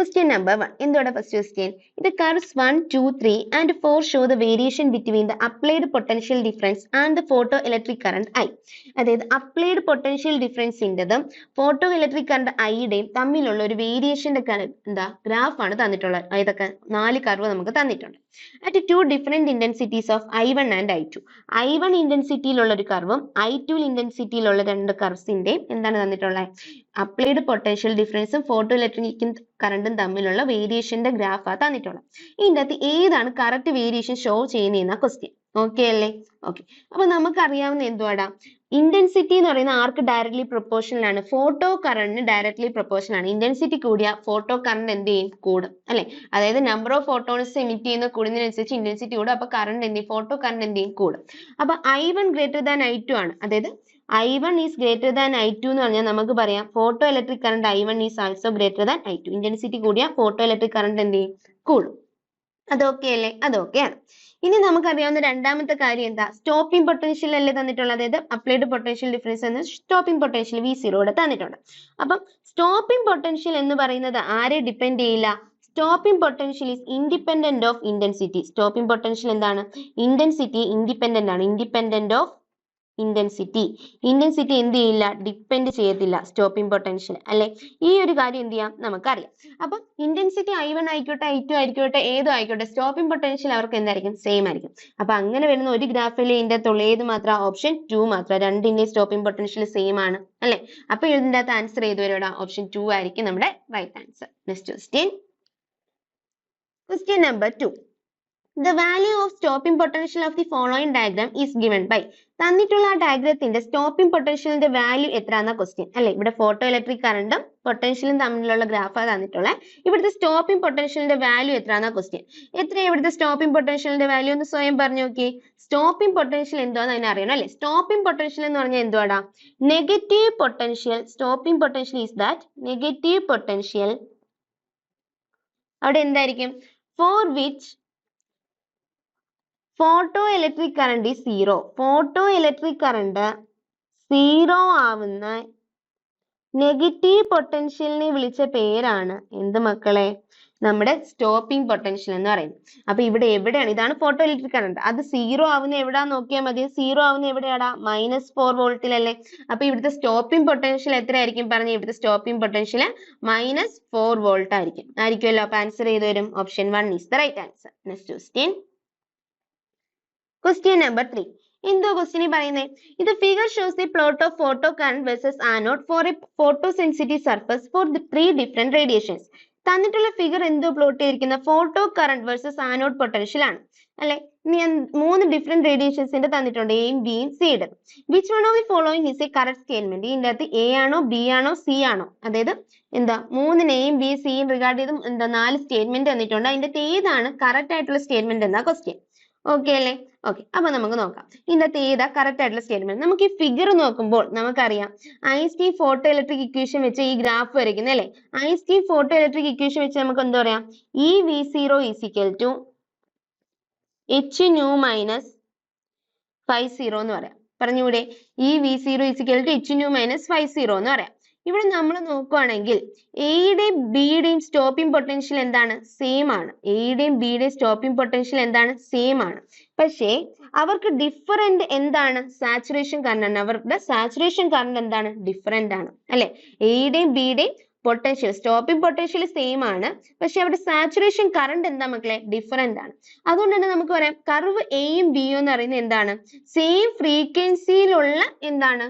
Question number 1. എന്തുവാടാ first question? The curves 1, 2, 3 and 4 show the variation between the applied potential difference and the photoelectric current I. അതായത് applied potential difference ൻ്റെതും photoelectric current I യുടെയും തമ്മിലുള്ള ഒരു വേരിയേഷന്റെ graph ആണ് തന്നിട്ടുള്ളത്. ഇതൊക്കെ 4 curve നമുക്ക് തന്നിട്ടുണ്ട്. At two different intensities of I1 and I2. I1 ഇന്റൻസിറ്റിയിലുള്ള ഒരു കർവും I2 ഇന്റൻസിറ്റിയിലുള്ള രണ്ട് കർവ്സിന്റെയും എന്താണ് തന്നിട്ടുള്ളത്? അപ്ലൈഡ് പൊട്ടൻഷ്യൽ ഡിഫറൻസും ഫോട്ടോ ഇലക്ട്രിക് കറണ്ടും തമ്മിലുള്ള വേരിയേഷന്റെ ഗ്രാഫാ തന്നിട്ടുള്ളത്. ഇതിന്റെ അകത്ത് ഏതാണ് കറക്റ്റ് വേരിയേഷൻ ഷോ ചെയ്യുന്നതെന്ന ക്വസ്റ്റ്യൻ. ഓക്കെ അല്ലേ? ഓക്കെ. അപ്പൊ നമുക്കറിയാവുന്ന എന്തുവാടാ, ഇന്റൻസിറ്റി എന്ന് പറയുന്ന ആർക്ക് ഡയറക്ട്ലി പ്രൊപ്പോർഷണൽ ആണ്, ഫോട്ടോ കറണ്ടിന് ഡയറക്ട്ലി പ്രൊപ്പോർഷണൽ ആണ്. ഇന്റൻസിറ്റി കൂടിയ ഫോട്ടോ കറണ്ട് എന്ത് ചെയ്യും? കൂടും അല്ലെ? അതായത് നമ്പർ ഓഫ് ഫോട്ടോൺസ് എമിറ്റ് ചെയ്യുന്ന കൂടുന്നതിനനുസരിച്ച് ഇന്റൻസിറ്റി കൂടും. അപ്പൊ കറണ്ട് എന്ത് ചെയ്യും? ഫോട്ടോ കറണ്ട് എന്ത് ചെയ്യും? കൂടും. അപ്പൊ I1 ഗ്രേറ്റർ ദാൻ I2 ആണ്. അതായത് I1 is greater than I2 എന്ന് പറഞ്ഞാൽ നമുക്ക് പറയാം photo electric current I1 is also greater than I2. Intensity കൂടിയ ഫോട്ടോ ഇലക്ട്രിക് കറണ്ട് എന്ത് ചെയ്യും? കൂടും. അതൊക്കെ അല്ലേ? അതൊക്കെയാണ്. ഇനി നമുക്കറിയാവുന്ന രണ്ടാമത്തെ കാര്യം എന്താ? സ്റ്റോപ്പിംഗ് പൊട്ടൻഷ്യൽ അല്ലേ തന്നിട്ടുള്ളത്. അതായത് അപ്ലൈഡ് പൊട്ടൻഷ്യൽ ഡിഫറൻസ് എന്ന് സ്റ്റോപ്പിംഗ് പൊട്ടൻഷ്യൽ V0 ഇവിടെ തന്നിട്ടുണ്ട്. അപ്പം സ്റ്റോപ്പിംഗ് പൊട്ടൻഷ്യൽ എന്ന് പറയുന്നത് ആരെ ഡിപ്പെൻഡ് ചെയ്യില്ല? Stopping potential is independent of intensity. Stopping potential എന്താണ്? ഇന്റൻസിറ്റി ഇൻഡിപെൻഡന്റ് ആണ്. Independent of intensity. ഇന്റൻസിറ്റി എന്ത് ചെയ്യില്ല? ഡിപ്പെൻഡ് ചെയ്യത്തില്ല സ്റ്റോപ്പിംഗ് പൊട്ടൻഷ്യൽ അല്ലെ? ഈ ഒരു കാര്യം എന്ത് ചെയ്യാം? നമുക്കറിയാം. അപ്പൊ ഇന്റൻസിറ്റി I1 ആയിക്കോട്ടെ I2 ആയിക്കോട്ടെ ഏതോ ആയിക്കോട്ടെ സ്റ്റോപ്പിംഗ് പൊട്ടൻഷ്യൽ അവർക്ക് എന്തായിരിക്കും? സെയിം ആയിരിക്കും. അപ്പൊ അങ്ങനെ വരുന്ന ഒരു ഗ്രാഫിൽ ഇതിന്റെ അകത്തുള്ള ഏത് മാത്രം? ഓപ്ഷൻ 2 മാത്രം. രണ്ടിന്റെ സ്റ്റോപ്പിംഗ് പൊട്ടൻഷ്യൽ സെയിം ആണ് അല്ലെ? അപ്പൊ ഇതിന്റെ അകത്ത് ആൻസർ ചെയ്ത് വരും. ഓപ്ഷൻ 2 ആയിരിക്കും നമ്മുടെ right answer. Next question. Question number 2. The value of stopping potential of the following diagram is given by. തന്നിട്ടുള്ള ആ ഡയഗ്രത്തിന്റെ സ്റ്റോപ്പിംഗ് പൊട്ടൻഷ്യലിന്റെ വാല്യൂ എത്രയാണെന്ന ക്വസ്റ്റ്യൻ അല്ലെ? ഇവിടെ ഫോട്ടോ ഇലക്ട്രിക് കറണ്ടും പൊട്ടൻഷ്യലും തമ്മിലുള്ള ഗ്രാഫാണ് തന്നിട്ടുള്ളത്. ഇവിടുത്തെ സ്റ്റോപ്പിംഗ് പൊട്ടൻഷ്യലിന്റെ വാല്യൂ എത്രയാണെന്ന ക്വസ്റ്റ്യൻ. എത്രയാണ് ഇവിടുത്തെ സ്റ്റോപ്പിംഗ് പൊട്ടൻഷ്യലിന്റെ വാല്യൂ? ഒന്ന് സ്വയം പറഞ്ഞു നോക്കി. സ്റ്റോപ്പിംഗ് പൊട്ടൻഷ്യൽ എന്താണെന്ന് അതിനെ അറിയണം അല്ലെ? സ്റ്റോപ്പിംഗ് പൊട്ടൻഷ്യൽ എന്ന് പറഞ്ഞാൽ എന്തുവാടാ? Negative potential. Stopping potential is that negative potential. അവിടെ എന്തായിരിക്കും? For which photo electric current ഈ 0. ഫോട്ടോ ഇലക്ട്രിക് കറണ്ട് 0 ആവുന്ന നെഗറ്റീവ് പൊട്ടൻഷ്യലിനെ വിളിച്ച പേരാണ് എന്ത് മക്കളെ? നമ്മുടെ സ്റ്റോപ്പിംഗ് പൊട്ടൻഷ്യൽ എന്ന് പറയുന്നത്. അപ്പൊ ഇവിടെ എവിടെയാണ്? ഇതാണ് ഫോട്ടോ ഇലക്ട്രിക് കറണ്ട്. അത് 0 ആവുന്ന എവിടാന്ന് നോക്കിയാൽ മതി. 0 ആവുന്ന എവിടെയാടാ? -4 വോൾട്ടിലല്ലേ? അപ്പൊ ഇവിടുത്തെ സ്റ്റോപ്പിംഗ് പൊട്ടൻഷ്യൽ എത്രയായിരിക്കും പറഞ്ഞ? ഇവിടുത്തെ സ്റ്റോപ്പിംഗ് പൊട്ടൻഷ്യൽ -4 വോൾട്ട് ആയിരിക്കുമല്ലോ. അപ്പൊ ആൻസർ ചെയ്ത് വരും. Option 1 is the right answer. Next question. Question number 3. എന്തോ ക്വസ്റ്റ്യൻ പറയുന്നത്? ഇത് figure shows the plot of photo current versus anode for a photo sensitive surface for the 3 different radiations. തന്നിട്ടുള്ള figure എന്തോ plot ചെയ്തിരിക്കുന്ന photo current versus anode potential ആണ് അല്ലെ? ഇനി 3 different റേഡിയേഷൻസിന്റെ തന്നിട്ടുണ്ട്, എയും ബിയും സിയുടെ. Which one of the following is A correct statement? ഇതിന്റെ അകത്ത് എ ആണോ ബി ആണോ സി ആണോ? അതായത് എന്താ 3 എയും ബി സിയും റിഗാർഡ് ചെയ്തും എന്താ 4 സ്റ്റേറ്റ്മെന്റ് തന്നിട്ടുണ്ട്. അതിന്റെ അകത്ത് ഏതാണ് കറക്റ്റ് ആയിട്ടുള്ള സ്റ്റേറ്റ്മെന്റ് എന്നാ ക്വസ്റ്റ്യൻ. ഓക്കെ അല്ലേ? ഓക്കെ. അപ്പൊ നമുക്ക് നോക്കാം ഇതിനകത്ത് ഏതാ കറക്റ്റ് ആയിട്ടുള്ള സ്റ്റേറ്റ്മെന്റ്. നമുക്ക് ഈ ഫിഗർ നോക്കുമ്പോൾ നമുക്കറിയാം ഐൻസ്റ്റീൻ ഫോട്ടോ ഇലക്ട്രിക് ഇക്വേഷൻ വെച്ച് ഈ ഗ്രാഫ് വരയ്ക്കുന്നത് അല്ലെ? ഐൻസ്റ്റീൻ ഫോട്ടോ ഇലക്ട്രിക് ഇക്വേഷൻ വെച്ച് നമുക്ക് എന്താ പറയാം? ഈ V0 is equal to h nu minus phi 0 എന്ന് പറയാം. പറഞ്ഞൂടെ? ഈ V0 is equal to h nu minus phi 0 എന്ന് പറയാം. ഇവിടെ നമ്മൾ നോക്കുകയാണെങ്കിൽ എയുടെയും ബിയുടെയും സ്റ്റോപ്പിംഗ് പൊട്ടൻഷ്യൽ എന്താണ്? സെയിം ആണ്. എയുടെയും ബിയുടെയും സ്റ്റോപ്പിംഗ് പൊട്ടൻഷ്യൽ എന്താണ്? സെയിം ആണ്. പക്ഷേ അവർക്ക് ഡിഫറെന്റ് എന്താണ്? Saturation current. അവരുടെ സാച്ചുറേഷൻ കറണ്ട് എന്താണ്? ഡിഫറെന്റ് ആണ് അല്ലെ? എയുടെയും ബിയുടെയും പൊട്ടൻഷ്യൽ സ്റ്റോപ്പിംഗ് പൊട്ടൻഷ്യൽ സെയിം ആണ്, പക്ഷെ അവിടെ സാച്ചുറേഷൻ കറണ്ട് എന്താ മക്കളെ? ഡിഫറെന്റ് ആണ്. അതുകൊണ്ട് തന്നെ നമുക്ക് പറയാം കർവ് എയും ബിയും എന്ന് പറയുന്നത് എന്താണ്? സെയിം ഫ്രീക്വൻസിയിലുള്ള എന്താണ്?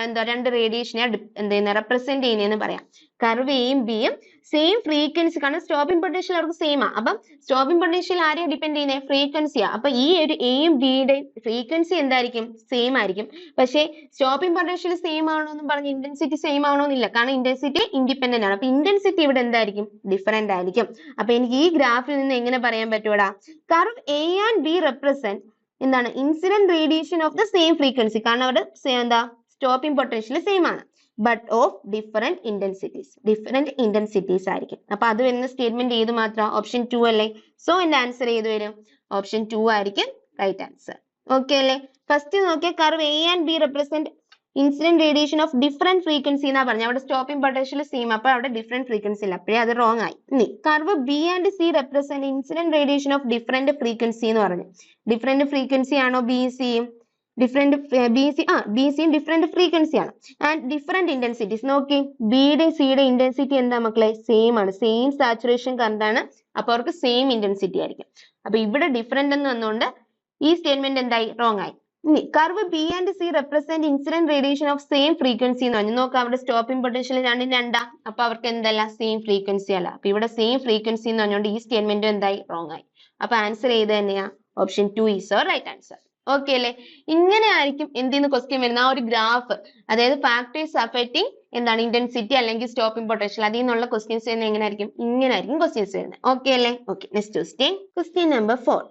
എന്താ രണ്ട് റേഡിയേഷനെ എന്ത് ചെയ്യുന്ന റെപ്രസെന്റ് ചെയ്യുന്നതെന്ന് പറയാം. കർവ് എയും ബിയും സെയിം ഫ്രീക്വൻസി, കാരണം സ്റ്റോപ്പിംഗ് പൊട്ടൻഷ്യൽ അവർക്ക് സെയിം ആ. അപ്പം സ്റ്റോപ്പിംഗ് പൊട്ടൻഷ്യൽ ആരെയാണ് ഡിപ്പെൻഡ് ചെയ്യുന്നത്? ഫ്രീക്വൻസിയാ. അപ്പൊ ഈ ഒരു എയും ബിയുടെ ഫ്രീക്വൻസി എന്തായിരിക്കും? സെയിം ആയിരിക്കും. പക്ഷേ സ്റ്റോപ്പിംഗ് പൊട്ടൻഷ്യൽ സെയിം ആണോ എന്ന് പറഞ്ഞ് ഇന്റൻസിറ്റി സെയിം ആണോന്നില്ല, കാരണം ഇന്റൻസിറ്റി ഇൻഡിപെൻഡന്റ് ആണ്. അപ്പൊ ഇന്റൻസിറ്റി ഇവിടെ എന്തായിരിക്കും? ഡിഫറെന്റ് ആയിരിക്കും. അപ്പൊ എനിക്ക് ഈ ഗ്രാഫിൽ നിന്ന് എങ്ങനെ പറയാൻ പറ്റൂടാ? Curve A and B represent എന്താണ്? Incident radiation of the same frequency, കാരണം അവിടെ എന്താ സ്റ്റോപ്പിംഗ് പൊട്ടൻഷ്യൽ സെയിം ആണ്, ബട്ട് ഓഫ് ഡിഫറെന്റ് ഇന്റൻസിറ്റീസ് ആയിരിക്കും. അപ്പൊ അത് വരുന്ന സ്റ്റേറ്റ്മെന്റ് ഏത് മാത്രം? ഓപ്ഷൻ 2 അല്ലേ? സോ എന്റെ ആൻസർ ഏത് വരും? ഓപ്ഷൻ 2 ആയിരിക്കും റൈറ്റ് ആൻസർ. ഓക്കെ അല്ലേ? First Nokia curve A and B represent incident radiation of different frequency എന്നാ പറഞ്ഞത്. അവിടെ സ്റ്റോപ്പിംഗ് പൊട്ടൻഷ്യൽ സെയിം, അപ്പൊ അവിടെ ഡിഫറെന്റ് ഫ്രീക്വൻസി ഇല്ല, അപ്പോഴേ അത് റോങ് ആയി. ഇനി curve B and C represent incident radiation of different frequency എന്ന് പറഞ്ഞു. ഡിഫറെന്റ് ഫ്രീക്വൻസി ആണോ ബി സിയും? ഡിഫറെന്റ് ബി സിയും ഡിഫറെന്റ് ഫ്രീക്വൻസി ആണ്. And different intensities. നോക്കി, ബിയുടെ സിയുടെ ഇന്റൻസിറ്റി എന്താ മക്കളെ? സെയിം ആണ്, സെയിം സാച്ചുറേഷൻ കറന്റ് ആണ്, അപ്പൊ അവർക്ക് സെയിം ഇന്റൻസിറ്റി ആയിരിക്കും. അപ്പൊ ഇവിടെ ഡിഫറെന്റ് എന്ന് വന്നുകൊണ്ട് ഈ സ്റ്റേറ്റ്മെന്റ് എന്തായി? റോങ് ആയി. ഇനി curve B and C represent incident radiation of same frequency എന്ന് പറഞ്ഞു. നോക്കാം, അവിടെ സ്റ്റോപ്പിംഗ് പൊട്ടൻഷ്യൽ രണ്ടും രണ്ടാ, അപ്പൊ അവർക്ക് എന്തല്ല? സെയിം ഫ്രീക്വൻസി അല്ല. അപ്പൊ ഇവിടെ സെയിം ഫ്രീക്വൻസി എന്ന് പറഞ്ഞുകൊണ്ട് ഈ സ്റ്റേറ്റ്മെന്റ് എന്തായി? റോങ് ആയി. അപ്പൊ ആൻസർ ഏത് തന്നെയാ? Option 2 is your right answer. Okay അല്ലേ? ഇങ്ങനെ ആയിരിക്കും എന്തിന്ന് ക്വസ്റ്റ്യൻ വരുന്ന ആ ഒരു ഗ്രാഫ്, അതായത് ഫാക്ടേഴ്സ് അഫക്റ്റിംഗ് എന്താണ് ഇന്റൻസിറ്റി അല്ലെങ്കിൽ സ്റ്റോപ്പിംഗ് പൊട്ടൻഷ്യൽ, അതിൽ നിന്നുള്ള ക്വസ്റ്റ്യൻസ് വരുന്നത് എങ്ങനെയായിരിക്കും? ഇങ്ങനെ ആയിരിക്കും ക്വസ്റ്റ്യൻസ് വരുന്നത്. ഓക്കെ അല്ലേ? Okay, next question. Question number 4.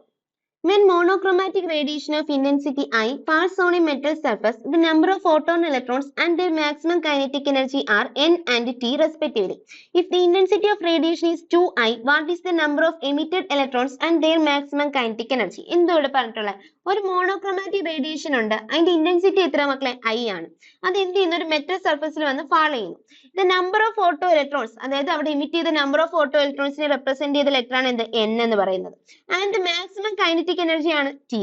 When monochromatic radiation of intensity I falls on a metal surface, the number of photon electrons and their maximum kinetic energy are n and t respectively. If the intensity of radiation is 2I, what is the number of emitted electrons and their maximum kinetic energy? എന്തുകൂടെ പറഞ്ഞിട്ടുള്ള ഒരു monochromatic radiation ഉണ്ട്, അതിന്റെ intensity എത്ര മക്കളെ? I ആണ്. അത് എന്ത് ചെയ്യുന്നു? ഒരു മെറ്റൽ സർഫസിൽ വന്ന് ഫാൾ ചെയ്യുന്നു. The number of photo electrons, അതായത് അവിടെ ഇമിറ്റ് ചെയ്ത നമ്പർ ഓഫ് ഫോട്ടോ ഇലക്ട്രോൺസിനെ റെപ്രസെന്റ് ചെയ്ത ലെറ്റർ ആണ് എന്ത്? എൻ എന്ന് പറയുന്നത്. ആൻഡ് മാക്സിമം കൈനറ്റിക് എനർജി ആണ് ടി.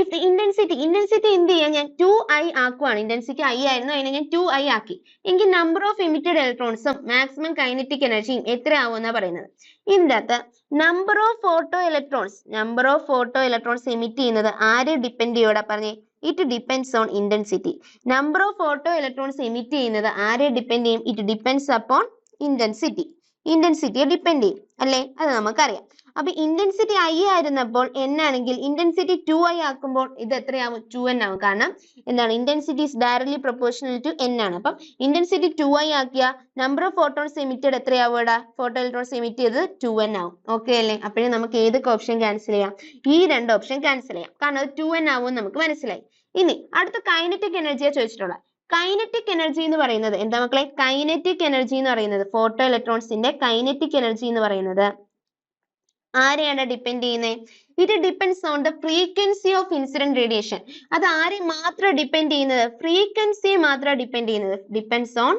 ഇഫ് ദി ഇന്റൻസിറ്റി എന്ത് ചെയ്യാൻ? ഞാൻ 2I ആക്കുവാണ്. ഇന്റൻസിറ്റി ഐ ആയിരുന്നു, അതിനെ ഞാൻ 2I ആക്കി. എങ്കിൽ നമ്പർ ഓഫ് എമിറ്റഡ് ഇലക്ട്രോൺസും മാക്സിമം കൈനറ്റിക് എനർജിയും എത്ര ആവുമെന്നാ പറയുന്നത്. ഇതിന്റെ അകത്ത് number of photoelectrons emit ചെയ്യുന്നത് ആരെ ഡിപ്പെൻഡ് ചെയ്യോടാ പറഞ്ഞേ? It depends on intensity. Number of photoelectrons emit ചെയ്യുന്നത് ആരെ ഡിപ്പെൻഡ് ചെയ്യും? It depends upon intensity. ഇന്റൻസിറ്റിയെ ഡിപ്പെൻഡ് ചെയ്യും അല്ലേ? അത് നമുക്കറിയാം. അപ്പൊ ഇന്റൻസിറ്റി ഐ ആയിരുന്നപ്പോൾ എൻ ആണെങ്കിൽ ഇന്റൻസിറ്റി 2I ആക്കുമ്പോൾ ഇത് എത്രയാവും? 2n ആവും. കാരണം എന്താണ്? Intensity is directly proportional to n ആണ്. അപ്പം ഇന്റൻസിറ്റി 2I ആക്കിയ നമ്പർ ഓഫ് ഫോട്ടോൺസ് എമിറ്റഡ് എത്രയാവും? ഫോട്ടോ ഇലക്ട്രോൺസ് എമിറ്റ് ചെയ്തത് 2n ആവും. ഓക്കെ അല്ലേ? അപ്പോഴേ നമുക്ക് ഏതൊക്കെ ഓപ്ഷൻ ക്യാൻസൽ ചെയ്യാം? ഈ രണ്ട് ഓപ്ഷൻ ക്യാൻസൽ ചെയ്യാം, കാരണം അത് 2n ആവും നമുക്ക് മനസ്സിലായി. ഇനി അടുത്ത കൈനറ്റിക് എനർജിയെ ചോദിച്ചിട്ടുള്ളത്. കൈനറ്റിക് എനർജി എന്ന് പറയുന്നത് എന്താ മക്കളെ? കൈനറ്റിക് എനർജി എന്ന് പറയുന്നത് ഫോട്ടോ ഇലക്ട്രോൺസിന്റെ കൈനറ്റിക് എനർജി എന്ന് പറയുന്നത് ആരെയാണ് ഡിപ്പെൻഡ് ചെയ്യുന്നത്? It depends on the frequency of incident radiation. അത് ആരെ മാത്രം ഡിപ്പെൻഡ് ചെയ്യുന്നത്? ഫ്രീക്വൻസിയെ മാത്രം ഡിപ്പെൻഡ് ചെയ്യുന്നത്. Depends on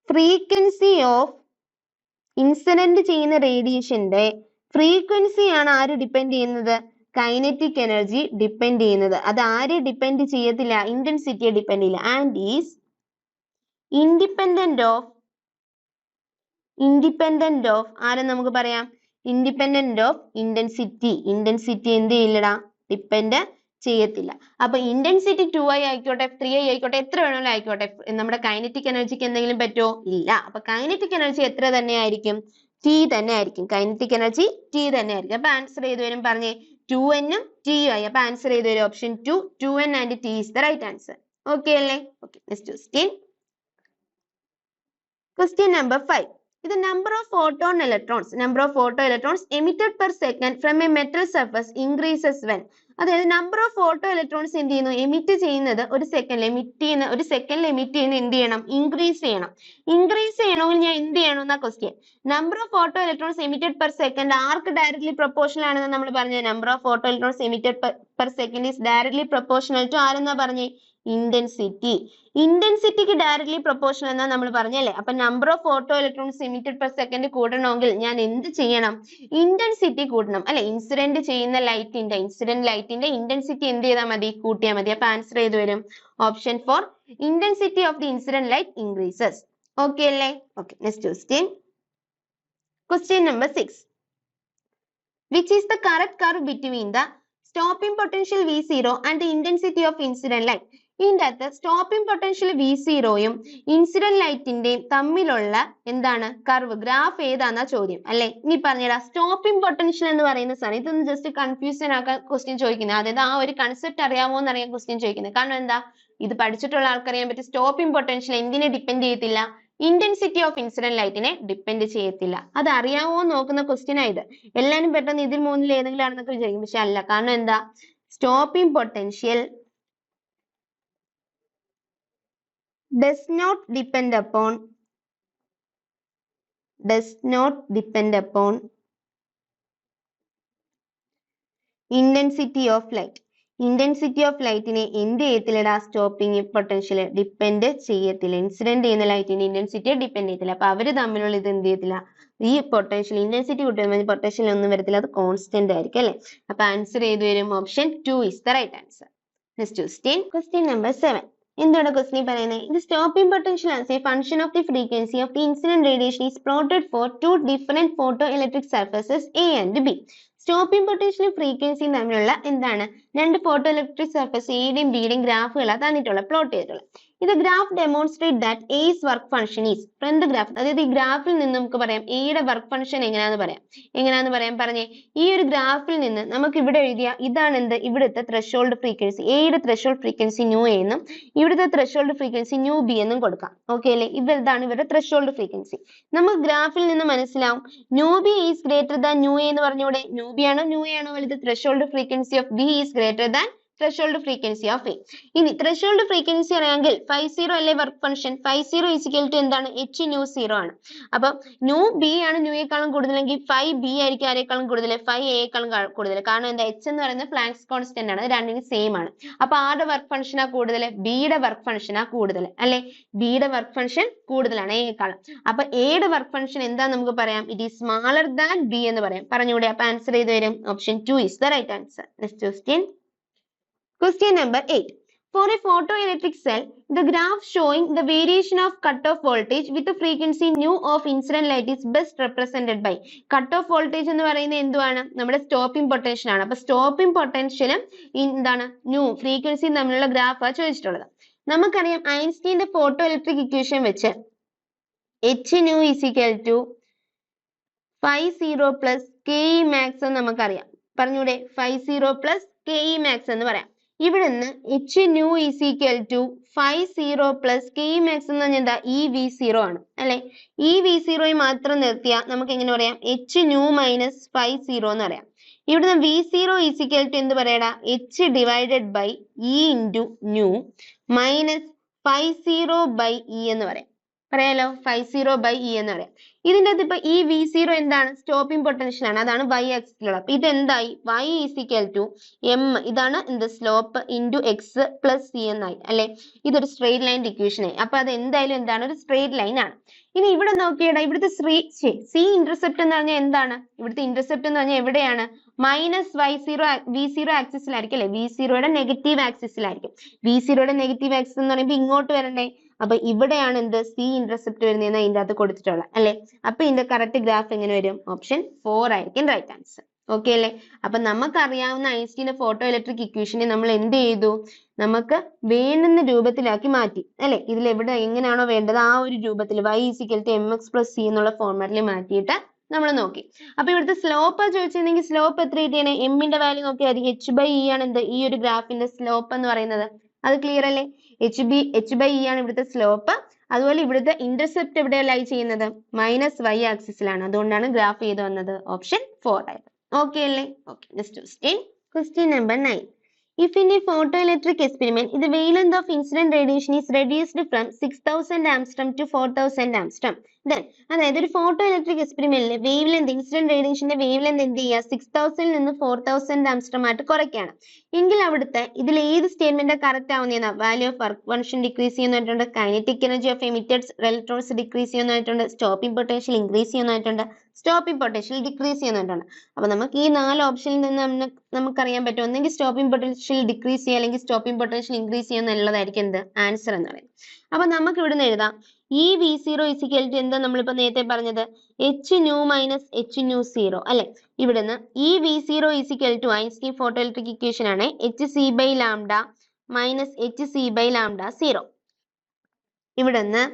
frequency of incident ചെയ്യുന്ന റേഡിയേഷന്റെ ഫ്രീക്വൻസിയാണ് ആര് ഡിപ്പെൻഡ് ചെയ്യുന്നത്? കൈനറ്റിക് എനർജി ഡിപ്പെൻഡ് ചെയ്യുന്നത്. അത് ആരെ ഡിപ്പെൻഡ് ചെയ്യത്തില്ല? ഇന്റൻസിറ്റിയെ ഡിപ്പെൻഡ് ചെയ്യില്ല. ആൻഡ് ഈസ് ഇൻഡിപെൻഡന്റ് ഓഫ് ആരെ നമുക്ക് പറയാം? Independent of intensity. ഇന്റൻസിറ്റി എന്ത് ചെയ്യില്ലടാ? ഡിപ്പെൻഡ് ചെയ്യത്തില്ല. അപ്പൊ ഇന്റൻസിറ്റി 2I ആയിക്കോട്ടെ 3I ആയിക്കോട്ടെ എത്ര വേണമെങ്കിലും ആയിക്കോട്ടെ, നമ്മുടെ കൈനറ്റിക് എനർജിക്ക് എന്തെങ്കിലും പറ്റുമോ? ഇല്ല. അപ്പൊ കൈനറ്റിക് എനർജി എത്ര തന്നെ ആയിരിക്കും? ടി തന്നെ ആയിരിക്കും. കൈനറ്റിക് എനർജി ടി തന്നെ ആയിരിക്കും. അപ്പൊ ആൻസർ ഏത് വരും പറഞ്ഞേ? 2n ഉം t ഉം ആയി. അപ്പൊ ആൻസർ ഏത് വരും? Option 2, 2n and t is the right answer. Okay അല്ലേ? Okay, next question. Question number 5. The number of photon electrons emitted per second from a metal surface increases when. അതായത് number of photo electrons എന്ത് ചെയ്യുന്നു? Emit ചെയ്യുന്നത് ഒരു സെക്കൻഡിൽ emit ചെയ്യുന്ന എന്ത് ചെയ്യണം? ഇൻക്രീസ് ചെയ്യണം. ഇൻക്രീസ് ചെയ്യണമെങ്കിൽ ഞാൻ എന്ത് ചെയ്യണം എന്നാ question. Number of photoelectrons emitted per second ആർക്ക് ഡയറക്ട്ലി പ്രൊപ്പോർഷണൽ ആണെന്ന് നമ്മൾ പറഞ്ഞത്. Number of photoelectrons emitted per second is directly proportional to ആരെന്നാ പറഞ്ഞേ? ഇന്റൻസിറ്റി. ഇന്റൻസിറ്റിക്ക് ഡയറക്ട്ലി പ്രൊപ്പോർഷണൽ എന്നാ നമ്മൾ പറഞ്ഞല്ലേ. അപ്പൊ number of photoelectrons emitted per second കൂട്ടണമെങ്കിൽ ഞാൻ എന്ത് ചെയ്യണം? ഇന്റൻസിറ്റി കൂട്ടണം അല്ലെ? ഇൻസിഡന്റ് ചെയ്യുന്ന ലൈറ്റിന്റെ ഇന്റൻസിറ്റി എന്ത് ചെയ്താൽ മതി? കൂട്ടിയാൽ മതി. അപ്പൊ ആൻസർ ഏത് വരും? Option 4, intensity of the incident light increases. Okay അല്ലേ? Okay, next question. Question number 6. Which is the correct curve between the stopping potential V0 and the intensity of incident light? ഇതിന്റെ അകത്ത് സ്റ്റോപ്പിംഗ് പൊട്ടൻഷ്യൽ V0യും ഇൻസിഡന്റ് ലൈറ്റിന്റെയും തമ്മിലുള്ള എന്താണ് curve, graph ഏതാന്നാ ചോദ്യം അല്ലെ? ഇനി പറഞ്ഞുതരാം. Stopping potential എന്ന് പറയുന്ന സാധനം ഇതൊന്ന് ജസ്റ്റ് കൺഫ്യൂഷൻ ആക്കാൻ ക്വസ്റ്റ്യൻ ചോദിക്കുന്നത്. അതായത് ആ ഒരു കൺസെപ്റ്റ് അറിയാമോ എന്നറിയാൻ ക്വസ്റ്റ്യൻ ചോദിക്കുന്നത്. കാരണം എന്താ? ഇത് പഠിച്ചിട്ടുള്ള ആൾക്കറിയാൻ പറ്റും. സ്റ്റോപ്പിംഗ് പൊട്ടൻഷ്യൽ എന്തിനെ ഡിപ്പെൻഡ് ചെയ്യത്തില്ല? ഇന്റൻസിറ്റി ഓഫ് ഇൻസിഡന്റ് ലൈറ്റിനെ ഡിപ്പെൻഡ് ചെയ്യത്തില്ല. അത് അറിയാമോ നോക്കുന്ന ക്വസ്റ്റ്യൻ ആയത്. എല്ലാവരും പെട്ടെന്ന് ഇതിൽ മൂന്നിൽ ഏതെങ്കിലും ആണെന്നൊക്കെ വിചാരിക്കും, പക്ഷെ അല്ല. കാരണം എന്താ? Stopping potential does not depend upon intensity of light. Intensity of ലൈറ്റിനെ എന്ത് ചെയ്യത്തില്ലടാ സ്റ്റോപ്പിംഗ് പൊട്ടൻഷ്യൽ ഡിപ്പെൻഡ് ചെയ്യത്തില്ല. ഇൻസിഡന്റ് ചെയ്യുന്ന ലൈറ്റിന്റെ ഇന്റൻസിറ്റിയെ ഡിപ്പെൻഡ് ചെയ്യത്തില്ല. അപ്പൊ അവര് തമ്മിലുള്ള ഇത് എന്ത് ചെയ്യത്തില്ല, ഈ പൊട്ടൻഷ്യൽ ഇന്റൻസിറ്റി കൂട്ടുമ്പോൾ പൊട്ടൻഷ്യൽ ഒന്നും വരത്തില്ല, അത് കോൺസ്റ്റന്റ് ആയിരിക്കും അല്ലെ. അപ്പൊ ആൻസർ ഏത് വരും? Option 2 is the right answer. Next question number 7. എന്താണ് ക്വസ്റ്റ്യൻ പറയുന്നത്? The stopping potential as a function of the frequency of the incident radiation is plotted for two different photoelectric surfaces A and B. Stopping പൊട്ടൻഷ്യലും ഫ്രീക്വൻസിയും തമ്മിലുള്ള എന്താണ് രണ്ട് photo electric surface എയുടെയും ബിയുടെയും ഗ്രാഫുകളാണ് തന്നിട്ടുള്ള plot ചെയ്തിട്ടുള്ളത്. ഇത് graph demonstrate that S work function is from the graph. അതായത് ഈ ഗ്രാഫിൽ നിന്ന് നമുക്ക് പറയാം എയുടെ വർക്ക് ഫംഗ്ഷൻ എങ്ങനെയാന്ന് പറയാം പറഞ്ഞേ. ഈ ഒരു ഗ്രാഫിൽ നിന്ന് നമുക്ക് ഇവിടെ എഴുതിയ ഇതാണ് എന്ത്, ഇവിടുത്തെ ത്രെഷോൾഡ് ഫ്രീക്വൻസി, എയുടെ ത്രെഷോൾഡ് ഫ്രീക്വൻസി ന്യൂ എ എന്നും ഇവിടുത്തെ ത്രെഷോൾഡ് ഫ്രീക്വൻസി ന്യൂ ബി എന്നും കൊടുക്കാം. ഓക്കെ അല്ലേ? ഇതാണ് ഇവരുടെ ത്രെഷോൾഡ് ഫ്രീക്വൻസി. നമുക്ക് ഗ്രാഫിൽ നിന്ന് മനസ്സിലാവും new B is greater than nu A എന്ന് പറഞ്ഞൂടെ. ന്യൂ ബി ആണോ ന്യൂ എ ആണോ വലുത്? Threshold frequency of B is greater than threshold frequency of A. ഇനി threshold frequency അറിയാമെങ്കിൽ 50 അല്ലേ work function. 50 is equal to എന്താണ്? h ന്യൂ 0 ആണ്. അപ്പൊ ന്യൂ ബി ആണ് ന്യൂ യെക്കാളും കൂടുതലെങ്കിൽ 5b ആയിരിക്കും ആരെക്കാളും കൂടുതൽ? 5a യെക്കാളും കൂടുതൽ. കാരണം എന്താ? h എന്ന് പറയുന്നത് പ്ലാങ്ക്സ് കോൺസ്റ്റന്റ് ആണ്, രണ്ടിനും സെയിം ആണ്. അപ്പൊ ആരുടെ വർക്ക് ഫംഗ്ഷനാ കൂടുതൽ? ബിയുടെ വർക്ക് ഫംഗ്ഷനാ കൂടുതൽ അല്ലെ. ബിയുടെ വർക്ക് ഫംഗ്ഷൻ കൂടുതലാണ് a യെക്കാളും. അപ്പൊ എയുടെ വർക്ക് ഫംഗ്ഷൻ എന്താ നമുക്ക് പറയാം? It is smaller than B എന്ന് പറയാം. പറഞ്ഞൂടെ? അപ്പൊ ആൻസർ ചെയ്ത് വരും option 2 is the right answer. Next question number 8. For a photoelectric cell, the graph showing the variation of cutoff voltage with the frequency nu of incident light is best represented by. Cutoff voltage എന്ന് പറയുന്നത് എന്തുവാണ്? നമ്മുടെ stopping potential ആണ്. അപ്പൊ stopping പൊട്ടൻഷ്യലും എന്താണ് new ഫ്രീക്വൻസിയും തമ്മിലുള്ള ഗ്രാഫാണ് ചോദിച്ചിട്ടുള്ളത്. നമുക്കറിയാം ഐൻസ്റ്റീന്റെ ഫോട്ടോ ഇലക്ട്രിക് ഇക്വേഷൻ വെച്ച് h nu is equal to 50 plus ke max എന്ന് നമുക്കറിയാം. പറഞ്ഞൂടെ? 50 plus ke max എന്ന് പറയാം. ഇവിടുന്ന് h nu is equal to 50 plus ke max എന്ന് പറഞ്ഞാൽ എന്താ? EV0 ആണ് അല്ലെ. EV0 മാത്രം നിർത്തിയാൽ നമുക്ക് എങ്ങനെ പറയാം? h nu minus 50 എന്ന് പറയാം. ഇവിടുന്ന് V0 is equal to എന്ത് പറയടാ? h divided by E into nu minus 50 by E എന്ന് പറയാം. പറയാലോ? 50 by E എന്ന് പറയാം. ഇതിന്റെ അകത്ത് ഇപ്പൊ ഈ V0 എന്താണ്? സ്റ്റോപ്പിംഗ് പൊട്ടൻഷ്യൽ ആണ്, അതാണ് y ആക്സിസിലുള്ള. അപ്പൊ ഇത് എന്തായി? y is equal to m, ഇതാണ് എന്ത്? Slope into X plus C എന്നായി അല്ലെ. ഇതൊരു സ്ട്രെയിറ്റ് ലൈൻ ഇക്വേഷൻ ആയി. അപ്പൊ അത് എന്തായാലും എന്താണ്? ഒരു സ്ട്രെയിറ്റ് ലൈൻ ആണ്. ഇനി ഇവിടെ നോക്കിയടാ, ഇവിടുത്തെ സി ഇന്റർസെപ്റ്റ് എന്ന് പറഞ്ഞാൽ എന്താണ്? ഇവിടുത്തെ ഇന്റർസെപ്റ്റ് എന്ന് പറഞ്ഞാൽ എവിടെയാണ്? മൈനസ് V0 ആക്സിസിലായിരിക്കും അല്ലെ. V0യുടെ നെഗറ്റീവ് ആക്സിസിലായിരിക്കും. V0യുടെ നെഗറ്റീവ് ആക്സിസ് എന്ന് പറയുമ്പോൾ ഇങ്ങോട്ട് വരണ്ടേ. അപ്പൊ ഇവിടെയാണ് എന്ത്? സി ഇന്റർസെപ്റ്റ് വരുന്നതെന്ന് അതിന്റെ അകത്ത് കൊടുത്തിട്ടുള്ള അല്ലെ. അപ്പൊ ഇതിന്റെ കറക്റ്റ് ഗ്രാഫ് എങ്ങനെ വരും? ഓപ്ഷൻ 4 ആയിരിക്കും റൈറ്റ് ആൻസർ. ഓക്കെ അല്ലേ? അപ്പൊ നമുക്കറിയാവുന്ന ഐൻസ്റ്റീന്റെ ഫോട്ടോ ഇലക്ട്രിക് ഇക്വേഷനെ നമ്മൾ എന്ത് ചെയ്തു? നമുക്ക് വേണ്ടുന്ന രൂപത്തിലാക്കി മാറ്റി അല്ലെ. ഇതിൽ എവിടെ എങ്ങനെയാണോ വേണ്ടത് ആ ഒരു രൂപത്തിൽ y is equal to mx plus c എന്നുള്ള ഫോർമാറ്റിൽ മാറ്റിയിട്ട് നമ്മൾ നോക്കി. അപ്പൊ ഇവിടുത്തെ സ്ലോപ്പ് ചോദിച്ചിട്ടുണ്ടെങ്കിൽ സ്ലോപ്പ് എത്ര കിട്ടിയാണ്? എമ്മിന്റെ വാല്യൂ നോക്കിയാൽ മതി. h by e ആണ് എന്ത്? ഈ ഒരു ഗ്രാഫിന്റെ സ്ലോപ്പ് എന്ന് പറയുന്നത്. അത് ക്ലിയർ അല്ലേ? h by e ആണ് ഇവിടുത്തെ സ്ലോപ്പ്. അതുപോലെ ഇവിടുത്തെ ഇന്റർസെപ്റ്റ് എവിടെയാണ് ലൈ ചെയ്യുന്നത്? Minus y ആക്സിസിലാണ്. അതുകൊണ്ടാണ് ഗ്രാഫ് ചെയ്ത് വന്നത് ഓപ്ഷൻ 4 ആയത്. ഓക്കെ അല്ലേ? Okay. Next question number 9. If in a photoelectric experiment, the wavelength of incident radiation is reduced from 6000 angstrom to 4000 angstrom, then അതായത് ഒരു ഫോട്ടോ ഇലക്ട്രിക് എക്സ്പെരിമെന്റിൽ വേവ് ലെന്ത് ഇൻസിഡന്റ് റേഡിയേഷന്റെ wavelength എന്ത് ചെയ്യുക? 6000 നിന്ന് 4000 ആംസ്ട്രോം ആയിട്ട് കുറയ്ക്കുകയാണ് എങ്കിൽ അവിടുത്തെ ഇതിൽ ഏത് സ്റ്റേറ്റ്മെന്റ് കറക്റ്റ് ആവുന്നതാണ്? Value of work function decrease ചെയ്യുന്നതായിട്ടുണ്ട്, kinetic energy of emitted electrons decrease ചെയ്യുന്നതായിട്ടുണ്ട്, സ്റ്റോപ്പിംഗ് പൊട്ടൻഷ്യൽ ഇൻക്രീസ് ചെയ്യുന്നതായിട്ടുണ്ട്, സ്റ്റോപ്പിംഗ് പൊട്ടൻഷ്യൽ ഡിക്രീസ് ചെയ്യുന്നതായിട്ടുണ്ട്. അപ്പൊ നമുക്ക് ഈ 4 ഓപ്ഷനിൽ നിന്ന് നമുക്കറിയാൻ പറ്റും. ഒന്നെങ്കിൽ സ്റ്റോപ്പിംഗ് പൊട്ടൻഷ്യൽ ഡിക്രീസ് ചെയ്യുക അല്ലെങ്കിൽ സ്റ്റോപ്പിംഗ് പൊട്ടൻഷ്യൽ ഇൻക്രീസ് ചെയ്യുക എന്നുള്ളതായിരിക്കും എന്ത്? ആൻസർ എന്ന് പറയുന്നത്. അപ്പൊ നമുക്ക് ഇവിടുന്ന് എഴുതാം ഈ V0 is equal to എന്താ നമ്മളിപ്പോ നേരത്തെ പറഞ്ഞത്? h nu minus h nu 0 അല്ലെ. ഇവിടുന്ന് ഈ V0 is equal to Einstein photoelectric equation ആണ് hc by lambda minus hc by lambda 0. ഇവിടുന്ന്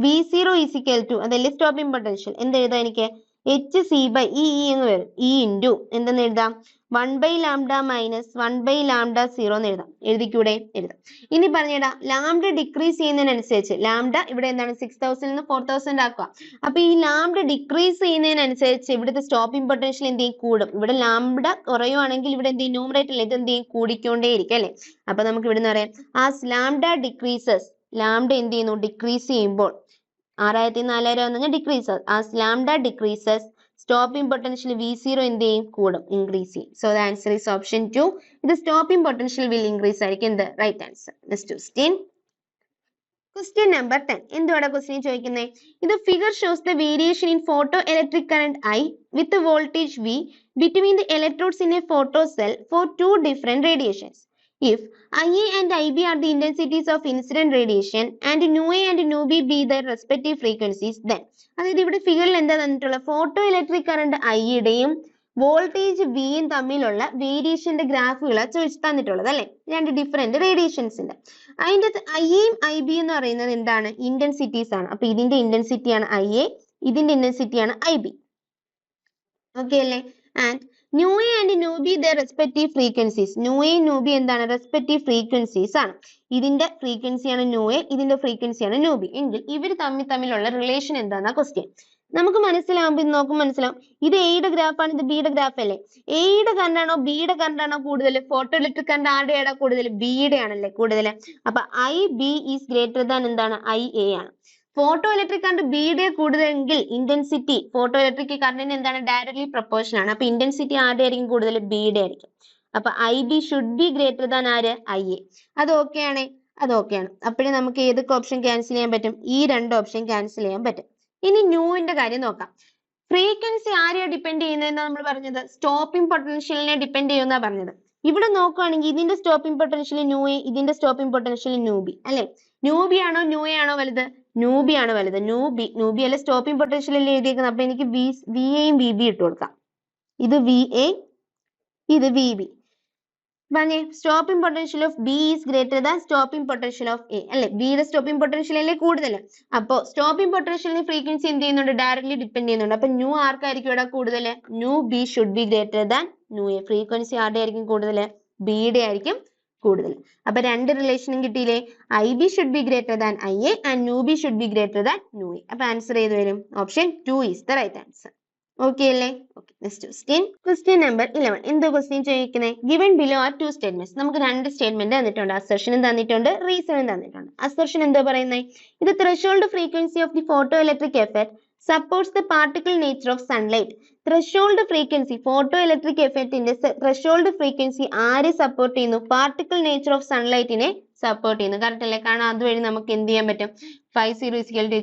V0 is equal to അതല്ലേ സ്റ്റോപ്പിംഗ് പൊട്ടൻഷ്യൽ. എന്ത് എഴുതാം എനിക്ക്? hc by e എന്ന് വരും. e into എന്തെന്ന് എഴുതാം? 1 by lambda minus 1 by lambda 0 എന്ന് എഴുതാം. എഴുതിക്കൂടെ? എഴുതാം. ഇനി പറഞ്ഞേടാ ലാംഡ ഡിക്രീസ് ചെയ്യുന്നതിനനുസരിച്ച് ലാംഡ ഇവിടെ എന്താണ്? 6000 നിന്ന് 4000 ആക്കുക. അപ്പൊ ഈ ലാംഡ ഡിക്രീസ് ചെയ്യുന്നതിനനുസരിച്ച് ഇവിടുത്തെ സ്റ്റോപ്പിംഗ് പൊട്ടൻഷ്യൽ എന്ത് ചെയ്യും? കൂടും. ഇവിടെ ലാംഡ കുറയുവാണെങ്കിൽ ഇവിടെ എന്ത് ചെയ്യും? ന്യൂമറേറ്ററിൽ ഇത് എന്ത് ചെയ്യും? കൂടിക്കൊണ്ടേയിരിക്കും അല്ലെ. അപ്പൊ നമുക്ക് ഇവിടുന്ന് പറയാം ആസ് ലാംഡ ഡിക്രീസസ്, ലാംഡ എന്ത് ചെയ്യുന്നു? ഡിക്രീസ് ചെയ്യുമ്പോൾ 6000 4000 എന്ന് പറഞ്ഞാൽ decreases. As lambda decreases stopping potential V0 എന്ത് ചെയ്യും? കൂടും, ഇൻക്രീസ് ചെയ്യും. So the answer is option 2. ഇത് സ്റ്റോപ്പിംഗ് പൊട്ടൻഷ്യൽ വിൽ ഇൻക്രീസ് ആയിരിക്കും എന്ത്? Right answer. Next question. Question number 10. എന്തുവാണ് ക്വസ്റ്റ്യൻ ചോദിക്കുന്നത്? ഇത് figure shows the variation in photo electric current I with the voltage V between the electrodes in a photo cell for two different radiations. If IA and IB are the intensities of incident radiation and nu A and nu B be their respective frequencies, then അതായത് ഇവിടെ ഫിഗറിൽ എന്താ തന്നിട്ടുള്ളത്? Photo electric current ഐയുടെയും voltage വിയും തമ്മിലുള്ള വേരിയേഷന്റെ ഗ്രാഫുകളാണ് ചോദിച്ചു തന്നിട്ടുള്ളത് അല്ലെ, രണ്ട് ഡിഫറെന്റ് റേഡിയേഷൻസിന്റെ. അതിന്റെ ഐയും ഐ ബി എന്ന് പറയുന്നത് എന്താണ്? ഇന്റൻസിറ്റീസ് ആണ്. അപ്പൊ ഇതിന്റെ ഇന്റൻസിറ്റി ആണ് ഐ എ, ഇതിന്റെ ഇന്റൻസിറ്റി ആണ് ഐ ബി. ഓക്കെ അല്ലേ? And nu A and nu B their respective frequencies. nu A nu B എന്താണ്? റെസ്പെക്റ്റീവ് ഫ്രീക്വൻസീസ് ആണ്. ഇതിന്റെ ഫ്രീക്വൻസിയാണ് nu A, ഇതിന്റെ ഫ്രീക്വൻസിയാണ് nu B. എങ്കിൽ ഇവർ തമ്മിലുള്ള റിലേഷൻ എന്താണ് ക്വസ്റ്റ്യൻ. നമുക്ക് മനസ്സിലാവുമ്പോൾ ഇത് നോക്കുമ്പോൾ മനസ്സിലാവും. ഇത് എയുടെ ഗ്രാഫാണ്, ഇത് ബിയുടെ ഗ്രാഫ് അല്ലേ? എയുടെ കറണ്ട് ആണോ ബിയുടെ കറണ്ട് ആണോ കൂടുതൽ? ഫോട്ടോ ഇലക്ട്രിക് കറണ്ട് ആരുടെയാണ് കൂടുതൽ? ബിയുടെ ആണല്ലേ കൂടുതൽ. അപ്പൊ I B is greater than എന്താണ്? ഐ എ ആണ്. ഫോട്ടോ ഇലക്ട്രിക് കറണ്ട് ബിയുടെ കൂടുതലെങ്കിൽ ഇന്റൻസിറ്റി ഫോട്ടോ ഇലക്ട്രിക് കറണ്ടിന് എന്താണ്? ഡയറക്ട്ലി പ്രൊപ്പോർഷൻ ആണ്. അപ്പൊ ഇന്റൻസിറ്റി ആരുടെ ആയിരിക്കും കൂടുതൽ? ബിയുടെ ആയിരിക്കും. അപ്പൊ I B should be greater than ആര്? I A. അത് ഓക്കെ ആണ്, അത് ഓക്കെ ആണ്. അപ്പോഴേ നമുക്ക് ഏതൊക്കെ ഓപ്ഷൻ ക്യാൻസൽ ചെയ്യാൻ പറ്റും? ഈ രണ്ട് ഓപ്ഷൻ ക്യാൻസൽ ചെയ്യാൻ പറ്റും. ഇനി ന്യൂവിന്റെ കാര്യം നോക്കാം. ഫ്രീക്വൻസി ആരെയാ ഡിപ്പെൻഡ് ചെയ്യുന്നതെന്ന് നമ്മൾ പറഞ്ഞത്? സ്റ്റോപ്പിംഗ് പൊട്ടൻഷ്യലിനെ ഡിപ്പെൻഡ് ചെയ്യുന്ന പറഞ്ഞത്. ഇവിടെ നോക്കുകയാണെങ്കിൽ ഇതിന്റെ സ്റ്റോപ്പിംഗ് പൊട്ടൻഷ്യൽ ന്യൂ എ, ഇതിന്റെ സ്റ്റോപ്പിംഗ് പൊട്ടൻഷ്യൽ ന്യൂ ബി അല്ലെ? ന്യൂ ബി ആണോ ന്യൂ എ ആണോ വലുത്? ന്യൂ ബി ആണ് വലുത്. ന്യൂ ബി അല്ലെ സ്റ്റോപ്പിംഗ് പൊട്ടൻഷ്യൽ അല്ലേ എഴുതിയേക്കുന്നത്. അപ്പൊ എനിക്ക് വി എയും വി ബി ഇട്ട് കൊടുക്കാം. ഇത് വി എ, ഇത് വി ബി. പറഞ്ഞേ stopping potential of B is greater than stopping potential of A അല്ലെ? ബിയുടെ സ്റ്റോപ്പിംഗ് പൊട്ടൻഷ്യൽ അല്ലേ കൂടുതൽ. അപ്പോ സ്റ്റോപ്പിംഗ് പൊട്ടൻഷ്യലിന് ഫ്രീക്വൻസി എന്ത് ചെയ്യുന്നുണ്ട്? ഡയറക്ട്ലി ഡിപ്പെൻഡ് ചെയ്യുന്നുണ്ട്. അപ്പൊ ന്യൂ ആർക്കായിരിക്കും ഇവിടെ കൂടുതൽ? New B should be greater than nu A. Frequency ആരുടെ ആയിരിക്കും കൂടുതൽ? ബിയുടെ ആയിരിക്കും കൂടുതൽ. അപ്പൊ രണ്ട് റിലേഷനും കിട്ടിയില്ലേ? I B should be greater than I A and nu B should be greater than nu A. അപ്പൊ ആൻസർ ഏത് വരും? Option 2 is the right answer. Okay അല്ലേ? Okay. Next question. Question number 11. എന്ത് ക്വസ്റ്റ്യൻ ചോദിക്കുന്നത്? Given below are two statements. നമുക്ക് രണ്ട് statement തന്നിട്ടുണ്ട്. അസർഷനും തന്നിട്ടുണ്ട്, റീസണും തന്നിട്ടുണ്ട്. അസർഷൻ എന്താ പറയുന്നത്? ഇത് threshold frequency of the photoelectric effect supports the particle nature of sunlight. Threshold frequency photoelectric എഫക്റ്റിന്റെ ത്രെഷോൾഡ് ഫ്രീക്വൻസി ആരെ സപ്പോർട്ട് ചെയ്യുന്നു? പാർട്ടിക്കിൾ നേച്ചർ ഓഫ് സൺലൈറ്റിനെ സപ്പോർട്ട് ചെയ്യുന്നു. കറക്റ്റ് അല്ലേ? കാരണം അതുവഴി നമുക്ക് എന്ത് ചെയ്യാൻ പറ്റും? 5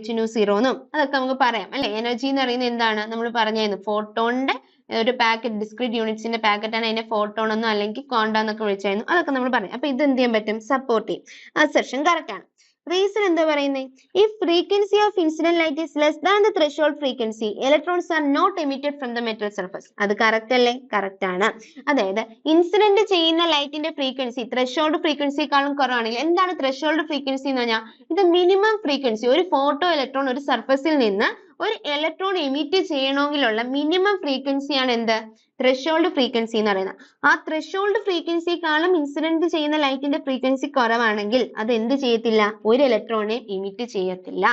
h nu 0 എന്നും അതൊക്കെ നമുക്ക് പറയാം അല്ലെ? എനർജി എന്ന് പറയുന്നത് എന്താണ്? നമ്മൾ പറഞ്ഞായിരുന്നു ഫോട്ടോണിന്റെ ഒരു പാക്കറ്റ്, ഡിസ്ക്രീറ്റ് യൂണിറ്റ്സിന്റെ പാക്കറ്റ് ആണ്. അതിനെ ഫോട്ടോൺ എന്നോ അല്ലെങ്കിൽ ക്വാണ്ട എന്നൊക്കെ വിളിച്ചായിരുന്നു. അതൊക്കെ നമ്മൾ പറയും. അപ്പൊ ഇത് എന്ത് ചെയ്യാൻ പറ്റും? സപ്പോർട്ട് ചെയ്യും. അസർഷൻ കറക്റ്റ് ആണ്. റീസൺ എന്താ പറയുന്നത്? If frequency of incident light is less than the threshold frequency electrons are not emitted from the metal surface. അത് കറക്റ്റ് അല്ലേ? കറക്റ്റ് ആണ്. അതായത് ഇൻസിഡന്റ് ചെയ്യുന്ന ലൈറ്റിന്റെ ഫ്രീക്വൻസി ത്രെഷോൾഡ് ഫ്രീക്വൻസിക്കാളും കുറവാണെങ്കിൽ, എന്താണ് ത്രെഷോൾഡ് ഫ്രീക്വൻസി എന്ന് പറഞ്ഞാൽ? ഇത് മിനിമം ഫ്രീക്വൻസി. ഒരു ഫോട്ടോ ഇലക്ട്രോൺ ഒരു സർഫസിൽ നിന്ന് ഒരു ഇലക്ട്രോൺ എമിറ്റ് ചെയ്യണമെങ്കിലുള്ള മിനിമം ഫ്രീക്വൻസിയാണ് എന്ത്? ത്രെഷോൾഡ് ഫ്രീക്വൻസി എന്ന് പറയുന്നത്. ആ ത്രെഷോൾഡ് ഫ്രീക്വൻസിക്കാളും ഇൻസിഡന്റ് ചെയ്യുന്ന ലൈറ്റിന്റെ ഫ്രീക്വൻസി കുറവാണെങ്കിൽ അത് എന്ത് ചെയ്യത്തില്ല? ഒരു ഇലക്ട്രോണിനെ എമിറ്റ് ചെയ്യത്തില്ല.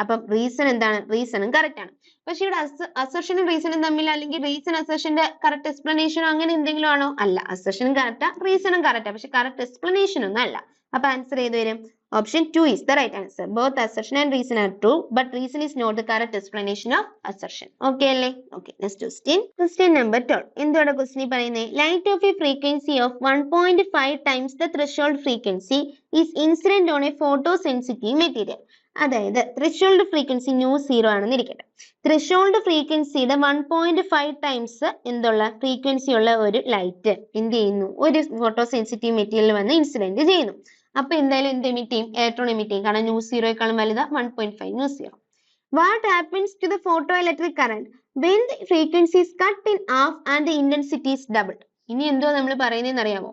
അപ്പം റീസൺ എന്താണ്? റീസണും കറക്റ്റ് ആണ്. പക്ഷെ ഇവിടെ അസർഷനും റീസണും തമ്മിൽ, അല്ലെങ്കിൽ റീസൺ അസർഷന്റെ കറക്റ്റ് എക്സ്പ്ലനേഷനോ അങ്ങനെ എന്തെങ്കിലും ആണോ? അല്ല. അസർഷനും കറക്റ്റാ, റീസണും കറക്റ്റാ, പക്ഷെ കറക്റ്റ് എക്സ്പ്ലനേഷൻ ഒന്നും അല്ല. അപ്പൊ ആൻസർ ഏത് വരും? Option 2 is the right answer. Both assertion and reason are true, but reason is not the correct explanation of assertion. Okay അല്ലേ? Okay. Next question. Question number 12. എന്താണ് question പറയുന്നത്? Light of a frequency of 1.5 times the threshold frequency is incident on a photosensitive material. അതായത് threshold frequency new 0 ആണെന്ന് ഇരിക്കട്ടെ. Threshold ഫ്രീക്വൻസിയുടെ 1.5 times എന്തുള്ള frequency ഉള്ള ഒരു light എന്ത് ചെയ്യുന്നു? ഒരു ഫോട്ടോ സെൻസിറ്റീവ് മെറ്റീരിയൽ വന്ന് ഇൻസിഡന്റ് ചെയ്യുന്നു. അപ്പൊ എന്തായാലും എന്ത് എമിറ്റ് ചെയ്യും? ഇലക്ട്രോൺ എമിറ്റ് ചെയ്യും. കാരണം ന്യൂ 0യേക്കാളും വലുതാ 1.5 new 0. What happens to the photoelectric current when the frequency is cut in half and the intensity is doubled? ഇനി എന്തോ നമ്മൾ പറയുന്നതെന്ന് അറിയാമോ?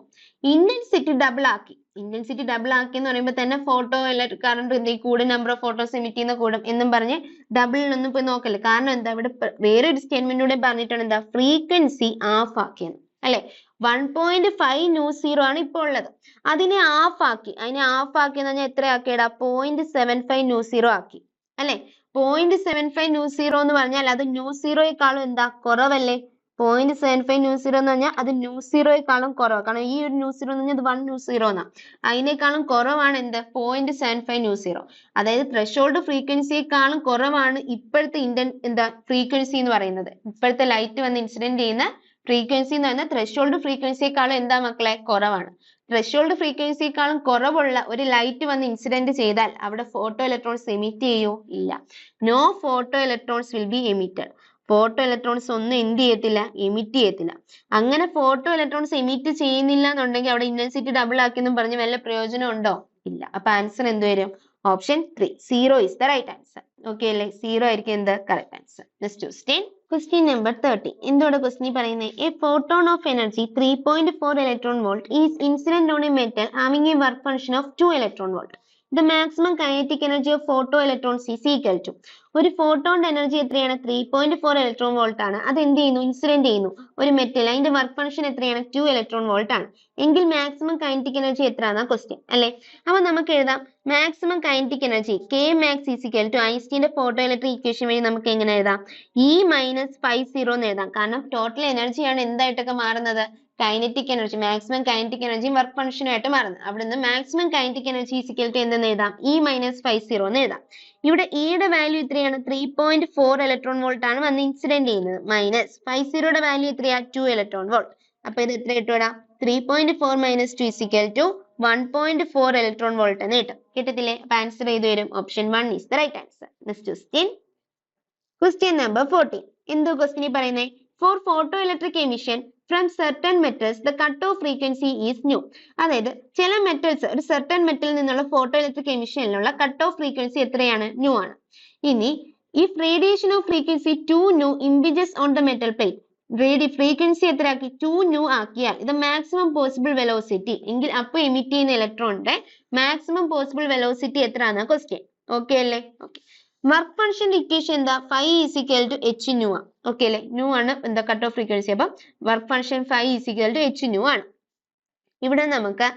ഇന്റൻസിറ്റി ഡബിൾ ആക്കി. ഇന്റൻസിറ്റി ഡബിൾ ആക്കി എന്ന് പറയുമ്പോൾ തന്നെ ഫോട്ടോ ഇലക്ട്രിക് കറണ്ട് എന്ത് കൂടും? നമ്പർ ഓഫ് ഫോട്ടോസ് എമിറ്റ് ചെയ്യുന്ന കൂടും എന്നും പറഞ്ഞ് ഡബിളിനൊന്നും പോയി നോക്കല്ലേ. കാരണം എന്താ? ഇവിടെ വേറൊരു സ്റ്റേറ്റ്മെന്റിലൂടെ പറഞ്ഞിട്ടാണ് എന്താ? ഫ്രീക്വൻസി ഹാഫ് ആക്കിയെന്ന് അല്ലെ? 1.5 ന്യൂ 0 ആണ് ഇപ്പോൾ ഉള്ളത്. അതിനെ ഹാഫ് ആക്കി. അതിനെ ഹാഫ് ആക്കി എന്ന് പറഞ്ഞാൽ എത്ര ആക്കിയടാ? 0.75 ന്യൂ 0 ആക്കി അല്ലെ? 0.75 ന്യൂ 0 എന്ന് പറഞ്ഞാൽ അത് ന്യൂ 0യേക്കാളും എന്താ? കുറവല്ലേ? 0.75 ന്യൂ സീറോ എന്ന് പറഞ്ഞാൽ അത് ന്യൂ സീറോയെക്കാളും കുറവ്. കാരണം ഈ ഒരു ന്യൂ സീറോ എന്ന് പറഞ്ഞാൽ അത് 1 ന്യൂ സീറോ എന്നാ. അതിനേക്കാളും കുറവാണ് എന്ത് 0.75 ന്യൂ സീറോ. അതായത് ത്രെഷോൾഡ് ഫ്രീക്വൻസിയെക്കാളും കുറവാണ് ഇപ്പോഴത്തെ എന്താ ഫ്രീക്വൻസി എന്ന് പറയുന്നത്. ഇപ്പോഴത്തെ ലൈറ്റ് വന്ന് ഇൻസിഡന്റ് ചെയ്യുന്ന ഫ്രീക്വൻസി എന്ന് പറയുന്നത് ത്രെഷോൾഡ് ഫ്രീക്വൻസിയെക്കാളും എന്താ മക്കളെ കുറവാണ്. ത്രെഷോൾഡ് ഫ്രീക്വൻസിയെക്കാളും കുറവുള്ള ഒരു ലൈറ്റ് വന്ന് ഇൻസിഡന്റ് ചെയ്താൽ അവിടെ ഫോട്ടോ ഇലക്ട്രോൺസ് എമിറ്റ് ചെയ്യോ? ഇല്ല. No photo electrons will be emitted. Photo electrons ഒന്നും എന്ത് ചെയ്യത്തില്ല? എമിറ്റ് ചെയ്യത്തില്ല. അങ്ങനെ ഫോട്ടോ ഇലക്ട്രോൺസ് എമിറ്റ് ചെയ്യുന്നില്ല എന്നുണ്ടെങ്കിൽ അവിടെ ഇന്റൻസിറ്റി ഡബിൾ ആക്കിയെന്നും പറഞ്ഞ് വല്ല പ്രയോജനം ഉണ്ടോ? ഇല്ല. അപ്പൊ ആൻസർ എന്ത് വരും? Option 3 0 is the right answer. Okay അല്ലേ? 0 ആയിരിക്കും എന്ത് correct answer. Next question number 30. എന്തോടെ ക്വസ്റ്റ്യൻ പറയുന്നത്? A photon of energy 3.4 electron volt is incident on a metal having a work function of 2 electron volt. The maximum kinetic energy of photoelectrons is equal to. ഒരു ഫോട്ടോണിന്റെ energy എത്രയാണ്? 3.4 electron volt ആണ്. അത് എന്ത് ചെയ്യുന്നു? Incident ചെയ്യുന്നു ഒരു metal. അതിന്റെ work function എത്രയാണ്? 2 ഇലക്ട്രോൺ വോൾട്ട് ആണ്. എങ്കിൽ മാക്സിമം കൈനറ്റിക് എനർജി എത്രയാണ് ക്വസ്റ്റ്യൻ അല്ലെ? അപ്പൊ നമുക്ക് എഴുതാം maximum kinetic energy K max is equal to ഐൻസ്റ്റീന്റെ ഫോട്ടോ ഇലക്ട്രിക് ഇക്വേഷൻ വഴി നമുക്ക് എങ്ങനെ എഴുതാം? E minus phi 0 എന്ന് എഴുതാം. കാരണം ടോട്ടൽ എനർജിയാണ് എന്തായിട്ടൊക്കെ മാറുന്നത്? Kinetic energy. Maximum kinetic energy work function ആയിട്ട് മാറുന്നത്. അവിടുന്ന് maximum kinetic energy is equal to എന്തെന്ന് എഴുതാം? E minus phi 0 എന്ന് എഴുതാം. ഇവിടെ ഇയുടെ വാല്യൂ എത്രയാണ്? 3.4 ഇലക്ട്രോൺ വോൾട്ട് ആണ് വന്ന് ഇൻസിഡന്റ് ചെയ്യുന്നത്. മൈനസ് phi 0യുടെ വാല്യൂ എത്രയാ? 2 ഇലക്ട്രോൺ വോൾട്ട്. അപ്പൊ ഇത് എത്ര കിട്ടുവാ? 3.4 minus 2 is equal to 1.4 electron volt എന്ന് കിട്ടും. കിട്ടത്തില്ലേ? അപ്പൊ ആൻസർ ചെയ്ത് വരും option 1 is the right answer. Next question number 14. എന്തോ ക്വസ്റ്റ്യൻ പറയുന്നത്? For photo electric emission from certain metals the cutoff frequency is nu. അതായത് ചില മെറ്റൽസ് ഒരു certain മെറ്റലിൽ നിന്നുള്ള ഫോട്ടോ ഇലക്ട്രിക് എമിഷനിലുള്ള കട്ട് ഓഫ് ഫ്രീക്വൻസി എത്രയാണ്? ന്യൂ ആണ്. ഇനി if radiation of frequency 2 nu impinges on the metal plate, frequency എത്രയാക്കി? 2 nu ആക്കിയാൽ ഇത് മാക്സിമം പോസിബിൾ വെലോസിറ്റി എങ്കിൽ അപ്പോൾ എമിറ്റ് ചെയ്യുന്ന ഇലക്ട്രോണിന്റെ മാക്സിമം പോസിബിൾ വെലോസിറ്റി എത്രയാണ് ക്വസ്റ്റ്യൻ. ഓക്കെ അല്ലേ? ഓക്കെ. വർക്ക് ഫംഗ്ഷന്റെ ഇക്വേഷൻ എന്താ? phi is equal to h nu ആണ്. ഓക്കെ അല്ലേ? ന്യൂ ആണ് എന്താ കട്ട് ഓഫ് ഫ്രീക്വൻസി. അപ്പം work function phi is equal to h nu ആണ്. ഇവിടെ നമുക്ക്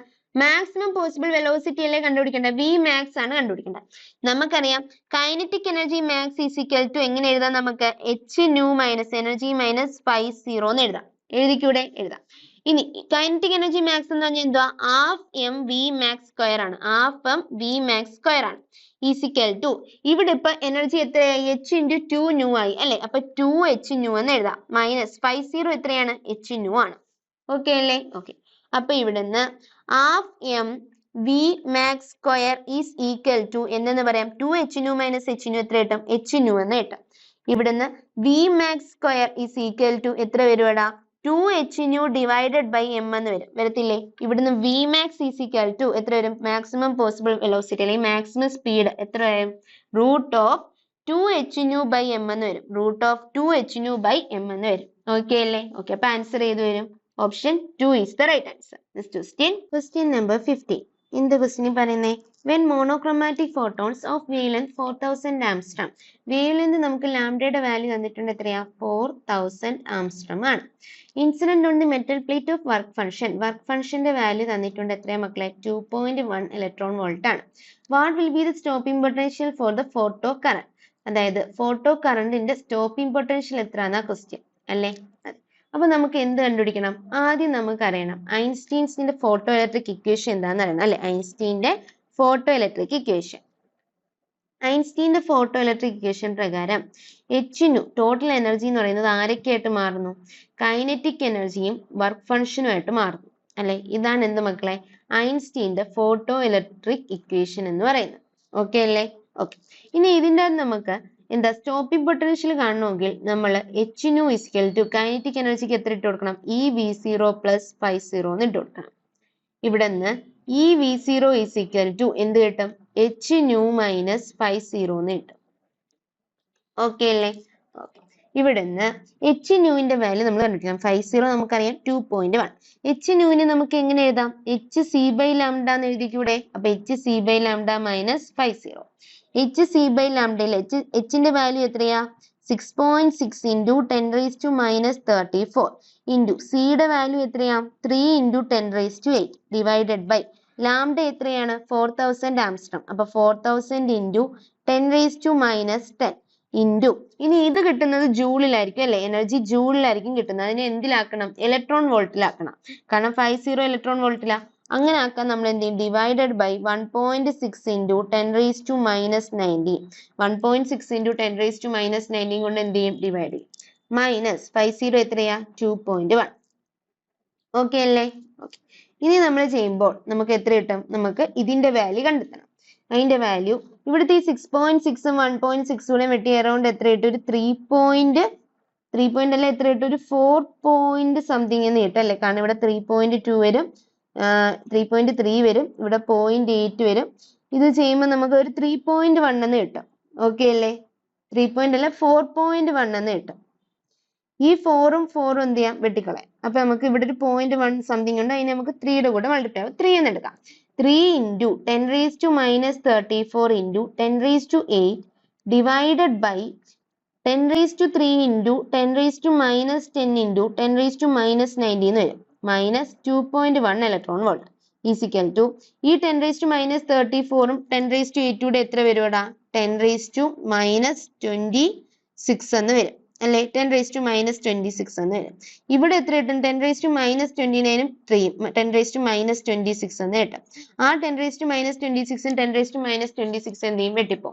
മാക്സിമം പോസിബിൾ വെലോസിറ്റി അല്ലേ കണ്ടുപിടിക്കേണ്ടത്? V max ആണ് കണ്ടുപിടിക്കേണ്ടത്. നമുക്കറിയാം kinetic energy max is equal to എങ്ങനെ എഴുതാം? നമുക്ക് h nu minus energy minus phi 0 എന്ന് എഴുതാം. എഴുതിക്കൂടെ? എഴുതാം. ഇനി കൈനറ്റിക് എനർജി മാക്സ് എന്ന് പറഞ്ഞാൽ എന്തുവാ? Half M V max square ആണ്. Half M V max square ആണ്. ഈസിക്കൽ ടു ഇവിടെ ഇപ്പൊ എനർജി എത്രയായി? h ഇൻറ്റു 2 ന്യൂ ആയി അല്ലെ? അപ്പൊ 2h ന്യൂ എന്ന് എഴുതാം. മൈനസ് phi 0 എത്രയാണ്? h ന്യൂ ആണ്. ഓക്കെ അല്ലേ? ഓക്കെ. അപ്പൊ ഇവിടുന്ന് half M V max square is equal to എന്തെന്ന് പറയാം? 2h new minus h new എത്ര കിട്ടും? h ന്യൂ എന്ന് കിട്ടും. ഇവിടുന്ന് V max square is equal to എത്ര വരുവാടാ? 2h nu divided by m എന്ന് വരും. വരത്തില്ലേ? ഇവിടുന്ന് v max is equal to എത്ര വരും? മാക്സിമം പോസിബിൾ വെലോസിറ്റി അല്ലെങ്കിൽ മാക്സിമം സ്പീഡ് എത്ര വരും? Root of 2h nu by m എന്ന് വരും. Root of 2h nu by m എന്ന് വരും. ഓക്കെ അല്ലേ? ഓക്കെ. അപ്പൊ ആൻസർ ഏത് വരും? Option 2 is the right answer. Next question number 15. എന്ത് ക്വസ്റ്റ്യൻ പറയുന്നേ? when monochromatic photons of wavelength 4000 angstrom. wavelength നമുക്ക് ലാംഡയുടെ വാല്യൂ തന്നിട്ടുണ്ട് എത്രയാ? 4000 angstrom ആണ്. Incident on the metal plate of work function. Work ഫംഗ്ഷന്റെ വാല്യൂ തന്നിട്ടുണ്ട് എത്രയാ മക്കളെ? 2.1 ഇലക്ട്രോൺ വോൾട്ട് ആണ്. What will be the stopping potential for the photo current? അതായത് ഫോട്ടോ കറന്റിന്റെ സ്റ്റോപ്പിംഗ് പൊട്ടൻഷ്യൽ എത്രയാണെന്നാ ക്വസ്റ്റ്യൻ അല്ലേ? അപ്പൊ നമുക്ക് എന്ത് കണ്ടുപിടിക്കണം? ആദ്യം നമുക്ക് അറിയണം ഐൻസ്റ്റീൻസിന്റെ ഫോട്ടോ ഇലക്ട്രിക് ഇക്വേഷൻ എന്താണെന്ന് അറിയണം അല്ലെ? ഐൻസ്റ്റീന്റെ ഫോട്ടോ ഇലക്ട്രിക് ഇക്വേഷൻ. ഐൻസ്റ്റീന്റെ ഫോട്ടോ ഇലക്ട്രിക് ഇക്വേഷൻ പ്രകാരം h nu ടോട്ടൽ എനർജി എന്ന് പറയുന്നത് ആരൊക്കെയായിട്ട് മാറുന്നു? കൈനറ്റിക് എനർജിയും വർക്ക് ഫംഗ്ഷനും ആയിട്ട് മാറുന്നു അല്ലെ? ഇതാണ് എന്ത് മക്കളെ? ഐൻസ്റ്റീന്റെ ഫോട്ടോ ഇലക്ട്രിക് ഇക്വേഷൻ എന്ന് പറയുന്നത്. ഓക്കെ അല്ലേ? ഓക്കെ. ഇനി ഇതിന്റെ നമുക്ക് എന്താ സ്റ്റോപ്പിംഗ് പൊട്ടൻഷ്യൽ കാണണമെങ്കിൽ നമ്മൾ h nu is equal to kinetic എനർജിക്ക് എത്ര ഇട്ട് കൊടുക്കണം? ev0 പ്ലസ് phi 0 എന്ന് ഇട്ട് കൊടുക്കണം. ഇവിടെ നിന്ന് ev0 is equal to എന്ത് കിട്ടും? h nu മൈനസ് phi 0 എന്ന് കിട്ടും. ഓക്കെ അല്ലേ? ഓക്കെ. ഇവിടെ നിന്ന് h ന്യൂവിന്റെ വാല്യൂ നമ്മൾ കണ്ടുപിടിക്കണം. phi 0 നമുക്കറിയാം 2.1. h ന്യൂവിനെ നമുക്ക് എങ്ങനെ എഴുതാം? hc by lambda എന്ന് എഴുതിക്കൂടെ? അപ്പൊ hc by lambda minus phi 0. hc by lambda h ന്റെ വാല്യൂ എത്രയാ? 6.6 into 10 raised to minus 34 into c യുടെ വാല്യൂ എത്രയാ? 3 into 10 raised to 8 divided by lambda എത്രയാണ്? 4000 ആംസ്ട്രോം. അപ്പൊ 4000 into 10 raised to minus 10 into ഇനി ഇത് കിട്ടുന്നത് ജൂളിലായിരിക്കും അല്ലെ, എനർജി ജൂളിലായിരിക്കും കിട്ടുന്നത്. അതിനെ എന്തിലാക്കണം? ഇലക്ട്രോൺ വോൾട്ടിലാക്കണം. കാരണം 50 ഇലക്ട്രോൺ വോൾട്ടിലാ. അങ്ങനെ ആക്കാൻ നമ്മൾ എന്ത് ചെയ്യും? Divided by 1.6 into 10⁻⁻90. 1.6 ഇൻറ്റു 10⁻⁻90 കൊണ്ട് എന്ത് ചെയ്യും? ഡിവൈഡ് ചെയ്യും. മൈനസ് 50 എത്രയാ? 2.1. ഓക്കെ അല്ലേ? ഓക്കെ. ഇനി നമ്മൾ ചെയ്യുമ്പോൾ നമുക്ക് എത്ര കിട്ടും? നമുക്ക് ഇതിന്റെ വാല്യൂ കണ്ടെത്തണം. അതിന്റെ വാല്യൂ ഇവിടുത്തെ ഈ 6.6 1.6 കൂടെ വെട്ടി അറൗണ്ട് എത്ര കിട്ടും? ഒരു 3 അല്ല, എത്ര കിട്ടും? ഒരു 4 സംതിങ് എന്ന് കിട്ടും അല്ലെ? കാരണം ഇവിടെ 3.2 വരും, 3.3 വരും, ഇവിടെ 0.8 വരും. ഇത് ചെയ്യുമ്പോൾ നമുക്ക് ഒരു 3.1 എന്ന് കിട്ടും. ഓക്കെ അല്ലേ? 3 അല്ല 4.1 എന്ന് കിട്ടും. ഈ 4ഉം 4ഉം എന്ത് ചെയ്യാം? വെട്ടിക്കളയാം. അപ്പൊ നമുക്ക് ഇവിടെ ഒരു 0.1 സംതിങ് ഉണ്ട്, അതിനെ നമുക്ക് 3യുടെ കൂടെ മൾട്ടിപ്ലൈ ആവും. 3 എന്ന് എടുക്കാം. 3 into 10⁻34 into 10⁸ divided by 10⁻3 into 10⁻10 into 10⁻90 എന്ന് വരും. Minus 2.1 electron volt is equal to ഈ 10⁻34ഉം 10⁸ കൂടെ എത്ര വരുവാടാ? 10⁻26 എന്ന് വരും അല്ലെ? 10⁻26 എന്ന് വരും. ഇവിടെ എത്ര കിട്ടും? 10⁻29ഉം 3ഉം 10⁻26 എന്ന് കിട്ടും. ആ 10⁻26ഉം 10⁻26 എന്ത് ചെയ്യും? വെട്ടിപ്പോ.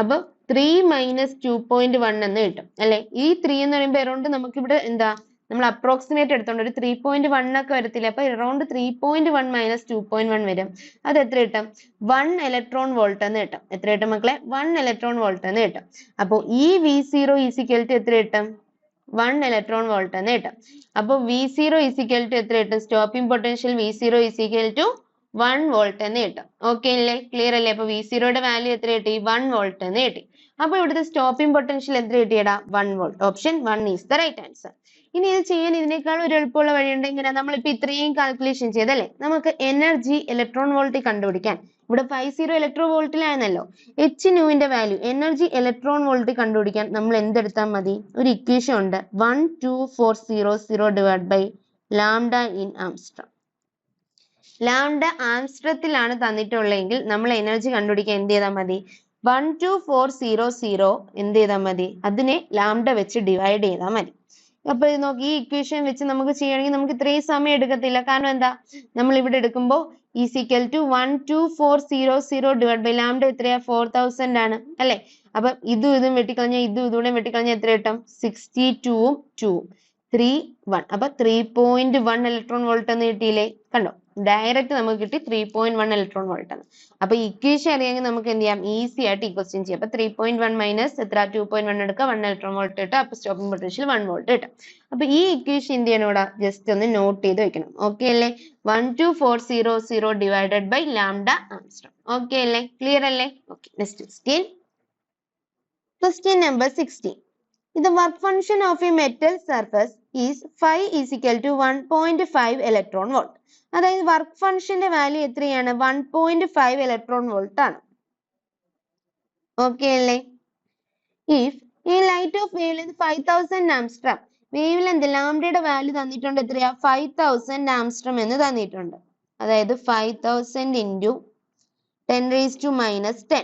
അപ്പൊ 3 - 2.1 എന്ന് കിട്ടും അല്ലെ? ഈ 3 എന്ന് പറയുമ്പോൾ അറൗണ്ട് നമുക്ക് ഇവിടെ എന്താ, നമ്മൾ അപ്രോക്സിമേറ്റ് എടുത്തോണ്ട് ഒരു 3.1 ഒക്കെ വരത്തില്ല. അപ്പൊ അറൗണ്ട് 3.1 - 2.1 വരും. അത് എത്ര കിട്ടും? 1 ഇലക്ട്രോൺ വോൾട്ട് എന്ന് കിട്ടും. എത്ര കിട്ടും മക്കളെ? 1 ഇലക്ട്രോൺ വോൾട്ട് എന്ന് കിട്ടും. അപ്പൊ ഈ V0 ഈസിക്കൽ ടു എത്ര കിട്ടും? 1 ഇലക്ട്രോൺ വോൾട്ട് എന്ന് കിട്ടും. അപ്പൊ V0 ഈസിക്കൽ ടു എത്ര കിട്ടും? Stopping potential V0 is equal to 1 volt എന്ന് കിട്ടും. ഓക്കെ അല്ലേ? ക്ലിയർ അല്ലേ? അപ്പൊ V0യുടെ വാല്യൂ എത്ര കിട്ടി? 1 വോൾട്ട് എന്ന് കിട്ടി. അപ്പൊ ഇവിടുത്തെ സ്റ്റോപ്പിംഗ് പൊട്ടൻഷ്യൽ എത്ര കിട്ടിയടാ? 1 volt. Option 1 is the right answer. ഇനി ഇത് ചെയ്യാൻ ഇതിനേക്കാൾ ഒരു എളുപ്പമുള്ള വഴിയുണ്ട്. ഇങ്ങനെ നമ്മളിപ്പോ ഇത്രയും കാൽക്കുലേഷൻ ചെയ്തല്ലേ, നമുക്ക് എനർജി ഇലക്ട്രോൺ വോൾട്ടിൽ കണ്ടുപിടിക്കാൻ, ഇവിടെ 50 ഇലക്ട്രോൺ വോൾട്ടിലായിരുന്നല്ലോ, H𝛎 വാല്യൂ എനർജി ഇലക്ട്രോൺ വോൾട്ടിൽ കണ്ടുപിടിക്കാൻ നമ്മൾ എന്തെടുത്താൽ മതി? ഒരു ഇക്വേഷൻ ഉണ്ട്, 12400 divide by lambda in angstrom. Lambda ആംസ്ട്രത്തിലാണ് തന്നിട്ടുള്ളതെങ്കിൽ നമ്മൾ എനർജി കണ്ടുപിടിക്കാൻ എന്ത് ചെയ്താൽ മതി? 12400 എന്ത് ചെയ്താൽ മതി? അതിനെ ലാംഡ വെച്ച് ഡിവൈഡ് ചെയ്താൽ മതി. അപ്പൊ ഇത് നോക്കി, ഈ ഇക്വേഷൻ വെച്ച് നമുക്ക് ചെയ്യണമെങ്കിൽ നമുക്ക് ഇത്രയും സമയം എടുക്കത്തില്ല. കാരണം എന്താ, നമ്മൾ ഇവിടെ എടുക്കുമ്പോൾ is equal to 12400 divide by lambda എത്രയാ? 4000 ആണ് അല്ലെ? അപ്പൊ ഇതും വെട്ടിക്കളഞ്ഞാൽ ഇതും ഇതുകൂടെ വെട്ടിക്കളഞ്ഞാൽ എത്ര കിട്ടും? 62ഉം 2ഉം 3.1. അപ്പൊ 3.1 ഇലക്ട്രോൺ വോൾട്ട് എന്ന് കിട്ടിയില്ലേ? കണ്ടോ, ഡയറക്റ്റ് നമുക്ക് കിട്ടി 3.1 ഇലക്ട്രോൺ വോൾട്ട് ആണ്. അപ്പൊ ഇക്വേഷൻ അറിയാമെങ്കിൽ നമുക്ക് എന്ത് ചെയ്യാം? ഈസി ആയിട്ട് ഈ ക്വസ്റ്റ്യൻ ചെയ്യാം. അപ്പൊ 3.1 മൈനസ് എത്ര? 2.1 എടുക്കുക, 1 ഇലക്ട്രോൺ വോൾട്ട് കിട്ടും. അപ്പൊ സ്റ്റോപ്പിംഗ് പൊട്ടൻഷ്യൽ 1 വോൾട്ട് കിട്ടും. അപ്പൊ ഈ ഇക്വേഷൻ എന്ത് ചെയ്യണം? ഇവിടെ ജസ്റ്റ് ഒന്ന് നോട്ട് ചെയ്ത് വെക്കണം. ഓക്കെ അല്ലേ? 12400 divided by lambda angstrom. Okay അല്ലേ? ക്ലിയർ അല്ലേ? Okay, next question. Question number 16. The work function of a metal surface is phi is equal to 1.5 electron volt. അതായത് വർക്ക് ഫംഗ്ഷന്റെ വാല്യൂ എത്രയാണ്? 1.5 ഇലക്ട്രോൺ വോൾട്ട് ആണ്. Okay അല്ലേ? If ഈ light of wavelength 5000 angstrom, wavelength ലാംഡയുടെ value തന്നിട്ടുണ്ട് എത്രയാ? 5000 ആംസ്ട്രം എന്ന് തന്നിട്ടുണ്ട്. അതായത് 5000 into 10⁻⁻10.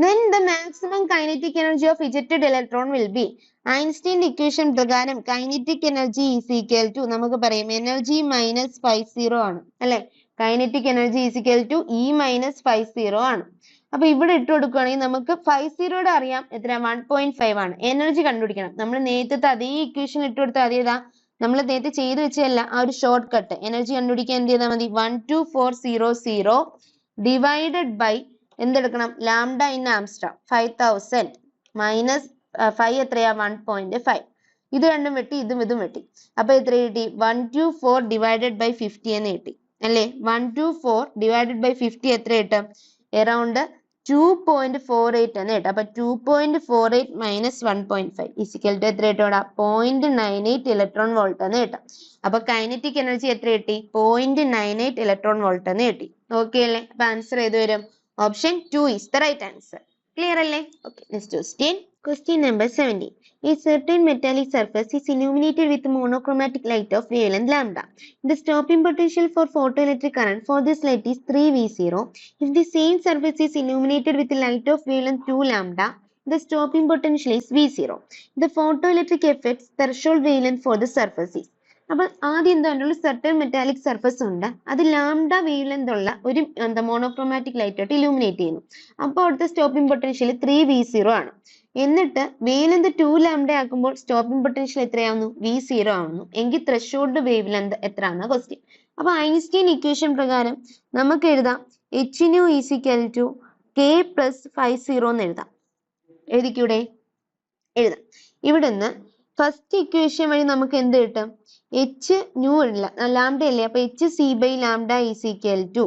Then the maximum kinetic energy of ejected electron will be. Einstein equation പ്രകാരം kinetic energy is equal to നമുക്ക് പറയാം എനർജി മൈനസ് 50 ആണ് അല്ലെ? Kinetic energy is equal to E minus 50 ആണ്. അപ്പൊ ഇവിടെ ഇട്ട് കൊടുക്കുകയാണെങ്കിൽ നമുക്ക് 50യുടെ അറിയാം എത്ര? 1.5 ആണ്. എനർജി കണ്ടുപിടിക്കണം. നമ്മൾ നേരത്തെ അതേ ഇക്വേഷൻ ഇട്ട് കൊടുത്താൽ അതേതാ, നമ്മൾ നേരത്തെ ചെയ്ത് വെച്ചതല്ല, ആ ഒരു ഷോർട്ട് കട്ട്. എനർജി കണ്ടുപിടിക്കാൻ എന്ത് ചെയ്താൽ മതി? 12400 ഡിവൈഡഡ് ബൈ എന്തെടുക്കണം? ലാംഡ ഇൻ ആംസ്ട്രം 5000 മൈനസ് 5 എത്രയാ? 1.5. ഇത് രണ്ടും വെട്ടി, ഇതും വെട്ടി. അപ്പൊ എത്ര കിട്ടി? 124 ഡിവൈഡഡ് ബൈ 50 എന്ന് കിട്ടി അല്ലേ? 124 ഡിവൈഡഡ് ബൈ 50 എത്ര കിട്ടും? അറൗണ്ട് 2.48 എന്ന് കിട്ടും. അപ്പൊ 2.48 മൈനസ് 1.5 ഈസിക്കൽ ടു എത്ര കിട്ടും? 0.98 ഇലക്ട്രോൺ വോൾട്ട് എന്ന് കിട്ടും. അപ്പൊ കൈനറ്റിക് എനർജി എത്ര കിട്ടി? 0.98 ഇലക്ട്രോൺ വോൾട്ട് എന്ന് കിട്ടി. ഓക്കെ അല്ലേ? അപ്പൊ ആൻസർ ഏത് വരും? Option 2 is the right answer. Clear അല്ലേ? Okay, next question. Question number 17. A certain metallic surface is illuminated with monochromatic light of wavelength lambda. The stopping potential for photoelectric current for this light is 3V0. If the same surface is illuminated with light of wavelength 2 lambda, the stopping potential is V0. The photoelectric effects threshold wavelength for the surface is. അപ്പോൾ ആദ്യം എന്താണ് certain metallic surface ഉണ്ട്, അത് lambda wave length ഉള്ള ഒരു monochromatic light ആയിട്ട് illuminate ചെയ്യുന്നു. അപ്പോൾ അവിടുത്തെ സ്റ്റോപ്പിംഗ് പൊട്ടൻഷ്യൽ 3V0 ആണ്. എന്നിട്ട് വേവ് ലെങ്ത് 2 ലാംഡ ആക്കുമ്പോൾ സ്റ്റോപ്പിംഗ് പൊട്ടൻഷ്യൽ എത്രയാവുന്നു? V0 ആവുന്നു. എങ്കിൽ ത്രെഷോൾഡ് വേവ് ലെങ്ത് എത്രയാണെന്ന് ക്വസ്റ്റ്യൻ. അപ്പൊ ഐൻസ്റ്റീൻ ഇക്വേഷൻ പ്രകാരം നമുക്ക് എഴുതാം h nu is equal to k plus 50 എന്ന് എഴുതാം. എഴുതിക്കൂടെ? എഴുതാം. ഇവിടുന്ന് ഫസ്റ്റ് ഇക്വേഷൻ വഴി നമുക്ക് എന്ത് കിട്ടും? h nu ഇല്ല, ലാംഡ അല്ലേ, അപ്പൊ h c by lambda is equal to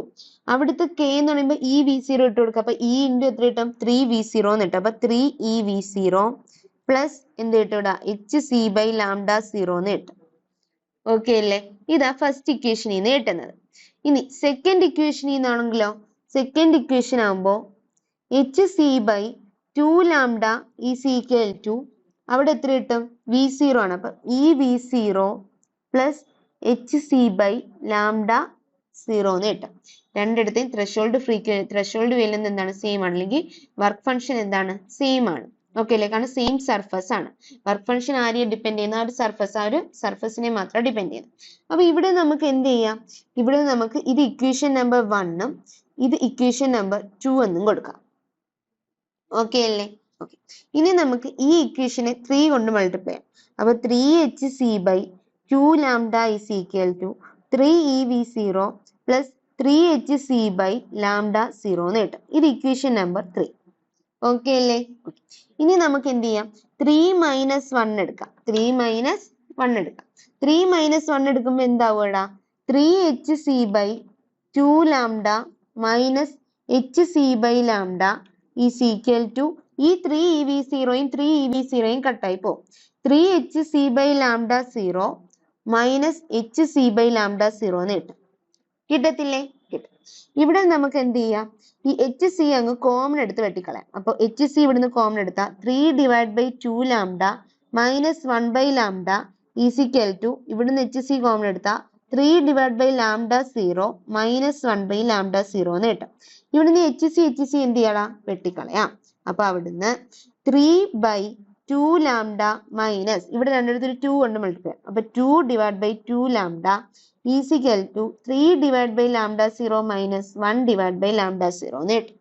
അവിടുത്തെ k എന്ന് പറയുമ്പോൾ e v0 ഇട്ട് കൊടുക്കുക. അപ്പൊ e ഇൻറ്റു എത്ര കിട്ടും? 3v0 എന്ന് കിട്ടും. അപ്പൊ 3e v0 പ്ലസ് എന്ത് കിട്ടും ഇവിടെ? h c by lambda 0 എന്ന് കിട്ടും. ഓക്കെ അല്ലേ? ഇതാ ഫസ്റ്റ് ഇക്വേഷനിൽ നിന്ന് കിട്ടുന്നത്. ഇനി സെക്കൻഡ് ഇക്വേഷനിൽ നിന്നാണെങ്കിലോ, സെക്കൻഡ് ഇക്വേഷൻ ആകുമ്പോ h c by 2 lambda is equal to അവിടെ എത്ര കിട്ടും? v0 ആണ്. അപ്പൊ e v0 plus h c by lambda 0 എന്ന് കിട്ടും. രണ്ടിടത്തെയും ത്രെഷോൾഡ് വേവ് എന്താണ്? സെയിം ആണ്. അല്ലെങ്കിൽ വർക്ക് ഫംഗ്ഷൻ എന്താണ്? സെയിം ആണ്. ഓക്കെ അല്ലേ? കാരണം സെയിം സർഫസ് ആണ്. വർക്ക് ഫംഗ്ഷൻ ആരെയെ ഡിപ്പെൻഡ് ചെയ്യുന്ന? ആ ഒരു സർഫസിനെ മാത്രം ഡിപ്പെൻഡ് ചെയ്യുന്നത്. അപ്പൊ ഇവിടെ നമുക്ക് എന്ത് ചെയ്യാം? ഇവിടെ നമുക്ക് ഇത് ഇക്വേഷൻ നമ്പർ 1 ഇത് ഇക്വേഷൻ നമ്പർ 2 എന്നും കൊടുക്കാം. ഓക്കെ അല്ലേ? ഓക്കെ. ഇനി നമുക്ക് ഈ ഇക്വേഷനെ 3 കൊണ്ട് മൾട്ടിപ്ലൈ ചെയ്യാം. അപ്പൊ 3h c by 2 lambda is equal to 3e v0 plus 3h c by lambda 0 എന്ന് കിട്ടും. ഇത് ഇക്വേഷൻ നമ്പർ 3. ഓക്കെ അല്ലേ? ഇനി നമുക്ക് എന്ത് ചെയ്യാം? 3 മൈനസ് 1 എടുക്കാം. 3 മൈനസ് 1 എടുക്കാം. 3 മൈനസ് 1 എടുക്കുമ്പോൾ എന്താവുക? 3h c by 2 lambda minus h c by lambda is equal to ഈ 3ev0യും 3ev0യും കട്ടായി പോകും. 3h c by lambda 0 minus h c by lambda 0 എന്ന് കിട്ടും. കിട്ടത്തില്ലേ? കിട്ടും. ഇവിടെ നമുക്ക് എന്ത് ചെയ്യാം? ഈ h c അങ്ങ് കോമൺ എടുത്ത് വെട്ടിക്കളയാം. അപ്പൊ h c ഇവിടുന്ന് കോമൺ എടുത്താൽ 3 divide by 2 lambda minus 1 by lambda is equal to ഇവിടുന്ന് h c കോമൺ എടുത്താൽ 3 divide by lambda 0 minus 1 by lambda 0 എന്ന് കിട്ടും. ഇവിടുന്ന് h c എന്ത് ചെയ്യണം? വെട്ടിക്കളയാം. അപ്പൊ അവിടുന്ന് 3 ബൈ 2 ലാംഡ മൈനസ് ഇവിടെ രണ്ടിടത്തൊരു 2 കൊണ്ട് മൾട്ടിപ്ലൈ ചെയ്യാം. അപ്പൊ 2 divide by 2 lambda is equal to 3 divide by lambda 0 minus 1 divide by lambda 0 എന്ന് കിട്ടും.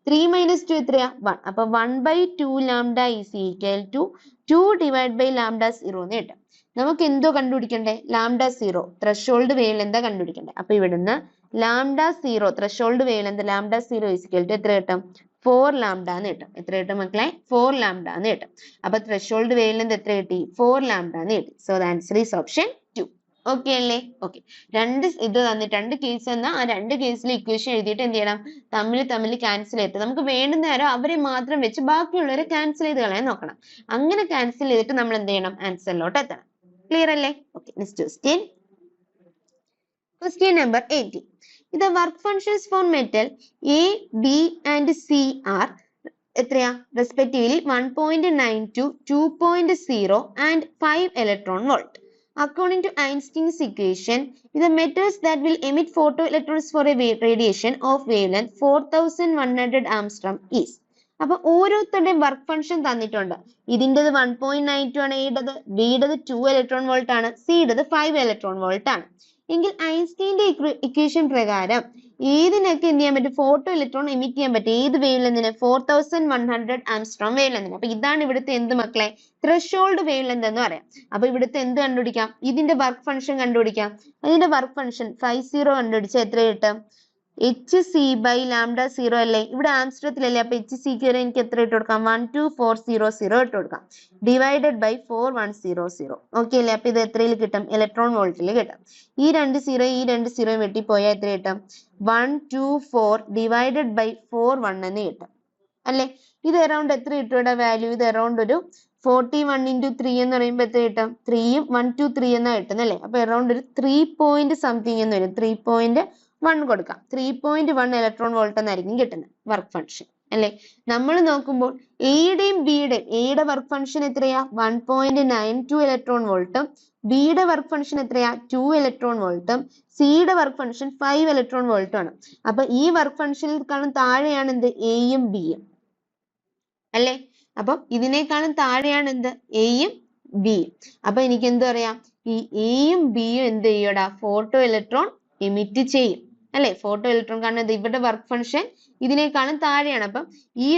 3 മൈനസ് 2 എത്രയാ? 1. അപ്പൊ 1 by 2 lambda is equal to 2 divide by lambda 0 എന്ന് കിട്ടും. നമുക്ക് എന്തോ കണ്ടുപിടിക്കണ്ടേ? ലാംഡ 0 ത്രെഷോൾഡ് വേവ് ലെങ്ത് കണ്ടുപിടിക്കണ്ടേ? അപ്പൊ ഇവിടുന്ന് lambda 0 threshold wavelength lambda 0 is equal to എത്ര കിട്ടും? 4 ലാംഡ എന്ന് കിട്ടും. എത്ര കിട്ടും മക്കളെ? 4 ലാംഡ എന്ന് കിട്ടും. അപ്പൊ ത്രെഷോൾഡ് വേവ് ലെങ്ത് എത്ര കിട്ടി? 4 ലാംഡ എന്ന് കിട്ടി. So the answer is option 2. Okay അല്ലേ? ഓക്കെ. രണ്ട് ഇത് തന്നിട്ട് 2 കേസ് തന്നാൽ ആ 2 കേസിൽ ഇക്വേഷൻ എഴുതിയിട്ട് എന്ത് ചെയ്യണം? തമ്മിൽ ക്യാൻസൽ ചെയ്തിട്ട് നമുക്ക് വേണ്ടുന്ന നേരം അവരെ മാത്രം വെച്ച് ബാക്കിയുള്ളവരെ ക്യാൻസൽ ചെയ്ത് കളയാൻ നോക്കണം. അങ്ങനെ ക്യാൻസൽ ചെയ്തിട്ട് നമ്മൾ എന്ത് ചെയ്യണം? ആൻസറിലോട്ട് എത്തണം. ക്ലിയർ അല്ലേ? Okay. Next question. Question number 18. The work functions for metal A, B and C are എത്രയാ? Respectively 1.92, 2.0 and 5 electron volt. According to Einstein's equation, the metals that will emit photoelectrons for a radiation of wavelength 4100 angstrom is. അപ്പൊ ഓരോരുത്തരുടെയും work function തന്നിട്ടുണ്ട്. ഇതിൻ്റെത് 1.92 ആണ്, എയുടേത് ബിയുടേത് 2 electron volt ആണ്, സിയുടേത് 5 electron volt ആണ്. എങ്കിൽ ഐൻസ്റ്റീന്റെ equation പ്രകാരം ഏതിനൊക്കെ എന്ത് ചെയ്യാൻ പറ്റും? ഫോട്ടോ ഇലക്ട്രോൺ എമിറ്റ് ചെയ്യാൻ പറ്റും. ഏത് വേവ് ലെങ്തിന്? 4100 ആംസ്ട്രോം വേവ് ലെങ്തിന്. അപ്പൊ ഇതാണ് ഇവിടുത്തെ എന്ത് മക്കളെ? ത്രെഷോൾഡ് വേവ് ലെങ്ത് എന്ന് പറയാം. അപ്പൊ ഇവിടുത്തെ എന്ത് കണ്ടുപിടിക്കാം? ഇതിന്റെ വർക്ക് ഫംഗ്ഷൻ കണ്ടുപിടിക്കാം. അതിന്റെ വർക്ക് ഫംഗ്ഷൻ 50 കണ്ടുപിടിച്ചാൽ എത്ര കിട്ടും? h c by lambda 0 അല്ലേ? ഇവിടെ ആംസ്ട്രത്തിലല്ലേ? അപ്പൊ h c ക്ക് എനിക്ക് എത്ര ഇട്ട് കൊടുക്കാം? 12400 ഇട്ട് കൊടുക്കാം. Divided by 4100. ഓക്കെ അല്ലേ? അപ്പൊ ഇത് എത്രയിൽ കിട്ടും? ഇലക്ട്രോൺ വോൾട്ടിൽ കിട്ടും. ഈ 2 0 വെട്ടിപ്പോയാൽ എത്ര കിട്ടും? 124 ഡിവൈഡഡ് ബൈ 41 എന്ന് കിട്ടും അല്ലേ? ഇത് അറൗണ്ട് എത്ര കിട്ടും ഇവിടെ വാല്യൂ? ഇത് അറൗണ്ട് ഒരു 41 into 3 എന്ന് പറയുമ്പോൾ എത്ര കിട്ടും? 3യും 123 എന്നാ കിട്ടുന്നല്ലേ? അപ്പൊ അറൗണ്ട് ഒരു 3 പോയിന്റ് സംതിങ് എന്ന് വരും. 3.1 കൊടുക്കാം. 3.1 ഇലക്ട്രോൺ വോൾട്ട് എന്നായിരിക്കും കിട്ടുന്നത് വർക്ക് ഫംഗ്ഷൻ അല്ലെ? നമ്മൾ നോക്കുമ്പോൾ എയുടെയും ബിയുടെയും, എയുടെ വർക്ക് ഫംഗ്ഷൻ എത്രയാ? 1.92 ഇലക്ട്രോൺ വോൾട്ടും ബിയുടെ വർക്ക് ഫംഗ്ഷൻ എത്രയാ? 2 ഇലക്ട്രോൺ വോൾട്ടും സിയുടെ വർക്ക് ഫംഗ്ഷൻ 5 ഇലക്ട്രോൺ വോൾട്ടും ആണ്. അപ്പൊ ഈ വർക്ക് ഫംഗ്ഷനിൽ കാണും താഴെയാണ് എന്ത്? എയും ബിയും അല്ലെ? അപ്പം ഇതിനേക്കാളും താഴെയാണ് എന്ത് എയും ബിയും. അപ്പൊ എനിക്ക് എന്ത് പറയാം, ഈ എയും ബിയും എന്ത് ചെയ്യൂടാ, ഫോട്ടോ ഇലക്ട്രോൺ എമിറ്റ് ചെയ്യും അല്ലെ. ഫോട്ടോ ഇലക്ട്രോൺ കാരണം ഇവരുടെ വർക്ക് ഫംഗ്ഷൻ ഇതിനേക്കാളും താഴെയാണ്. അപ്പം ഈ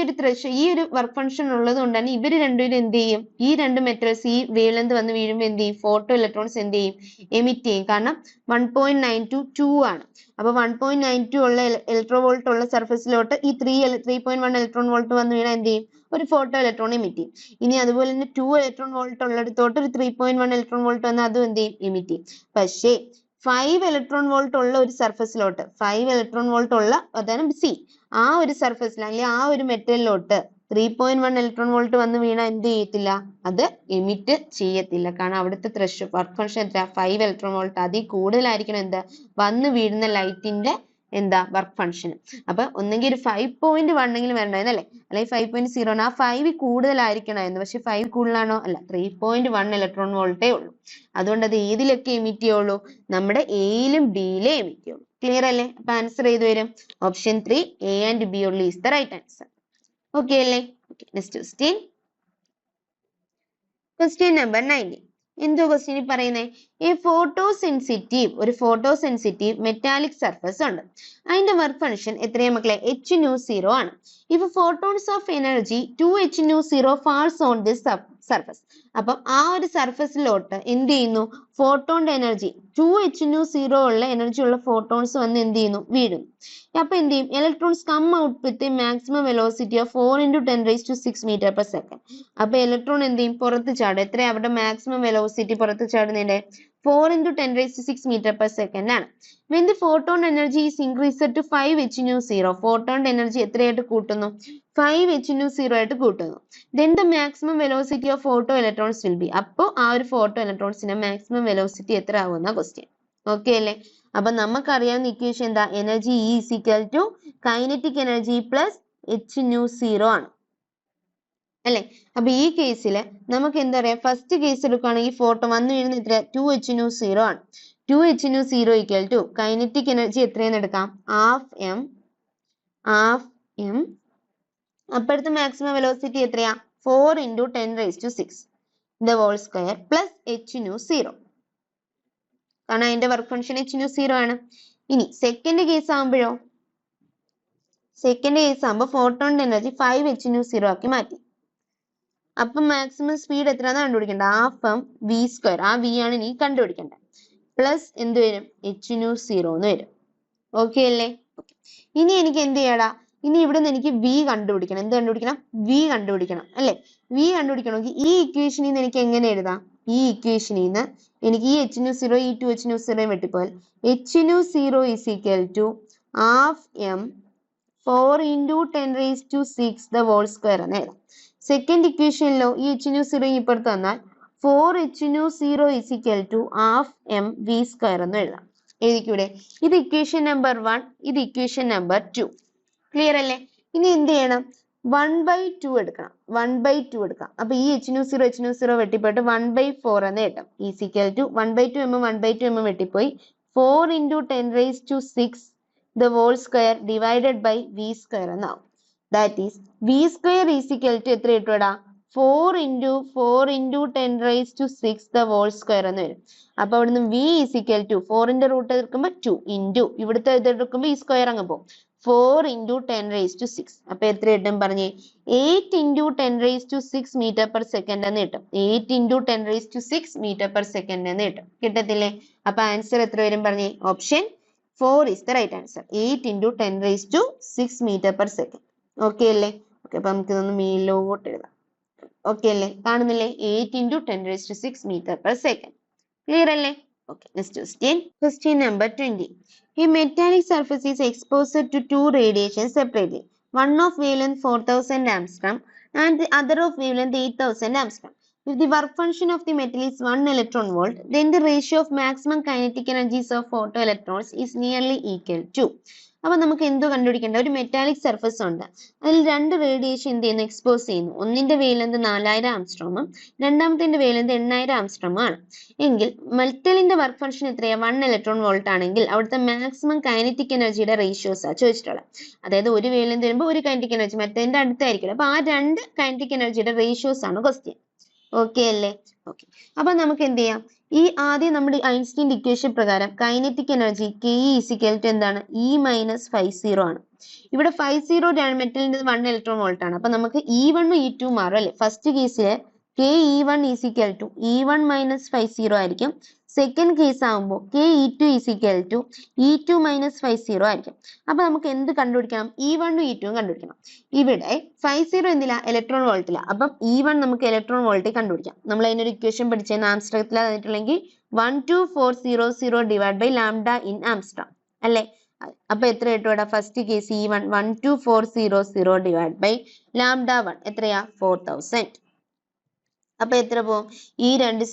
ഒരു വർക്ക് ഫംഗ്ഷൻ ഉള്ളത് കൊണ്ട് തന്നെ ഇവര് രണ്ടുപേരും എന്ത് ചെയ്യും, ഈ രണ്ട് മെറ്റൽസ് ഈ വേവ് ലെങ്ത് വന്ന് വീഴുമ്പോൾ എന്ത് ചെയ്യും, ഫോട്ടോ ഇലക്ട്രോൺസ് എന്ത് ചെയ്യും, എമിറ്റ് ചെയ്യും. കാരണം 1.922 ആണ്. അപ്പൊ 1.92 ഉള്ള ഇലക്ട്രോവോൾട്ട് ഉള്ള സർഫസിലോട്ട് ഈ 3.1 ഇലക്ട്രോൺ വോൾട്ട് വന്ന് വീണാൽ എന്ത് ചെയ്യും, ഒരു ഫോട്ടോ ഇലക്ട്രോൺ എമിറ്റ് ചെയ്യും. ഇനി അതുപോലെ തന്നെ 2 ഇലക്ട്രോൺ വോൾട്ട് ഉള്ളിടത്തോട്ട് ഒരു 3.1 ഇലക്ട്രോൺ വോൾട്ട് വന്ന് അതും എന്ത് ചെയ്യും, എമിറ്റ് ചെയ്യും. പക്ഷേ 5 ഇലക്ട്രോൺ വോൾട്ട് ഉള്ള ഒരു സർഫസിലോട്ട് 5 ഇലക്ട്രോൺ വോൾട്ട് ഉള്ള അതാണ് സി, ആ ഒരു സർഫസിൽ അല്ലെങ്കിൽ ആ ഒരു മെറ്റലിലോട്ട് 3.1 ഇലക്ട്രോൺ വോൾട്ട് വന്ന് വീണാൽ എന്ത് ചെയ്യത്തില്ല, അത് എമിറ്റ് ചെയ്യത്തില്ല. കാരണം അവിടുത്തെ വർക്ക് ഫംഗ്ഷൻ എത്ര, 5 ഇലക്ട്രോൺ വോൾട്ട്. അതിൽ കൂടുതലായിരിക്കണം എന്താ, വന്ന് വീഴുന്ന ലൈറ്റിന്റെ എന്താ വർക്ക് ഫംഗ്ഷൻ. അപ്പൊ ഒന്നെങ്കിൽ ഒരു 5.1 എങ്കിലും വരണ്ടായിരുന്നു അല്ലെ, അല്ലെങ്കിൽ 5.0. ആ 5 കൂടുതലായിരിക്കണമായിരുന്നു. പക്ഷെ 5 കൂടുതലാണോ, അല്ല, 3.1 ഇലക്ട്രോൺ വോൾട്ടേ ഉള്ളൂ. അതുകൊണ്ട് അത് ഏതിലൊക്കെ എമിറ്റ് ചെയ്യുള്ളൂ, നമ്മുടെ എയിലും ബിയിലും എമിറ്റ് ചെയ്യുള്ളൂ. ക്ലിയർ അല്ലേ? അപ്പൊ ആൻസർ ഏത് വരും, option 3 A and B only is the right answer. Okay അല്ലേ? Next question, question number 19. എന്തോ ക്വസ്റ്റ്യൻ പറയുന്നേ, ഒരു ഫോട്ടോ സെൻസിറ്റീവ് മെറ്റാലിക് സർഫസ് ഉണ്ട്. അതിന്റെ വർക്ക് ഫംഗ്ഷൻ എത്രയാ മക്കളെ, H0 ആണ്. If photons of energy 2H0 false on this surface. അപ്പം ആ ഒരു സർഫസിലോട്ട് എന്ത് ചെയ്യുന്നു, ഫോട്ടോണിന്റെ എനർജി 2H0 ഉള്ള എനർജി ഉള്ള ഫോട്ടോൺസ് വന്ന് എന്ത് ചെയ്യുന്നു, വീഴുന്നു. അപ്പൊ എന്ത് ചെയ്യും, electrons come out with maximum velocity of 4 × 10⁶ metre per second. അപ്പൊ ഇലക്ട്രോൺ എന്ത് ചെയ്യും, പുറത്ത് ചാടും. എത്രയാ അവരുടെ മാക്സിമം വെലോസിറ്റി പുറത്ത് ചാടുന്നതിന്റെ 4 × 10⁶ മീറ്റർ പെർ സെക്കൻഡ് ആണ്. When the photon energy is increased to 5H0, ഫോട്ടോണിന്റെ എനർജി എത്രയായിട്ട് കൂട്ടുന്നു, 5H0 ആയിട്ട് കൂട്ടുന്നു. Then the maximum velocity of photo electrons will be. അപ്പോ ആ ഒരു ഫോട്ടോ ഇലക്ട്രോൺസിന്റെ മാക്സിമം വെലോസിറ്റി എത്ര ആവുന്ന ക്വസ്റ്റ്യൻ. ഓക്കെ അല്ലേ? അപ്പൊ നമുക്കറിയാവുന്ന ഇക്വേഷൻ എന്താ, energy E = kinetic energy plus H0 ആണ് അല്ലെ. അപ്പൊ ഈ കേസിൽ നമുക്ക് എന്താ പറയാ, ഫസ്റ്റ് കേസ് എടുക്കുകയാണെങ്കിൽ ഫോട്ടോ വന്നു വീഴുന്ന എത്ര, 2H0 ആണ്. 2H0 = കൈനറ്റിക് എനർജി എത്രയെന്ന് എടുക്കാം, ഹാഫ് എം. അപ്പോഴത്തെ മാക്സിമം വെലോസിറ്റി എത്രയാ, 4 × 10⁶ the whole square plus H0. കാരണം അതിന്റെ വർക്ക് ഫംഗ്ഷൻ H0 ആണ്. ഇനി സെക്കൻഡ് കേസ് ആകുമ്പോഴോ, ഫോട്ടോണിന്റെ എനർജി 5H0 ആക്കി മാറ്റി. അപ്പം മാക്സിമം സ്പീഡ് എത്രയാണെന്ന് കണ്ടുപിടിക്കേണ്ട, ഹാഫ് എം v². ആ v ആണ് ഇനി കണ്ടുപിടിക്കേണ്ടത്. പ്ലസ് എന്ത് വരും, H0 എന്ന് വരും. ഓക്കെ അല്ലേ? ഇനി എനിക്ക് എന്ത് ചെയ്യടാ, ഇനി ഇവിടെ നിന്ന് എനിക്ക് v കണ്ടുപിടിക്കണം. എന്ത് കണ്ടുപിടിക്കണം, v കണ്ടുപിടിക്കണം അല്ലെ. v കണ്ടുപിടിക്കണമെങ്കിൽ ഈ ഇക്വേഷനിൽ നിന്ന് എനിക്ക് എങ്ങനെ എഴുതാം, ഈ ഇക്വേഷനിൽ നിന്ന് എനിക്ക് ഈ H0 ഈ 2H0 വെട്ടിപ്പോയാൽ H0 = half M 4 × 10⁶ the whole square എന്ന് എഴുതാം. സെക്കൻഡ് ഇക്വേഷനിലോ ഈ H0 ഇപ്പുറത്ത് വന്നാൽ 4H0 = ഹാഫ് എം v² എന്ന് എഴുതാം. എഴുതിക്കൂടെ? ഇത് ഇക്വേഷൻ നമ്പർ 1, ഇത് ഇക്വേഷൻ നമ്പർ 2. ക്ലിയർ അല്ലേ? ഇനി എന്ത് ചെയ്യണം, 1/2 എടുക്കണം. 1/2 എടുക്കാം. അപ്പൊ ഈ H0 വെട്ടിപ്പോയിട്ട് 1/4 എന്ന് കിട്ടും. = 1/2 വെട്ടിപ്പോയി 4 × 10⁶ the whole square divided by v² എന്നാവും. That is v² എത്ര കിട്ടുവാടാ, 4 × 10⁶ the whole square എന്ന് വരും. അപ്പൊ അവിടുന്ന് v = 4ന്റെ റൂട്ട് എടുക്കുമ്പോ 2 × ഇവിടുത്തെ ഇത് എടുക്കുമ്പോ ഈ സ്ക്വയർ അങ്ങ് പോകും, 4 × 10⁶. അപ്പൊ എത്ര കിട്ടും പറഞ്ഞേ, 8 × 10⁶ മീറ്റർ പെർ സെക്കൻഡ് എന്ന് കിട്ടും. 8 × 10⁶ മീറ്റർ പെർ സെക്കൻഡ് എന്ന് കിട്ടും. കിട്ടത്തില്ലേ? അപ്പൊ ആൻസർ എത്ര വരും പറഞ്ഞേ, option 4 is the right answer. 8 × 10⁶ metre per second. Okay അല്ലേ? ഓക്കെ, അപ്പൊ നമുക്ക് ഇതൊന്ന് മേലോട്ട് എഴുതാം. ഓക്കെ അല്ലേ? കാണുന്നില്ലേ, 8 × 10⁶ മീറ്റർ പെർ സെക്കൻഡ്. ക്ലിയർ അല്ലേ? Okay, next question, question number 20. A metallic surface is exposed to two radiations separately. One of wavelength 4000 angstrom and the other of wavelength 8000 angstrom. If the work function of the metal is 1 electron volt, then the ratio of maximum kinetic energies of photoelectrons is nearly equal to. അപ്പൊ നമുക്ക് എന്തോ കണ്ടുപിടിക്കേണ്ട, ഒരു metallic surface ഉണ്ട്, അതിൽ രണ്ട് radiation എന്ത് ചെയ്യുന്നു, expose ചെയ്യുന്നു. ഒന്നിന്റെ വേവ്ലെങ്ത് 4000 ആംസ്ട്രോമും രണ്ടാമത്തെ വേവ്ലെങ്ത് 8000 ആംസ്ട്രോമും ആണ്. എങ്കിൽ മെറ്റലിന്റെ വർക്ക് ഫംഗ്ഷൻ എത്രയാ, 1 ഇലക്ട്രോൺ വോൾട്ട് ആണെങ്കിൽ അവിടുത്തെ മാക്സിമം കൈനറ്റിക് എനർജിയുടെ റേഷ്യോസ് ആ ചോദിച്ചിട്ടുള്ളത്. അതായത് ഒരു വേവ്ലെങ്ത് വരുമ്പോൾ ഒരു കൈനറ്റിക് എനർജി മറ്റേതിന്റെ അടുത്തായിരിക്കും. അപ്പൊ ആ രണ്ട് കൈനറ്റിക് എനർജിയുടെ റേഷ്യോസ് ആണ് ക്വസ്റ്റ്യൻ. ഓക്കെ അല്ലേ? ഓക്കെ. അപ്പൊ നമുക്ക് എന്ത് ചെയ്യാം, ഈ ആദ്യം നമ്മുടെ ഐൻസ്റ്റീൻ ഇക്വേഷൻ പ്രകാരം കൈനറ്റിക് എനർജി Ke = എന്താണ്, E-50 ആണ്. ഇവിടെ 50 മെറ്റലിന്റെ 1 ഇലക്ട്രോൺ വോൾട്ട് ആണ്. അപ്പൊ നമുക്ക് E1 E2 മാറും അല്ലെ. ഫസ്റ്റ് കേസില് Ke1 = E1 - 50 ആയിരിക്കും. സെക്കൻഡ് കേസ് ആകുമ്പോൾ Ke2 = E2 - 50 ആയിരിക്കും. അപ്പൊ നമുക്ക് എന്ത് കണ്ടുപിടിക്കണം, E1 E2 കണ്ടുപിടിക്കണം. ഇവിടെ 50 എന്തില്ല, ഇലക്ട്രോൺ വോൾട്ടില്ല. അപ്പം E1 നമുക്ക് ഇലക്ട്രോൺ വോൾട്ടിൽ കണ്ടുപിടിക്കാം. നമ്മൾ അതിനൊരു ഇക്വേഷൻ പഠിച്ചത് ആംസ്റ്റർത്തിൽ തന്നിട്ടുണ്ടെങ്കിൽ 12400 / lambda in Armstrong അല്ലെ. അപ്പൊ എത്ര കിട്ടും ഇവിടെ, ഫസ്റ്റ് കേസ് E1 12400 / lambda 1 എത്രയാ, 4000. അപ്പൊ എത്ര പോവും, ഈ രണ്ട്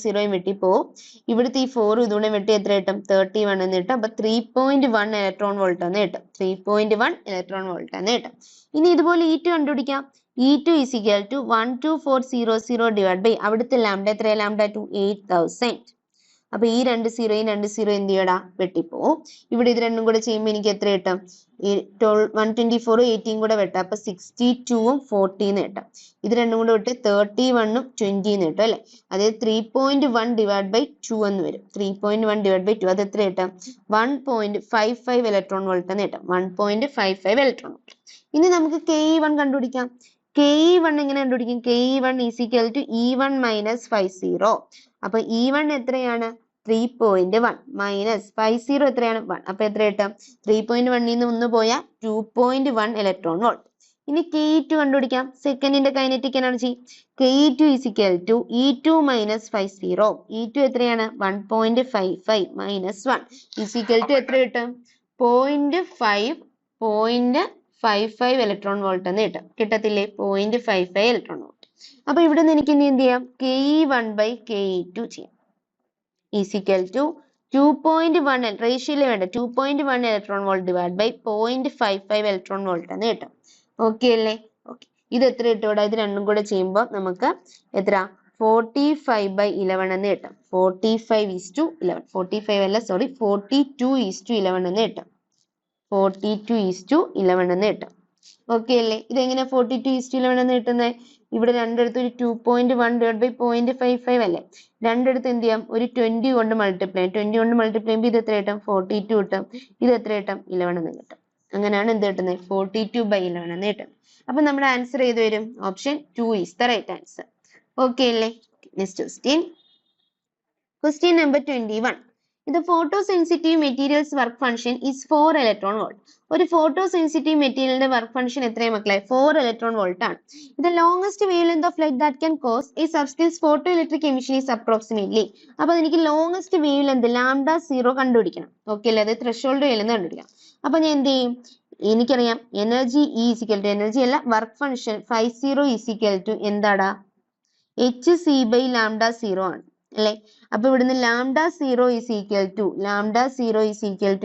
സീറോയും വെട്ടി പോവും. ഇവിടുത്തെ ഈ 4 ഇതുകൂടെ വെട്ടി എത്ര കിട്ടും, 31 എന്ന് കിട്ടും. അപ്പൊ 3.1 ഇലക്ട്രോൺ വോൾട്ട് എന്ന് കിട്ടും. 3.1 ഇലക്ട്രോൺ വോൾട്ട് എന്ന് കിട്ടും. ഇനി ഇതുപോലെ E2 കണ്ടുപിടിക്കാം. E2 = 12400 / അവിടുത്തെ ലാംഡ എത്രയാ, lambda 2 8000. അപ്പൊ ഈ രണ്ട് സീറോ എന്ത് ചെയ്യടാ, വെട്ടിപ്പോവും. ഇവിടെ ഇത് രണ്ടും കൂടെ ചെയ്യുമ്പോൾ എനിക്ക് എത്ര കിട്ടും, 124 18 കൂടെ വെട്ടാം. അപ്പൊ 62 40 എന്ന് കിട്ടും. ഇത് രണ്ടും കൂടെ വിട്ട് 31 20 എന്ന് കിട്ടും അല്ലെ. അതായത് 3.1 / 2 എന്ന് വരും. 3.1 / 2 അത് എത്ര കിട്ടും, 1.55 ഇലക്ട്രോൺ വോൾട്ട് എന്ന് കിട്ടും. 1.55 ഇലക്ട്രോൺ വോൾട്ട്. ഇനി നമുക്ക് Ke1 കണ്ടുപിടിക്കാം. Ke1 എങ്ങനെ കണ്ടുപിടിക്കും, Ke1 = E1 - 50. അപ്പൊ E1 എത്രയാണ്, 3.1 മൈനസ് 50 എത്രയാണ്, 1. അപ്പൊ എത്ര കിട്ടും, 3.1 നിന്ന് 1 പോയാൽ 2.1 ഇലക്ട്രോൺ വോൾട്ട്. ഇനി Ke2 കണ്ടുപിടിക്കാം. സെക്കൻഡിന്റെ kinetic energy Ke2 = E2 - 50. E2 എത്രയാണ്, 1.55 - 1 = എത്ര കിട്ടും, 0.55 ഇലക്ട്രോൺ വോൾട്ട് എന്ന് കിട്ടും. കിട്ടത്തില്ലേ, 0.55 ഇലക്ട്രോൺ വോൾട്ട്. അപ്പൊ ഇവിടെ നിന്ന് എനിക്ക് എന്ത് ചെയ്യാം, Ke1 / Ke2 ചെയ്യാം. = 2.1 റേഷ്യോയില് വേണ്ട, 2.1 ഇലക്ട്രോൺ വോൾട്ട് / 0.55 ഇലക്ട്രോൺ വോൾട്ട് എന്ന് കിട്ടും. ഓക്കെ അല്ലേ? ഓക്കെ. ഇത് എത്ര കിട്ടും ഇവിടെ, ഇത് രണ്ടും കൂടെ ചെയ്യുമ്പോൾ നമുക്ക് എത്ര, 45/11 എന്ന് കിട്ടും. 45:11 45 അല്ല സോറി 42:11 എന്ന് കിട്ടും. 42:11 എന്ന് കിട്ടും. ഓക്കെ അല്ലേ? ഇതെങ്ങനെയാ 42:11 എന്ന് കിട്ടുന്നത്, ഇവിടെ രണ്ടിടത്ത് ഒരു 2.1 / 0.55 അല്ലേ. രണ്ടിടത്ത് എന്ത് ചെയ്യാം, ഒരു 20 കൊണ്ട് മൾട്ടിപ്ലൈ ചെയ്യാം. 20 കൊണ്ട് മൾട്ടിപ്ലൈ ചെയ്യുമ്പോൾ ഇത് എത്ര കിട്ടും, 42 കിട്ടും. ഇത് എത്ര കിട്ടും, 11 എന്ന് കിട്ടും. അങ്ങനെയാണ് എന്ത് കിട്ടുന്നത്, 42/11 എന്ന് കിട്ടും. അപ്പൊ നമ്മുടെ ആൻസർ ഏത് വരും, option 2 is the right answer. Okay അല്ലേ? Next question. Question number 21. The photosensitive material's work function is 4 electron volt. ഒരു photosensitive materialന്റെ work function എത്രയാണ് മക്കളെ, 4 electron volt ആണ്. The longest wavelength of light that can cause a substance photoelectric emission is approximately. അപ്പൊ എനിക്ക് longest wavelength λ0 കണ്ടുപിടിക്കണം. Okay അല്ലേ, അത് threshold wavelength കണ്ടുപിടിക്കണം. അപ്പൊ ഞാൻ എന്ത് ചെയ്യും, എനിക്കറിയാം എനർജി എനർജി അല്ല, വർക്ക് ഫംഗ്ഷൻ 50 = എന്താടാ, hc/λ0 ആണ് അല്ലെ. അപ്പൊ ഇവിടുന്ന് λ0 =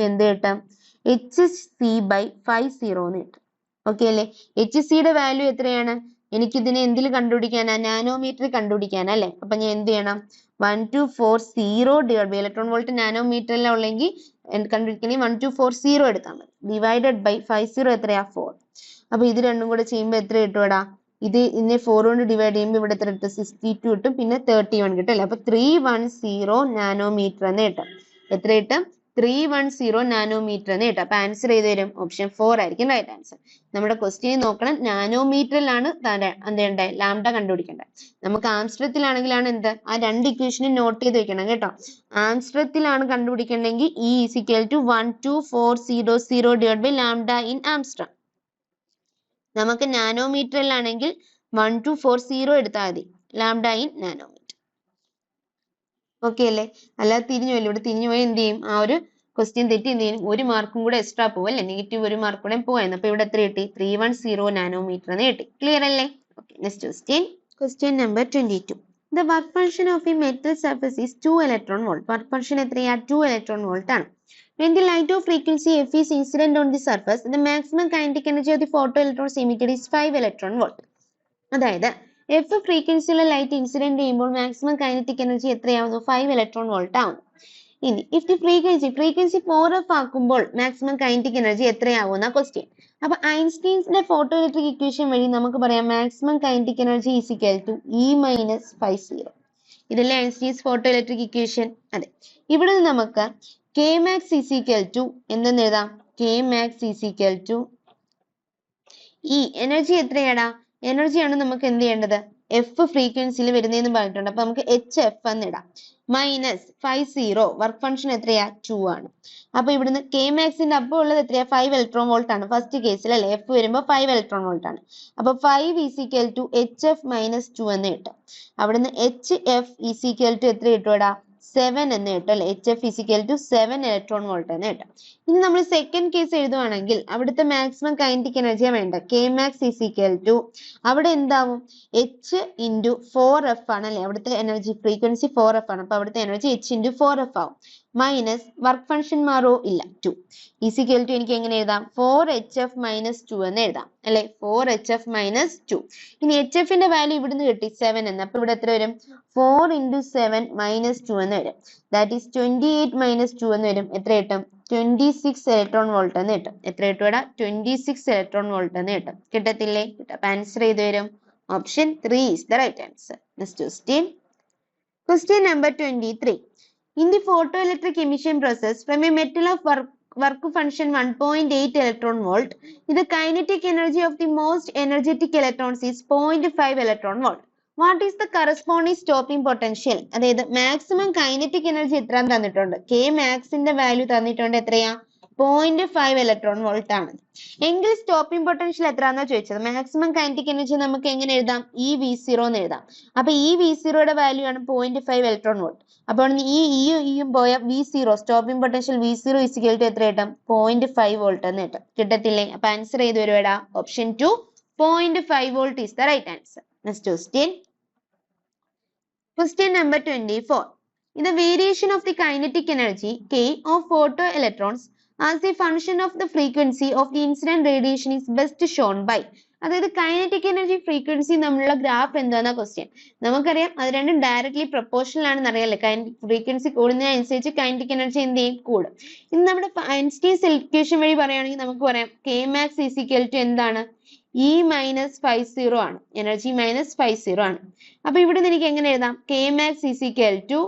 എന്ത് കിട്ടാം, hc/50 എന്ന് കിട്ടും. ഓക്കെ അല്ലെ. hcയുടെ വാല്യൂ എത്രയാണ്, എനിക്കിതിനെ എന്തിൽ കണ്ടുപിടിക്കാനാ, നാനോമീറ്റർ കണ്ടുപിടിക്കാനാ അല്ലെ. അപ്പൊ ഞാൻ എന്ത് ചെയ്യണം, 1240 ഇലക്ട്രോൺ വോൾട്ട് നാനോമീറ്ററിൽ ഉള്ളെങ്കിൽ കണ്ടുപിടിക്കണമെങ്കിൽ 1240 എടുത്താൽ മതി. ഡിവൈഡഡ് ബൈ 50 എത്രയാ, 4. അപ്പൊ ഇത് രണ്ടും കൂടെ ചെയ്യുമ്പോൾ എത്ര കിട്ടും, ഇതിനെ 4 കൊണ്ട് ഡിവൈഡ് ചെയ്യുമ്പോൾ ഇവിടെ എത്ര കിട്ടും, 62 കിട്ടും. പിന്നെ 31 കിട്ടും അല്ലെ. അപ്പൊ 310 നാനോമീറ്റർ എന്ന് കിട്ടും. എത്ര കിട്ടും, 310 നാനോമീറ്റർ എന്ന് കിട്ടും. അപ്പൊ ആൻസർ ചെയ്ത് വരും, ഓപ്ഷൻ 4 ആയിരിക്കും റൈറ്റ് ആൻസർ. നമ്മുടെ ക്വസ്റ്റ്യൻ നോക്കണം, നാനോമീറ്ററിലാണ് എന്ത് ലാംഡ കണ്ടുപിടിക്കേണ്ടത്. നമുക്ക് ആംസ്ട്രത്തിലാണെങ്കിലാണ് എന്ത്, ആ രണ്ട് ഇക്വേഷനും നോട്ട് ചെയ്ത് വെക്കണം കേട്ടോ. ആംസ്ട്രത്തിലാണ് കണ്ടുപിടിക്കേണ്ടെങ്കിൽ E = 12400 / lambda in Armstrong. നമുക്ക് നാനോമീറ്ററിലാണെങ്കിൽ 1240 എടുത്താൽ മതി, ലാംഡ ഇൻ നാനോമീറ്റർ. ഓക്കെ അല്ലേ. അല്ലാതെ തിരിഞ്ഞു പോയില്ല, ഇവിടെ തിരിഞ്ഞു പോയി എന്ത് ചെയ്യും, ആ ഒരു ക്വസ്റ്റ്യൻ തെറ്റി എന്ത് ചെയ്യും, ഒരു മാർക്കും കൂടെ എക്സ്ട്രാ പോകും അല്ലെ, നെഗറ്റീവ് ഒരു മാർക്ക് കൂടെ പോവായിരുന്നു. അപ്പൊ ഇവിടെ എത്ര കിട്ടി, 310 നാനോമീറ്റർ എന്ന് കിട്ടി. ക്ലിയർ അല്ലേ? Okay. Next question. Question number 22. The work function of a metal surface is 2 electron volt. Work function എത്രയാ, 2 electron volt ആണ്. When the light of frequency f is incident on the surface, the maximum kinetic energy of the photoelectrons emitted is 5 electron volt. അതായത് F ഫ്രീക്വൻസിയുള്ള light incident ചെയ്യുമ്പോൾ maximum kinetic energy എത്രയാവുന്നു 5 electron volt ആവുന്നു. ഇനി if the frequency 4f ആക്കുമ്പോൾ maximum kinetic energy എത്രയാവുന്ന question. അപ്പൊ ഐൻസ്റ്റീൻസിന്റെ ഫോട്ടോ ഇലക്ട്രിക് ഇക്വേഷൻ വഴി നമുക്ക് പറയാം maximum kinetic energy is equal to E minus 50. ഇതല്ലേ ഐൻസ്റ്റീൻസ് ഫോട്ടോ ഇലക്ട്രിക് ഇക്വേഷൻ? അതെ. ഇവിടെ നിന്ന് നമുക്ക് K max is equal to എന്തെന്ന് എഴുതാം? K max is equal to E energy എത്രയാടാ? എനർജിയാണ് നമുക്ക് എന്ത് ചെയ്യേണ്ടത്? എഫ് ഫ്രീക്വൻസിയിൽ വരുന്നതെന്ന് പറഞ്ഞിട്ടുണ്ട്. അപ്പൊ നമുക്ക് എച്ച് എഫ് എന്ന് ഇടാം. മൈനസ് 50 വർക്ക് ഫംഗ്ഷൻ എത്രയാ? 2 ആണ്. അപ്പൊ ഇവിടുന്ന് കെ മാക്സിന്റെ അപ്പോൾ ഉള്ളത് എത്രയാ? 5 ഇലക്ട്രോൺ വോൾട്ട് ആണ്. ഫസ്റ്റ് കേസിൽ അല്ലെ എഫ് വരുമ്പോൾ 5 ഇലക്ട്രോൺ വോൾട്ട് ആണ്. അപ്പൊ 5 is equal to H F minus 2 എന്ന് കിട്ടും. അവിടുന്ന് H F is equal to എത്ര കിട്ടും? 7 എന്ന് കിട്ടും അല്ലെ. H F is equal to 7 electron volt എന്ന് കിട്ടും. ഇനി നമ്മൾ സെക്കൻഡ് കേസ് എഴുതുവാണെങ്കിൽ അവിടുത്തെ മാക്സിമം കൈനറ്റിക് എനർജിയാണ് വേണ്ട. K max is equal to അവിടെ എന്താവും? എച്ച് ഇൻറ്റു 4f ആണ് അല്ലെ. അവിടുത്തെ എനർജി ഫ്രീക്വൻസി 4f ആണ്. അപ്പൊ അവിടുത്തെ എനർജി എച്ച് ഇൻറ്റു 4f ആവും. മൈനസ് വർക്ക് ഫംഗ്ഷൻ മാറോ? ഇല്ല. 2 ഈസ് ഈക്വൽ ടു എനിക്ക് എങ്ങനെ എഴുതാം? 4hf മൈനസ് 2 എന്ന് എഴുതാം അല്ലെ. 4hf minus 2. ഇനി എച്ച് എഫിന്റെ വാല്യൂ ഇവിടുന്ന് കിട്ടി 7 എന്ന്. അപ്പൊ ഇവിടെ എത്ര വരും? 4 ഇൻറ്റു 7 മൈനസ് 2 എന്ന് വരും. ദാറ്റ് ഈസ് 28 മൈനസ് 2 എന്ന് വരും. എത്ര കിട്ടും? 26 ഇലക്ട്രോൺ വോൾട്ട് എന്ന് കിട്ടും. എത്ര കിട്ടും ഇവിടെ? 26 ഇലക്ട്രോൺ വോൾട്ട് എന്ന് കിട്ടും. കിട്ടത്തില്ലേ? കിട്ടും. അപ്പൊ ആൻസർ ചെയ്ത് വരും option 3 is the right answer. Next question. Question number 23. In the photoelectric emission process from a metal of work function 1.8 electron volt, the kinetic energy of the most energetic electrons is 0.5 electron volt. What is the corresponding stopping potential? അതായത് maximum kinetic energy എത്ര തന്നിട്ടുണ്ട്? K മാക്സിന്റെ value തന്നിട്ടുണ്ട്. എത്രയാ? 0.5 electron volt ആണ്. എങ്കിൽ stopping potential എത്രയാണെന്നാ ചോദിച്ചത്. Maximum kinetic energy നമുക്ക് എങ്ങനെ എഴുതാം? ഇ വി സീറോ എന്ന് എഴുതാം. അപ്പൊ ഈ വി സീറോയുടെ വാല്യൂ ആണ് 0.5 ഇലക്ട്രോൺ വോൾട്ട്. അപ്പോൾ ഇയും പോയ V zero stopping potential V zero is equal to എത്ര കിട്ടും? 0.5 വോൾട്ട് എന്ന് കിട്ടും. കിട്ടത്തില്ലേ? അപ്പൊ ആൻസർ ചെയ്ത് വരുവാടാ option 2 0.5 volt is the right answer. Next question. Question number 24. In the variation of the kinetic energy K of photoelectrons as a function of the frequency of the incident radiation is best shown by. അതായത് kinetic energy frequency നമ്മളുടെ graph എന്താണെന്ന question. നമുക്കറിയാം അത് രണ്ടും directly proportional ആണെന്ന് അറിയാലേ. Frequency കൂടുന്നതിനനുസരിച്ച് kinetic energy എന്ത് ചെയ്യും? കൂടും. ഇനി നമ്മുടെ ഐൻസ്റ്റീൻസ് ഇക്വേഷൻ വഴി പറയുകയാണെങ്കിൽ നമുക്ക് പറയാം K max is equal to എന്താണ്? ഇ മൈനസ് 50 ആണ്. എനർജി മൈനസ് 50 ആണ്. അപ്പൊ ഇവിടെ എനിക്ക് എങ്ങനെ എഴുതാം? K max is equal to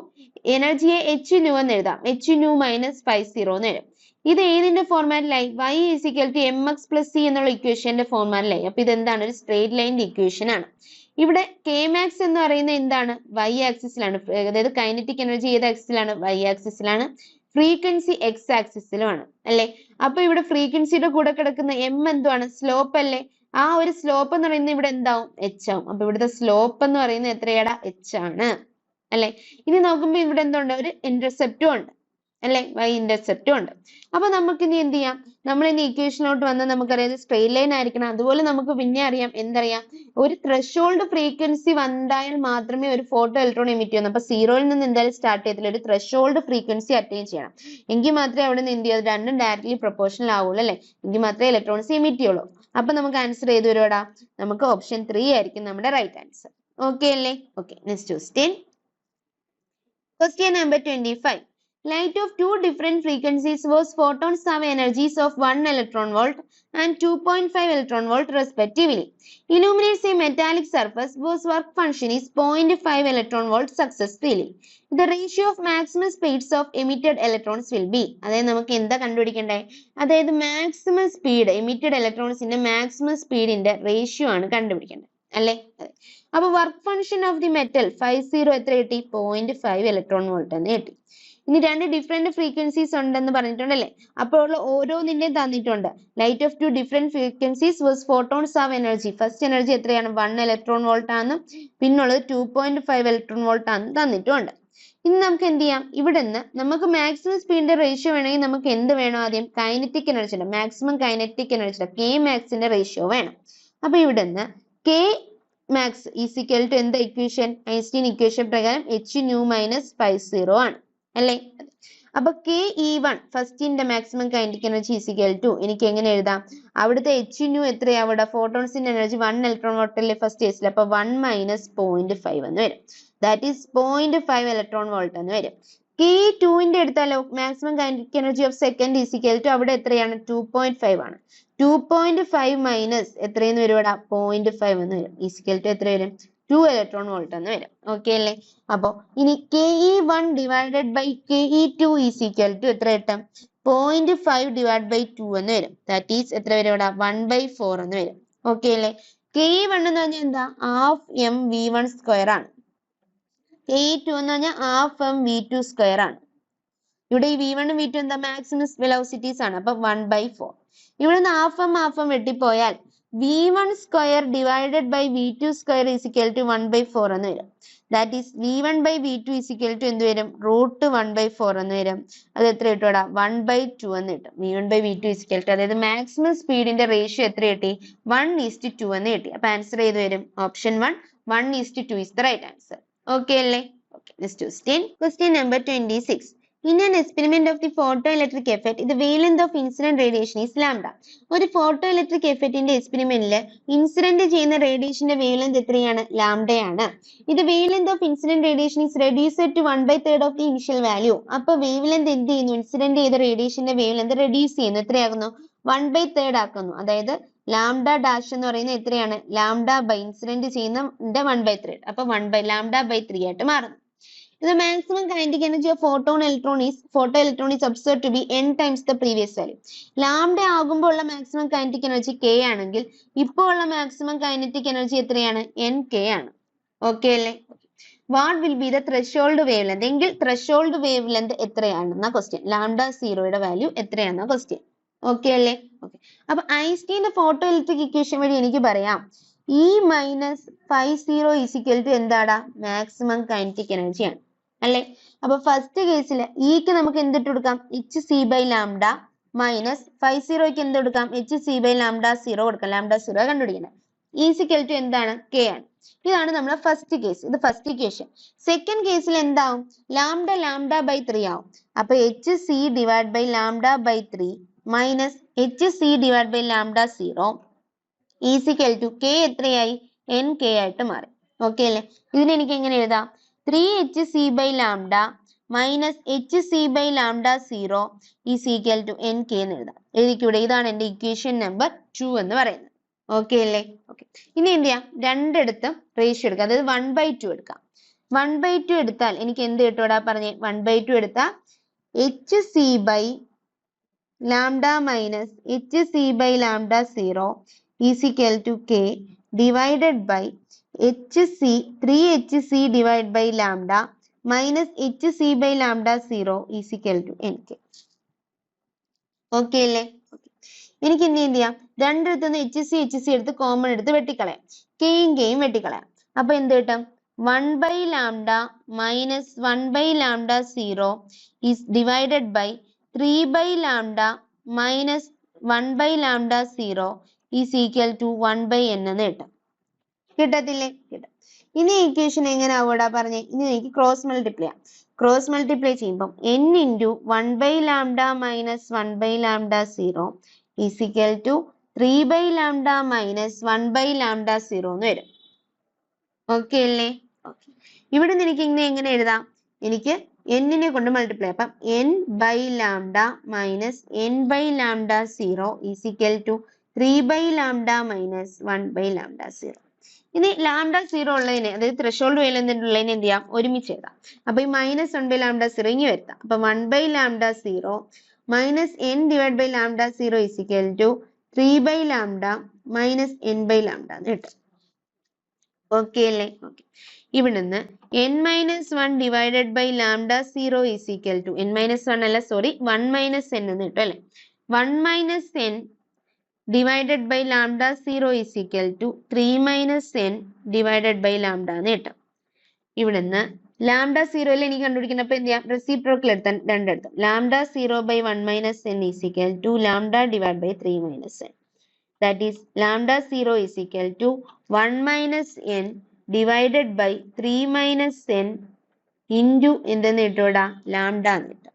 എനർജിയെ എച്ച് ന്യൂ എന്ന് എഴുതാം. എച്ച് ന്യൂ മൈനസ് 50 എന്ന് എഴുതാം. ഇത് ഏതിന്റെ ഫോർമാറ്റിലായി? y is equal to M X plus C എന്നുള്ള ഇക്വേഷന്റെ ഫോർമാറ്റിലായി. അപ്പൊ ഇത് എന്താണ്? ഒരു സ്ട്രേറ്റ് ലൈനിന്റെ ഇക്വേഷൻ ആണ്. ഇവിടെ കെ മാക്സ് എന്ന് പറയുന്നത് എന്താണ്? y ആക്സിസിലാണ്. അതായത് കൈനറ്റിക് എനർജി ഏത് ആക്സിസിലാണ്? y ആക്സിസിലാണ്. ഫ്രീക്വൻസി എക്സ് ആക്സിസിലുമാണ് അല്ലെ. അപ്പൊ ഇവിടെ ഫ്രീക്വൻസിയുടെ കൂടെ കിടക്കുന്ന എം എന്തുവാണ്? സ്ലോപ്പ് അല്ലേ. ആ ഒരു സ്ലോപ്പ് എന്ന് പറയുന്നത് ഇവിടെ എന്താവും? എച്ച് ആവും. അപ്പൊ ഇവിടുത്തെ സ്ലോപ്പ് എന്ന് പറയുന്നത് എത്രയാടാ? എച്ച് ആണ് അല്ലെ. ഇനി നോക്കുമ്പോ ഇവിടെ എന്തുണ്ട്? ഒരു ഇന്റർസെപ്റ്റും ഉണ്ട് അല്ലെ. y ഇന്റർസെപ്റ്റും ഉണ്ട്. അപ്പൊ നമുക്ക് ഇനി എന്ത് ചെയ്യാം? നമ്മൾ ഇനി ഇക്വേഷനിലോട്ട് വന്നാൽ നമുക്കറിയാം സ്ട്രെയിറ്റ് ലൈൻ ആയിരിക്കണം. അതുപോലെ നമുക്ക് പിന്നെ അറിയാം എന്തറിയാം? ഒരു ത്രെഷോൾഡ് ഫ്രീക്വൻസി വന്നാൽ മാത്രമേ ഒരു ഫോട്ടോ ഇലക്ട്രോൺ എമിറ്റ് ചെയ്യുന്നു. അപ്പൊ സീറോയിൽ നിന്ന് എന്തായാലും സ്റ്റാർട്ട് ചെയ്തില്ല. ഒരു ത്രെഷോൾഡ് ഫ്രീക്വൻസി അറ്റൈൻ ചെയ്യണം. എങ്കിൽ മാത്രമേ അവിടെ നിന്ന് എന്ത് ചെയ്യും? രണ്ടും ഡയറക്ട്ലി പ്രൊപ്പോർഷണൽ ആവുള്ളൂ അല്ലെ. എങ്കിൽ മാത്രമേ ഇലക്ട്രോൺസ് എമിറ്റ് ചെയ്യുള്ളൂ. അപ്പൊ നമുക്ക് ആൻസർ ചെയ്ത് വരുവാടാ. നമുക്ക് ഓപ്ഷൻ 3 ആയിരിക്കും നമ്മുടെ റൈറ്റ് ആൻസർ. ഓക്കെ അല്ലേ? Okay. Next question. Question number 25. Light of two different frequencies whose photons have energies of 1 electron volt and 2.5 electron volt respectively illuminates a metallic surface whose work function is 0.5 electron volt successfully. The ratio of maximum speeds of emitted electrons will be. അതായത് നമുക്ക് എന്താ കണ്ടുപിടിക്കണ്ടേ? അതായത് maximum speed emitted ഇലക്ട്രോൺസിന്റെ maximum സ്പീഡിന്റെ ratio ആണ് കണ്ടുപിടിക്കേണ്ടത് അല്ലേ. അപ്പൊ work function of the metal 50 എത്ര കിട്ടി? 0.5 ഇലക്ട്രോൺ വോൾട്ട് എന്ന് കിട്ടി. ഇനി രണ്ട് ഡിഫറെന്റ് ഫ്രീക്വൻസീസ് ഉണ്ടെന്ന് പറഞ്ഞിട്ടുണ്ടല്ലേ. അപ്പോൾ ഓരോന്നിന്റെയും തന്നിട്ടുണ്ട്. Light of two different frequencies versus photons of energy. First energy എത്രയാണ്? 1 ഇലക്ട്രോൺ വോൾട്ട് ആണെന്നും പിന്നുള്ളത് 2.5 ഇലക്ട്രോൺ വോൾട്ട് ആണെന്നും തന്നിട്ടുണ്ട്. ഇനി നമുക്ക് എന്ത് ചെയ്യാം? ഇവിടെ നിന്ന് നമുക്ക് മാക്സിമം സ്പീഡിന്റെ റേഷ്യോ വേണമെങ്കിൽ നമുക്ക് എന്ത് വേണം? ആദ്യം കൈനറ്റിക് എനർജിയുടെ മാക്സിമം കൈനറ്റിക് എനർജിയുടെ കെ മാക്സിന്റെ റേഷ്യോ വേണം. അപ്പൊ ഇവിടെ നിന്ന് K max is equal to എന്താ ഇക്വേഷൻ? ഐൻസ്റ്റീൻ ഇക്വേഷൻ പ്രകാരം എച്ച് ന്യൂ മൈനസ് 50 ആണ് അല്ലേ. അപ്പൊ KE1 ഫസ്റ്റിന്റെ maximum kinetic energy is equal to എനിക്ക് എങ്ങനെ എഴുതാം? അവിടുത്തെ HU എത്രയാ? അവിടെ ഫോട്ടോൺസിന്റെ എനർജി 1 ഇലക്ട്രോൺ വോൾട്ടല്ലേ ഫസ്റ്റ് കേസിൽ, അപ്പൊ 1 മൈനസ് 0.5 എന്ന് വരും. ദാറ്റ് ഈസ് 0.5 ഇലക്ട്രോൺ വോൾട്ട് എന്ന് വരും. KE2ന്റെ എടുത്താലോ maximum kinetic energy of second is equal to അവിടെ എത്രയാണ്? 2.5 ആണ്. 2.5 മൈനസ് എത്രയെന്ന് വരും? ഇവിടെ 0.5 എന്ന് വരും. ഈസ് ഈക്വൽ ടു എത്ര വരും? 2 ഇലക്ട്രോൺ വോൾട്ട് എന്ന് വരും. ഓക്കെ അല്ലേ? അപ്പൊ ഇനി KE1 divided by KE2 is equal to എത്ര കിട്ടും? 0.5 ഡിവൈഡ് ബൈ 2 എന്ന് വരും. ദാറ്റ് ഈസ് എത്ര വരും? ഇവിടെ 1/4 എന്ന് വരും. ഓക്കെ അല്ലേ? KE1 എന്ന് പറഞ്ഞാൽ എന്താ? ഹാഫ് എം V1 സ്ക്വയർ ആണ്. KE2 എന്ന് പറഞ്ഞാൽ ഹാഫ് എം V2 സ്ക്വയർ ആണ്. ഇവിടെ ഈ V1 ഉം V2 എന്താ? മാക്സിമം വെലോസിറ്റീസ് ആണ്. അപ്പൊ 1/4. ഇവിടെ നിന്ന് ഹാഫ് എം വെട്ടിപ്പോയാൽ V1 square divided by V2 square is equal to 1/4 എന്ന് വരും. That is V1 by V2 is equal to എന്ത് വരും? റൂട്ട് 1/4 എന്ന് വരും. അത് എത്ര കിട്ടും? 1/2 എന്ന് കിട്ടും. V1 by V2 is equal to, അതായത് മാക്സിമം സ്പീഡിന്റെ റേഷ്യോ എത്ര കിട്ടി? 1:2 എന്ന് കിട്ടി. അപ്പൊ ആൻസർ ഏത് വരും? Option 1 1:2 is the right answer. Okay അല്ലേ? Okay. Next question number 26. In an experiment of the photoelectric effect, the wavelength of incident radiation is lambda. ഒരു photoelectric effect ന്റെ എക്സ്പെരിമെന്റിൽ ഇൻസിഡന്റ് ചെയ്യുന്ന റേഡിയേഷന്റെ വേവ്ലെങ്ത് എത്രയാണ്? ലാംഡയാണ്. ഇത് wavelength of incident radiation is reduced to 1/3 of the initial value. അപ്പൊ wavelength എന്ത് ചെയ്യുന്നു? Incident ചെയ്ത റേഡിയേഷന്റെ വേവ്ലെങ്ത് റെഡ്യൂസ് ചെയ്യുന്നു. എത്രയാകുന്നു? 1/3 ആക്കുന്നു. അതായത് ലാംഡ ഡാഷ് എന്ന് പറയുന്നത് എത്രയാണ്? ലാംഡ ബൈ ഇൻസിഡന്റ് ചെയ്യുന്ന 1/3. അപ്പൊ ലാംഡ ബൈ 3 ആയിട്ട് മാറുന്നു. The maximum kinetic energy of photoelectron is observed to be n times the previous value. Lambda ആകുമ്പോൾ ഉള്ള maximum kinetic energy k ആണെങ്കിൽ ഇപ്പോൾ ഉള്ള maximum kinetic energy എത്രയാണ്? nk ആണ്. ഓക്കെ അല്ലേ? What will be the threshold wavelength? എങ്കിൽ threshold wavelength എത്രയാണെന്ന ക്വസ്റ്റ്യൻ. ലാംഡ സീറോയുടെ വാല്യൂ എത്രയാണെന്ന ക്വസ്റ്റ്യൻ. ഓക്കെ അല്ലേ? ഓക്കെ. അപ്പൊ ഐൻസ്റ്റീന്റെ ഫോട്ടോ ഇലക്ട്രിക് ഇക്വേഷൻ വഴി എനിക്ക് പറയാം E minus φ0 is equal to എന്താടാ? മാക്സിമം കൈനറ്റിക് എനർജി ആണ് അല്ലേ? അപ്പൊ ഫസ്റ്റ് കേസിൽ ഇക്ക് നമുക്ക് എന്തിട്ട് കൊടുക്കാം? hc/ലാംഡ മൈനസ് φ0ക്ക് എന്ത് കൊടുക്കാം? hc/ലാംഡ0 കൊടുക്കാം. ലാംഡ0 കണ്ടുപിടിക്കണം. ഈസ് ഈക്വൽ ടു എന്താണ്? k ആണ്. ഇതാണ് നമ്മുടെ ഫസ്റ്റ് കേസ്. ഇത് ഫസ്റ്റ് ഇക്വേഷൻ. സെക്കൻഡ് കേസിൽ എന്താവും? ലാംഡ ബൈ 3 ആവും. അപ്പൊ hc/ലാംഡ/3 മൈനസ് hc/ലാംഡ0 ഈസ് ഈക്വൽ ടു k എത്രയായി? nk ആയിട്ട് മാറി. ഓക്കെ അല്ലേ? ഇതിനെ എനിക്ക് എങ്ങനെ എഴുതാം? 3hc/ലാംഡ മൈനസ് hc/ലാംഡ0 ഈസ് ഈക്വൽ ടു nk എന്ന് എഴുതാം. എഴുതിക്കൂടെ? ഇതാണ് എന്റെ ഇക്വേഷൻ നമ്പർ 2 എന്ന് പറയുന്നത്. ഓക്കെ അല്ലേ? ഓക്കെ. ഇനി എന്ത് ചെയ്യാം? രണ്ടിടത്തും റേഷ്യോ എടുക്കാം. അതായത് 1/2 എടുക്കാം. 1/2 എടുത്താൽ എനിക്ക് എന്ത് കിട്ടൂടാ? പറഞ്ഞേ. 1/2 എടുത്താൽ hc/ലാംഡ മൈനസ് hc/ലാംഡ0 is equal to k divided by hc 3hc divided by lambda minus hc/ലാംഡ0 is equal to nk. Okay അല്ലേ? എനിക്ക് ഇനി എന്ത് ചെയ്യാം? രണ്ടിടത്തുനിന്ന് hc എടുത്ത് കോമൺ എടുത്ത് വെട്ടിക്കളയാം. kയും വെട്ടിക്കളയാം. അപ്പൊ എന്ത് കിട്ടും? 1/ലാംഡ മൈനസ് 1/ലാംഡ0 is divided by 3/ലാംഡ മൈനസ് 1/ലാംഡ0 is equal to 1/n എന്ന് കിട്ടും. കിട്ടത്തില്ലേ? കിട്ടും. ഇനി ഇക്വേഷൻ എങ്ങനെ ആവൂടാ? പറഞ്ഞേ. ഇനി എനിക്ക് ക്രോസ് മൾട്ടിപ്ലൈ ചെയ്യാം. ക്രോസ് മൾട്ടിപ്ലൈ ചെയ്യുമ്പോൾ n ഇൻറ്റു 1/ലാംഡ മൈനസ് 1/ലാംഡ0 ഈസ് ഈക്വൽ ടു 3/ലാംഡ മൈനസ് 1/ലാംഡ0 എന്ന് വരും. ഓക്കെ അല്ലേ? ഓക്കെ. ഇവിടെ നിന്ന് എനിക്ക് ഇങ്ങനെ എങ്ങനെ എഴുതാം? എനിക്ക് n-നെ കൊണ്ട് മൾട്ടിപ്ലൈ. അപ്പം n/ലാംഡ മൈനസ് n/ലാംഡ0 ഈസ് ഈക്വൽ ടു 3/ലാംഡ മൈനസ് 1/ലാംഡ0. ഇനി ലാംഡ0 ഉള്ളതിനെ, അതായത് ത്രെഷോൾഡ് വേവ്ലെങ്ത് ഉള്ളതിനെ എന്ത് ചെയ്യാം? ഒരുമിച്ച് എഴുതാം. അപ്പൊ ഈ മൈനസ് 1/ലാംഡ0 ഇനി വരുത്താം. അപ്പൊ 1/ലാംഡ0 മൈനസ് n ഡിവൈഡ് ബൈ ലാംഡ0 ഈസ് ഈക്വൽ ടു 3/ലാംഡ മൈനസ് n/ലാംഡ എന്ന് കിട്ടും. ഓക്കെ അല്ലേ? ഓക്കെ. ഇവിടുന്ന് n-1 ഡിവൈഡഡ് ബൈ ലാംഡ0 ഈസ് ഈക്വൽ ടു n-1 അല്ല, സോറി, 1 - n എന്ന് കിട്ടും അല്ലെ? 1 - n divided by ലാംഡ0 is equal to 3 - n divided by lambda എന്ന് കിട്ടും. ഇവിടുന്ന് ലാംഡ0 എനിക്ക് കണ്ടുപിടിക്കണം. അപ്പൊ എന്ത് ചെയ്യാം? റെസിപ്രോക്കൽ എടുത്താൽ രണ്ടെടുത്തും ലാംഡ0/1 - n is equal to lambda divide by 3 - n. That is lambda zero is equal to 1 - n divided by 3 - n into എന്തെന്ന് കിട്ടൂടാ? ലാംഡ എന്ന് കിട്ടും.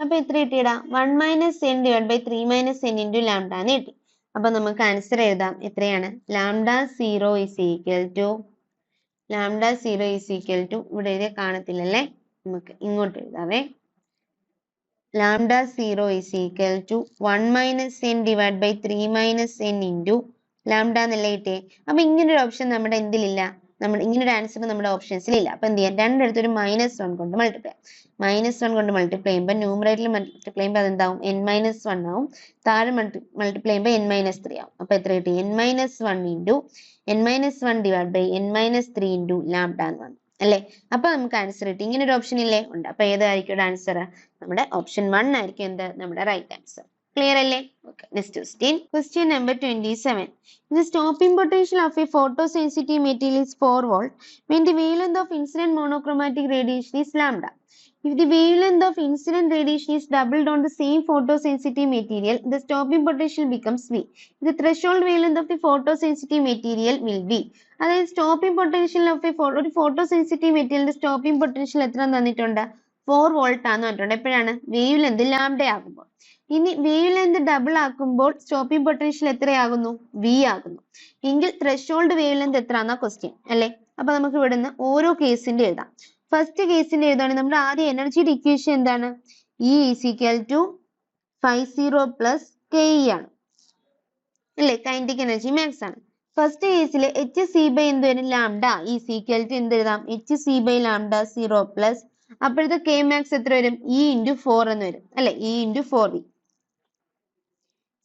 അപ്പൊ എത്ര കിട്ടിയടാ 1 minus n divide by 3 minus n into lambda എന്ന് കിട്ടി. അപ്പൊ നമുക്ക് ആൻസർ എഴുതാം. എത്രയാണ്? ലാംഡ 0 ഇസ് ഈക്വൽ ടു ഇവിടെ എഴുതിയ കാണത്തില്ലല്ലേ, നമുക്ക് ഇങ്ങോട്ട് എഴുതാവേ. Lambda 0 is equal to 1 minus n divide by 3 minus n into lambda എന്നല്ലേ കിട്ടിയേ. അപ്പൊ ഇങ്ങനൊരു ഓപ്ഷൻ നമ്മുടെ എന്തിലില്ല, ഇങ്ങനൊരു ആൻസർ നമ്മുടെ ഓപ്ഷൻസിലില്ല. അപ്പൊ എന്ത് ചെയ്യാം, രണ്ടിടത്ത് ഒരു -1 കൊണ്ട് മൾട്ടിപ്ലൈ. -1 കൊണ്ട് മൾട്ടിപ്ലൈ ചെയ്യുമ്പോൾ ന്യൂമറേറ്ററിൽ മൾട്ടിപ്ലൈ ചെയ്യുമ്പോൾ അതെന്താവും, n-1 ആവും. താഴെ മൾട്ടിപ്ലൈ ചെയ്യുമ്പോൾ n-3 ആവും. അപ്പൊ എത്ര കിട്ടി? n-1 into n-1 divide by n-3 into lambda എന്ന് വന്നു അല്ലേ. അപ്പൊ നമുക്ക് ആൻസർ കിട്ടി. ഇങ്ങനെ ഒരു ഓപ്ഷൻ ഇല്ലേ, ഉണ്ട്. അപ്പൊ ഏതായിരിക്കും ആൻസർ? നമ്മുടെ ഓപ്ഷൻ 1 ആയിരിക്കും എന്ത്, നമ്മുടെ റൈറ്റ് ആൻസർ. Clear അല്ലേ? Okay. Next question. Question number 27. The stopping potential of a photosensitive material is 4 volt when the wavelength of incident monochromatic radiation is lambda. If the wavelength of incident radiation is doubled on the same photosensitive material, the stopping potential becomes V. The threshold wavelength of the photosensitive material will be. അതായത് stopping potential of ഒരു photosensitive മെറ്റീരിയലിന്റെ stopping potential എത്ര തന്നിട്ടുണ്ട്? 4 volt ആണെന്ന് പറഞ്ഞിട്ടുണ്ട്. എപ്പോഴാണ്? Wave length lambda ആകുമ്പോൾ. ഇനി വേവ് ലെന്ത് ഡബിൾ ആക്കുമ്പോൾ സ്റ്റോപ്പിംഗ് പൊട്ടൻഷ്യൽ എത്രയാകുന്നു? V ആകുന്നു. എങ്കിൽ ത്രെഷോൾഡ് വേവ് ലെന്ത് എത്രയാണെന്നാ ക്വസ്റ്റ്യൻ അല്ലെ. അപ്പൊ നമുക്ക് ഇവിടുന്ന് ഓരോ കേസിന്റെ എഴുതാം. ഫസ്റ്റ് കേസിന്റെ എഴുതുകയാണെങ്കിൽ നമ്മുടെ ആദ്യം എനർജിയുടെ ഇക്വേഷൻ എന്താണ്? E is equal to 50 plus KE ആണ് അല്ലെ, കൈനറ്റിക് എനർജി മാക്സ് ആണ്. ഫസ്റ്റ് കേസിൽ HC ബൈ എന്ത് വരും? ലാംഡ ഈസ് ഈക്വൽ ടു എന്ത് എഴുതാം? HC ബൈ ലാംഡ 0 പ്ലസ് അപ്പോഴത്തെ K മാക്സ് എത്ര വരും? E ഇൻറ്റു 4 എന്ന് വരും അല്ലെ, E into 4V.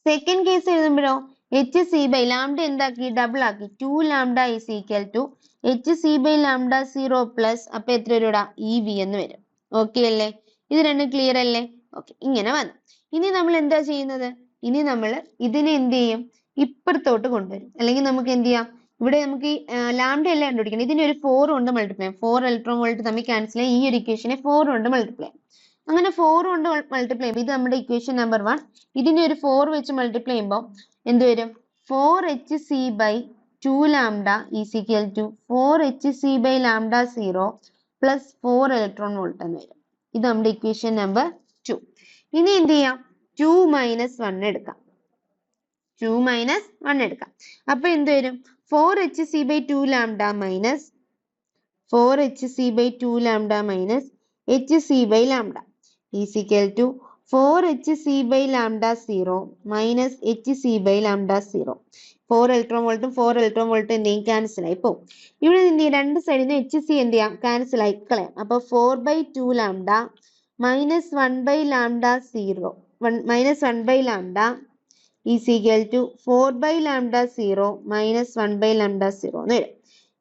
Second case എഴുതുമ്പോഴോ HC ബൈ ലാംഡ എന്താക്കി? ഡബിൾ ആക്കി. 2 lambda is equal to HC by lambda 0 plus അപ്പൊ എത്ര വരൂടാ? EV എന്ന് വരും. ഓക്കെ അല്ലേ? ഇത് രണ്ടും ക്ലിയർ അല്ലേ? ഓക്കെ, ഇങ്ങനെ വന്നു. ഇനി നമ്മൾ എന്താ ചെയ്യുന്നത്? ഇനി നമ്മൾ ഇതിനെ എന്ത് ചെയ്യും? ഇപ്പുറത്തോട്ട് കൊണ്ടുവരും. അല്ലെങ്കിൽ നമുക്ക് എന്ത് ചെയ്യാം, ഇവിടെ നമുക്ക് ഈ ലാംഡ അല്ല കണ്ടുപിടിക്കണം, ഇതിനെ ഒരു 4 കൊണ്ട് മൾട്ടിപ്ലൈ ചെയ്യാം. 4 ഇലക്ട്രോൺ വോൾട്ട് തമ്മിൽ ക്യാൻസൽ ചെയ്യാം. ഈ ഒരു ഇക്വേഷനെ 4 കൊണ്ട് മൾട്ടിപ്ലൈ ചെയ്യാം. അങ്ങനെ 4 കൊണ്ട് മൾട്ടിപ്ലൈ ചെയ്യുമ്പോൾ ഇത് നമ്മുടെ ഇക്വേഷൻ നമ്പർ 1. ഇതിനെ ഒരു 4 വെച്ച് മൾട്ടിപ്ലൈ ചെയ്യുമ്പോൾ എന്ത് വരും? 4HC by 2 lambda is equal to 4HC by lambda 0 plus 4 electron volt എന്ന് വരും. ഇത് നമ്മുടെ ഇക്വേഷൻ നമ്പർ 2. ഇനി എന്ത് ചെയ്യാം? 2 മൈനസ് 1 എടുക്കാം. 2 മൈനസ് 1 എടുക്കാം. അപ്പൊ എന്ത് വരും? 4HC by 2 lambda minus 4HC by 2 lambda minus HC by lambda is equal to 4HC by lambda 0 minus HC by lambda 0. 4 electron വോൾട്ടും 4 ഇലക്ട്രോൺ വോൾട്ടും എന്ത് ചെയ്യും? ക്യാൻസൽ ആയി പോകും. ഇവിടെ എന്ത് ചെയ്യും? രണ്ട് സൈഡിൽ നിന്ന് HC എന്ത് ചെയ്യാം? ക്യാൻസൽ ആയി കളയാം. അപ്പൊ 4/2 lambda minus 1 lambda 0 minus 1 lambda is equal to 4 lambda 0 minus 1 lambda 0 എന്ന് വരും.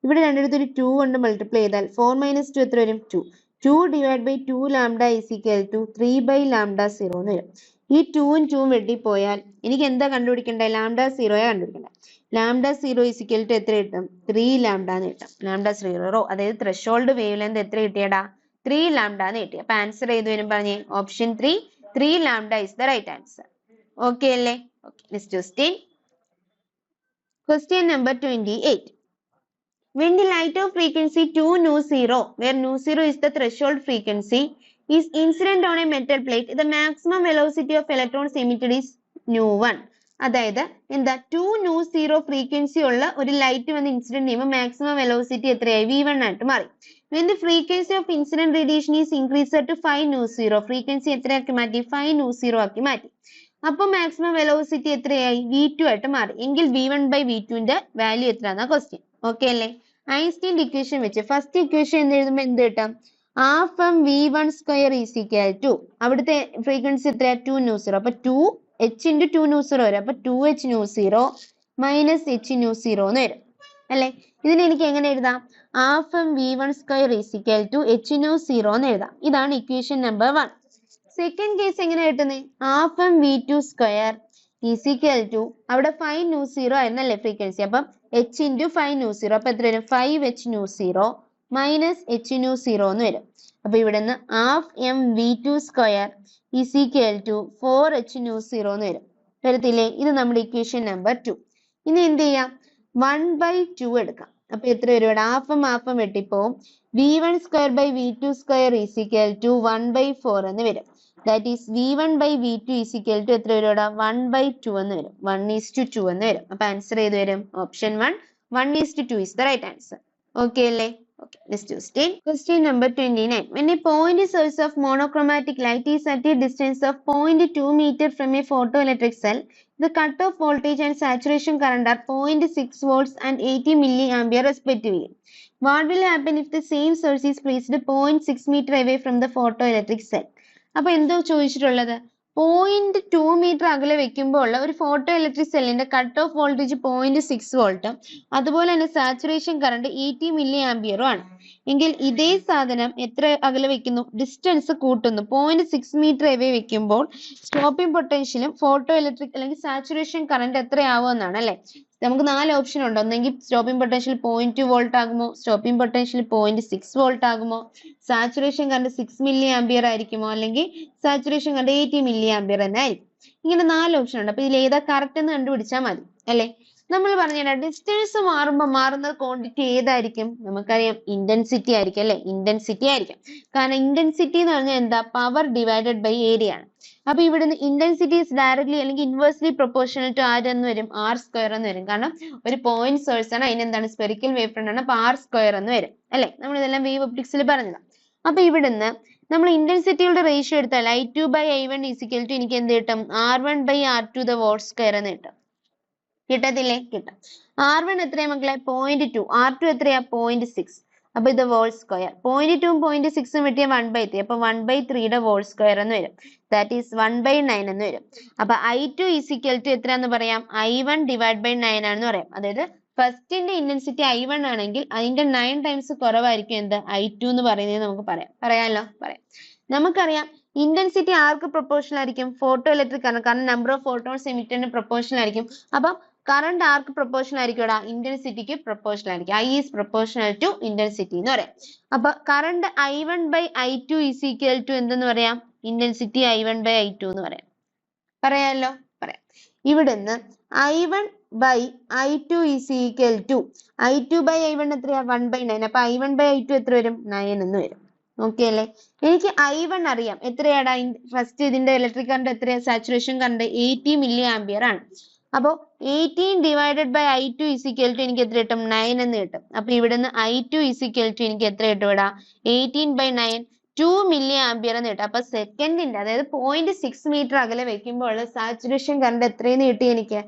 ഇവിടെ രണ്ടിടത്ത് ഒരു 2 കൊണ്ട് മൾട്ടിപ്ലൈ ചെയ്താൽ 4 മൈനസ് 2 എത്ര വരും? 2. 2 divided by 2 lambda is equal to 3 by lambda 0 എന്ന് വരും. ഈ 2ഉം 2ഉം വെട്ടിപ്പോയാൽ എനിക്ക് എന്താ കണ്ടുപിടിക്കേണ്ടത്? ലാംഡ 0 കണ്ടുപിടിക്കേണ്ടത്. ലാംഡ 0 is equal to എത്ര കിട്ടും? 3 ലാംഡ എന്ന് കിട്ടും. ലാംഡ 0 അതായത് ത്രെഷോൾഡ് വേവ് ലെന്ത് എത്ര കിട്ടിയടാ? 3 ലാംഡ എന്ന് കിട്ടി. അപ്പൊ ആൻസർ ഏത് വരും പറഞ്ഞേ? Option 3 lambda is the right answer. Okay അല്ലേ? Okay, next question. Question number 28. When the light of frequency 2 nu 0, where nu 0 is the threshold frequency, is incident on a metal plate, the maximum velocity of electrons emitted is nu 1. അതായത് എന്താ? 2 nu 0 frequency ഉള്ള ഒരു light വന്ന് incident ചെയ്യുമ്പോൾ maximum velocity എത്രയായി? V1 ആയിട്ട് മാറി. When the frequency of incident radiation is increased to 5 nu 0, frequency എത്രയാക്കി മാറ്റി? 5 nu 0 ആക്കി മാറ്റി. അപ്പൊ മാക്സിമം വെലോസിറ്റി എത്രയായി? V2 ആയിട്ട് മാറി. എങ്കിൽ V1/V2ന്റെ വാല്യൂ എത്രയാണെന്നാ ക്വസ്റ്റ്യൻ. ഓക്കെ അല്ലേ? ഐൻസ്റ്റീൻ ഇക്വേഷൻ വെച്ച് ഫസ്റ്റ് ഇക്വേഷൻ എന്ന് എഴുതുമ്പോൾ എന്ത് കിട്ടും? Half M V1 square is equal to അവിടുത്തെ ഫ്രീക്വൻസി എത്രയാ? 2 nu 0. അപ്പൊ 2H ഇൻറ്റു 2 nu 0 വരും. അപ്പൊ 2H nu 0 minus H nu 0 എന്ന് വരും അല്ലെ. ഇതിന് എനിക്ക് എങ്ങനെ എഴുതാം? Half M V1 square is equal to H nu 0 എന്ന് എഴുതാം. ഇതാണ് ഇക്വേഷൻ നമ്പർ 1. സെക്കൻഡ് കേസ് എങ്ങനെ കിട്ടുന്നത്? Half M V2 square is equal to അവിടെ 5 nu 0 ആയിരുന്നല്ലേ ഫ്രീക്വൻസി. അപ്പം H ഇൻറ്റു 5 nu 0 അപ്പൊ എത്ര വരും? 5H nu 0 minus H nu 0 എന്ന് വരും. അപ്പൊ ഇവിടെ നിന്ന് half M V2 square is equal to 4H nu 0 എന്ന് വരും. വരത്തില്ലേ? ഇത് നമ്മുടെ ഇക്വേഷൻ നമ്പർ 2. ഇനി എന്ത് ചെയ്യാം? 1/2 എടുക്കാം. അപ്പൊ എത്ര വരും? ഇവിടെ ഹാഫ് വെട്ടിപ്പോവും. V1 square by V2 square is equal to 1/4 എന്ന് വരും. That is V1 by V2 is equal to എത്ര വരും ഇവിടെ 1/2 എന്ന് വരും 1:2 എന്ന് വരും. അപ്പൊ ആൻസർ ഏത് വരും? Option 1 1:2 is the right answer. Okay അല്ലേ? Okay, next question. Question number 29. When a point source of monochromatic light is at a distance of 0.2 meter from a photoelectric cell, the cutoff voltage and saturation current are 0.6 volts and 80 milliampere respectively. What will happen if the same source is placed 0.6 meter away from the photoelectric cell? അപ്പൊ എന്തോ ചോദിച്ചിട്ടുള്ളത് 0.2 metre അകലെ വെക്കുമ്പോൾ ഉള്ള ഒരു photo electric സെല്ലിന്റെ cut off voltage 0.6 വോൾട്ടും അതുപോലെ തന്നെ സാച്ചുറേഷൻ കറണ്ട് 80 മില്ലി ആംപിയറും ആണ്. എങ്കിൽ ഇതേ സാധനം എത്ര അകലെ വെക്കുന്നു? ഡിസ്റ്റൻസ് കൂട്ടുന്നു. 0.6 മീറ്റർ അവേ വെക്കുമ്പോൾ സ്റ്റോപ്പിംഗ് പൊട്ടൻഷ്യലും ഫോട്ടോ ഇലക്ട്രിക് അല്ലെങ്കിൽ സാച്ചുറേഷൻ കറണ്ട് എത്രയാവും എന്നാണ് അല്ലെ. നമുക്ക് 4 ഓപ്ഷൻ ഉണ്ട്. ഒന്നെങ്കിൽ സ്റ്റോപ്പിംഗ് പൊട്ടൻഷ്യൽ 0.2 വോൾട്ട് ആകുമോ, സ്റ്റോപ്പിംഗ് പൊട്ടൻഷ്യൽ 0.6 വോൾട്ട് ആകുമോ, സാച്ചുറേഷൻ കറണ്ട് 6 മില്ലി ആംപിയർ ആയിരിക്കുമോ, അല്ലെങ്കിൽ സാച്ചുറേഷൻ കറണ്ട് 80 മില്ലി ആംപിയർ തന്നെ ആയിരിക്കും. ഇങ്ങനെ 4 ഓപ്ഷൻ ഉണ്ട്. അപ്പൊ ഇതിൽ ഏതാ കറക്റ്റ് എന്ന് കണ്ടുപിടിച്ചാൽ മതി അല്ലെ. നമ്മൾ പറഞ്ഞുതരാം, ഡിസ്റ്റൻസ് മാറുമ്പോൾ മാറുന്ന ക്വാണ്ടിറ്റി ഏതായിരിക്കും? നമുക്കറിയാം ഇന്റൻസിറ്റി ആയിരിക്കും അല്ലെ. ഇന്റൻസിറ്റി ആയിരിക്കും. കാരണം ഇന്റൻസിറ്റി എന്ന് പറഞ്ഞാൽ എന്താ? പവർ ഡിവൈഡഡ് ബൈ ഏരിയ ആണ്. അപ്പൊ ഇവിടുന്ന് ഇന്റൻസിറ്റി ഇസ് ഡയറക്ട്ലി അല്ലെങ്കിൽ ഇൻവേഴ്സ്ലി പ്രൊപ്പോർഷണൽ ടു ആരെന്ന് വരും? R² എന്ന് വരും. കാരണം ഒരു പോയിന്റ് സോഴ്സ് ആണ്, അതിനെന്താണ് സ്പെറിക്കൽ വേവ് ഫ്രണ്ട് ആണ്. അപ്പൊ R² എന്ന് വരും അല്ലെ. നമ്മൾ ഇതെല്ലാം വേവ് ഒപ്റ്റിക്സിൽ പറഞ്ഞതാണ്. അപ്പൊ ഇവിടുന്ന് നമ്മൾ ഇന്റൻസിറ്റിയുടെ റേഷ്യോ എടുത്താൽ I2 by I1 is equal to എനിക്ക് എന്ത് കിട്ടും? R1 by R2 the whole square എന്ന് കിട്ടും. കിട്ടത്തില്ലേ? കിട്ടും. R1 എത്രയാ മക്കളെ? 0.2. R2 എത്രയാ? 0.6. അപ്പൊ ഇത് whole square. 0.2 ഉം 0.6 ഉം വെട്ടിയ 1/3. അപ്പൊ 1/3 whole square എന്ന് വരും. That is 1/9 എന്ന് വരും. അപ്പൊ I2 is equal to എത്രയാന്ന് പറയാം? I1 divided by 9 ആണെന്ന് പറയാം. അതായത് ഫസ്റ്റിന്റെ ഇന്റൻസിറ്റി I1 ആണെങ്കിൽ അതിന്റെ 9 ടൈംസ് കുറവായിരിക്കും എന്ത്? I2 എന്ന് പറയുന്നത് നമുക്ക് പറയാമല്ലോ. നമുക്കറിയാം ഇന്റൻസിറ്റി ആർക്ക് പ്രൊപ്പോർഷണൽ ആയിരിക്കും? Photo electric current. കാരണം നമ്പർ ഓഫ് ഫോട്ടോൺസ് എമിറ്ററിന് പ്രൊപ്പോർഷണൽ ആയിരിക്കും. അപ്പം കറണ്ട് ആർക്ക് പ്രൊപ്പോർഷണൽ ആയിരിക്കും? ഇന്റൻസിറ്റിക്ക് പ്രൊപ്പോർഷണൽ ആയിരിക്കും. I is proportional to intensity എന്ന് പറയാം. അപ്പൊ current I1 by I2 is equal to എന്തെന്ന് പറയാം? ഇന്റൻസിറ്റി I1 by I2 എന്ന് പറയാം. പറയാം. ഇവിടുന്ന് I1 by I2 is equal to I2 by I1 എത്രയാ? 1/9. അപ്പൊ I1 by I2 എത്ര വരും? 9 എന്ന് വരും. ഓക്കെ അല്ലേ. എനിക്ക് I1 അറിയാം. എത്രയാടാ? ഫസ്റ്റ് ഇതിന്റെ ഇലക്ട്രിക് കറണ്ട് എത്രയാ? സാച്ചുറേഷൻ കറണ്ട് 80 മില്ലി ആംപിയർ ആണ്. അപ്പൊ 18 divided by I2 is equal to എനിക്ക് എത്ര കിട്ടും? 9 എന്ന് കിട്ടും. അപ്പൊ ഇവിടുന്ന് I2 is equal to എനിക്ക് എത്ര കിട്ടും ഇവിടെ? 18 by 9 2 മില്ലി ആംപിയർ എന്ന് കിട്ടും. അപ്പൊ സെക്കൻഡിന്റെ അതായത് 0.6 മീറ്റർ അകലെ വെക്കുമ്പോൾ സാച്ചുറേഷൻ കറണ്ട് എത്രയെന്ന് കിട്ടി? എനിക്ക്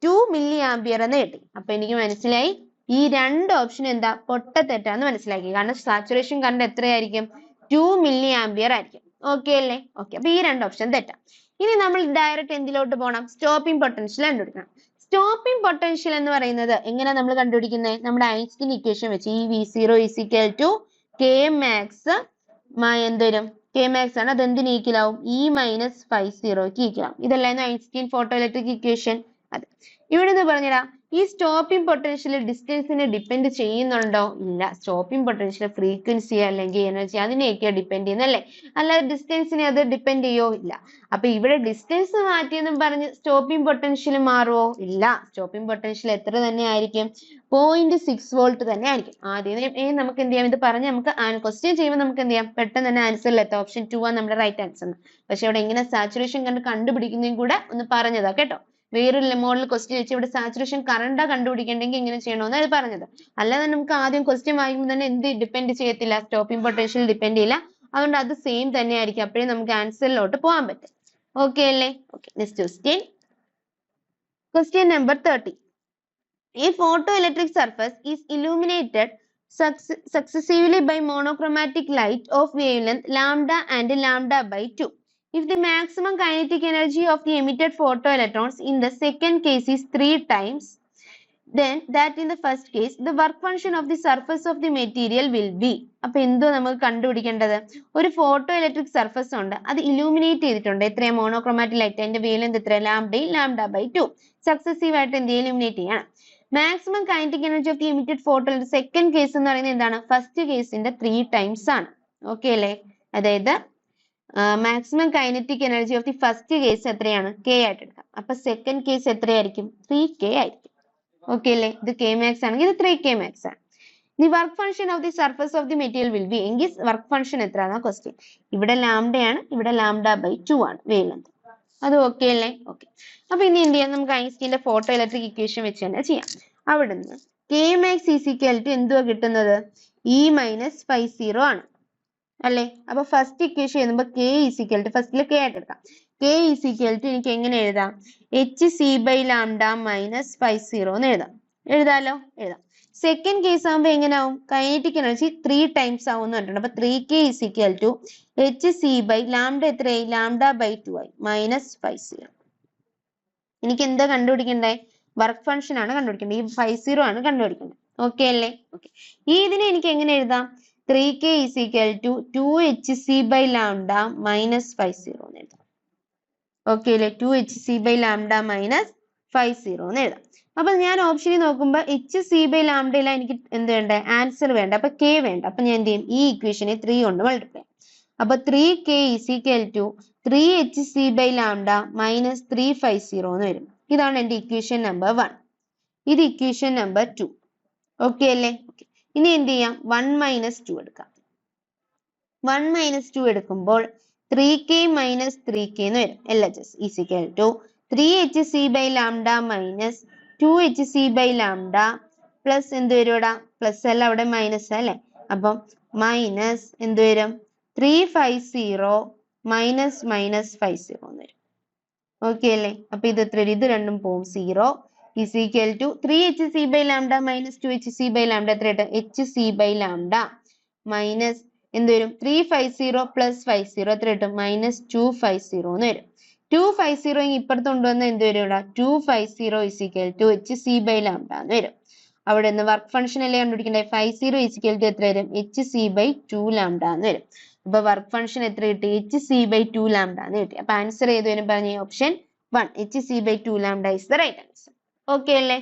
2 മില്ലി ആംപിയർ എന്ന് കിട്ടി. അപ്പൊ എനിക്ക് മനസ്സിലായി ഈ രണ്ട് ഓപ്ഷൻ എന്താ? പൊട്ടത്തെറ്റാന്ന് മനസ്സിലാക്കി. കാരണം സാച്ചുറേഷൻ കറണ്ട് എത്രയായിരിക്കും? 2 മില്ലി ആംപിയർ ആയിരിക്കും. ഓക്കെ അല്ലേ? ഓക്കെ. അപ്പൊ ഈ രണ്ട് ഓപ്ഷൻ തെറ്റാം. ഇനി നമ്മൾ ഡയറക്റ്റ് എന്തിലോട്ട് പോകണം? സ്റ്റോപ്പിംഗ് പൊട്ടൻഷ്യൽ കണ്ടുപിടിക്കണം. സ്റ്റോപ്പിംഗ് പൊട്ടൻഷ്യൽ എന്ന് പറയുന്നത് എങ്ങനെയാ നമ്മൾ കണ്ടുപിടിക്കുന്നത്? നമ്മുടെ ഐൻസ്റ്റീൻ ഇക്വേഷൻ വെച്ച് ഈ V0 is equal to K max എന്തോരും? K max ആണ്. അത് എന്തിന് ഈക്വലാവും? E minus phi 0 ഈക്വലാവും. ഇതല്ലായിരുന്നു ഐൻസ്റ്റീൻ ഫോട്ടോ ഇലക്ട്രിക് ഇക്വേഷൻ. അത് ഇവിടെ നിന്ന് പറഞ്ഞുതരാം. ഈ സ്റ്റോപ്പിംഗ് പൊട്ടൻഷ്യൽ ഡിസ്റ്റൻസിനെ ഡിപ്പെൻഡ് ചെയ്യുന്നുണ്ടോ? ഇല്ല. സ്റ്റോപ്പിംഗ് പൊട്ടൻഷ്യൽ ഫ്രീക്വൻസി അല്ലെങ്കിൽ എനർജി അതിനെയൊക്കെയാ ഡിപ്പെൻഡ് ചെയ്യുന്നല്ലേ. അല്ലാതെ ഡിസ്റ്റൻസിനെ അത് ഡിപ്പെൻഡ് ചെയ്യോ? ഇല്ല. അപ്പൊ ഇവിടെ ഡിസ്റ്റൻസ് മാറ്റിയെന്നും പറഞ്ഞ് സ്റ്റോപ്പിംഗ് പൊട്ടൻഷ്യൽ മാറുമോ? ഇല്ല. സ്റ്റോപ്പിംഗ് പൊട്ടൻഷ്യൽ എത്ര തന്നെ ആയിരിക്കും? 0.6 വോൾട്ട് തന്നെ ആയിരിക്കും. ആദ്യമേ നമുക്ക് എന്ത് ചെയ്യാം? ഇത് പറഞ്ഞ് നമുക്ക് ക്വസ്റ്റ്യൻ ചെയ്യുമ്പോൾ നമുക്ക് എന്ത് ചെയ്യാം? പെട്ടെന്ന് തന്നെ ആൻസറിലെത്താം. ഓപ്ഷൻ 2 ആണ് നമ്മുടെ റൈറ്റ് ആൻസർ. പക്ഷെ ഇവിടെ എങ്ങനെ സാച്ചുറേഷൻ കണ്ടുപിടിക്കുന്നതും കൂടെ ഒന്ന് പറഞ്ഞതാ കേട്ടോ. വേറൊരു മോഡൽ ക്വസ്റ്റ്യൻ വെച്ച് ഇവിടെ സാച്ചുറേഷൻ കറണ്ടാ കണ്ടുപിടിക്കണ്ടെങ്കിൽ എങ്ങനെ ചെയ്യണമെന്ന് അത് പറഞ്ഞത്. അല്ലാതെ നമുക്ക് ആദ്യം ക്വസ്റ്റ്യൻ വായിക്കുമ്പോൾ തന്നെ എന്ത് ഡിപ്പെൻഡ് ചെയ്യത്തില്ല? സ്റ്റോപ്പിംഗ് പൊട്ടൻഷ്യൽ ഡിപ്പെൻഡ് ചെയ്യില്ല. അതുകൊണ്ട് അത് സെയിം തന്നെ ആയിരിക്കും. അപ്പോഴേ നമുക്ക് ആൻസറിലോട്ട് പോകാൻ പറ്റും. ഓക്കെ അല്ലേ? Okay. Next question. Question number 30. A photoelectric surface is illuminated successively by monochromatic light of wavelength lambda and lambda by 2. If the maximum kinetic energy of the emitted photoelectrons in the second case is 3 times then that in the first case, the work function of the surface of the material will be. അപ്പൊ എന്തോ നമുക്ക് കണ്ടുപിടിക്കേണ്ടത്? ഒരു photo electric surface ഉണ്ട്. അത് illuminate ചെയ്തിട്ടുണ്ട്. എത്രയാ? Monochromatic light. അതിന്റെ വേവ്ലെങ്ത് എത്ര? Lambda by 2. സക്സസീവ് ആയിട്ട് എന്ത് ഇലൂമിനേറ്റ് ചെയ്യണം. Maximum kinetic energy of the emitted photo second case എന്ന് പറയുന്നത് എന്താണ്? ഫസ്റ്റ് കേസിന്റെ 3 ടൈംസ് ആണ്. ഓക്കെ അല്ലേ? അതായത് maximum kinetic energy of the first case എത്രയാണ്? K ആയിട്ട് എടുക്കാം. അപ്പൊ സെക്കൻഡ് കേസ് എത്രയായിരിക്കും? 3K ആയിരിക്കും. ഓക്കെ അല്ലേ? ഇത് K max ആണെങ്കിൽ ഇത് 3K max ആണ്. The work function of the surface of the material will be എങ്കിൽ വർക്ക് ഫംഗ്ഷൻ എത്രയാണ് ക്വസ്റ്റ്യൻ. ഇവിടെ ലാംഡയാണ്, ഇവിടെ λ/2 ആണ് വേവ് ലെങ്ത്. അത് ഓക്കെ അല്ലേ? ഓക്കെ. അപ്പൊ ഇനി എന്ത് ചെയ്യാം, നമുക്ക് ഐൻസ്റ്റീന്റെ ഫോട്ടോ ഇലക്ട്രിക് ഇക്വേഷൻ വെച്ച് തന്നെ ചെയ്യാം. അവിടുന്ന് കെ മാക്സ് ഈസിക്കൽ ടു എന്തുവാ കിട്ടുന്നത്, ഇ മൈനസ് ഫൈ സീറോ ആണ് അല്ലേ. അപ്പൊ ഫസ്റ്റ് ഇക്വേഷൻ എഴുതുമ്പോൾ കെ ഈസിക്കൽ ടു ഫസ്റ്റില് കെ ആയിട്ട് എടുക്കാം. കെ ഈസിക്കൽ ടു എനിക്ക് എങ്ങനെ എഴുതാം, hc/λ മൈനസ് ഫൈ സീറോ എന്ന് എഴുതാം. എഴുതാലോ? എഴുതാം. സെക്കൻഡ് കേസ് ആകുമ്പോൾ എങ്ങനെ ആവും, കൈനറ്റിക് എനർജി 3 ടൈംസ് ആവും എന്ന് പറഞ്ഞിട്ടുണ്ട്. അപ്പൊ 3k ഈസിക്കൽ ടു hc/λ എത്രയായി, λ/2 ആയി മൈനസ് ഫൈ സീറോ. എനിക്ക് എന്താ കണ്ടുപിടിക്കണ്ടേ, വർക്ക് ഫംഗ്ഷൻ ആണ് കണ്ടുപിടിക്കേണ്ടത്. ഈ ഫൈ സീറോ ആണ് കണ്ടുപിടിക്കേണ്ടത്. ഓക്കെ അല്ലേ? ഓക്കെ. ഈ ഇതിനെ എനിക്ക് എങ്ങനെ എഴുതാം, 3k is equal to 2hc/λ minus phi zero എന്ന് എഴുതാം. ഓക്കെ അല്ലേ? 2hc/λ മൈനസ് ഫൈ സീറോ എന്ന് എഴുതാം. അപ്പൊ ഞാൻ ഓപ്ഷനിൽ നോക്കുമ്പോൾ hc/λ ഇല്ല, എനിക്ക് എന്ത് വേണ്ട, ആൻസർ വേണ്ട, അപ്പൊ k വേണ്ട. അപ്പൊ ഞാൻ എന്ത് ചെയ്യും, ഈ ഇക്വേഷനെ 3 കൊണ്ട് മൾട്ടിപ്ലൈ. അപ്പൊ 3k is equal to 3hc/λ minus 350 എന്ന് വരും. ഇതാണ് എന്റെ ഇക്വേഷൻ നമ്പർ 1. ഇത് ഇക്വേഷൻ നമ്പർ 2. ഓക്കെ അല്ലേ? ഇനി എന്ത് ചെയ്യാം, 1 മൈനസ് 2 എടുക്കാം. 1 മൈനസ് 2 എടുക്കുമ്പോൾ 3k മൈനസ് 3k എന്ന് വരും. LHS is equal to 3hc/λ minus 2hc/λ plus എന്ത് വരും, ഇവിടെ പ്ലസ് അല്ല അവിടെ മൈനസ് അല്ലേ. അപ്പം മൈനസ് എന്ത് വരും, 350 മൈനസ് മൈനസ് 50 എന്ന് വരും. ഓക്കെ അല്ലേ? അപ്പൊ ഇത് എത്ര വരും, ഇത് രണ്ടും പോവും 0 is equal to 3hc/λ minus 2hc/λ എത്ര കിട്ടും, hc/λ മൈനസ് എന്ത് വരും, 350 പ്ലസ് 50 എത്ര കിട്ടും, മൈനസ് 250 എന്ന് വരും. 250 ഇപ്പുറത്ത് കൊണ്ടുവന്ന എന്ത് വരും, ഇവിടെ 250 ഈസിക്കൽ ടു hc/λ എന്ന് വരും. അവിടെ നിന്ന് വർക്ക് ഫംഗ്ഷൻ അല്ലേ കണ്ടുപിടിക്കണ്ടേ, 50 ഈസിക്കൽ ടു എത്ര വരും, hc/2λ എന്ന് വരും. അപ്പൊ വർക്ക് ഫംഗ്ഷൻ എത്ര കിട്ടി, hc/2λ എന്ന് കിട്ടി. അപ്പൊ ആൻസർ ഏത് വരും പറഞ്ഞ, option 1 hc/2λ is the right answer. Okay അല്ലേ?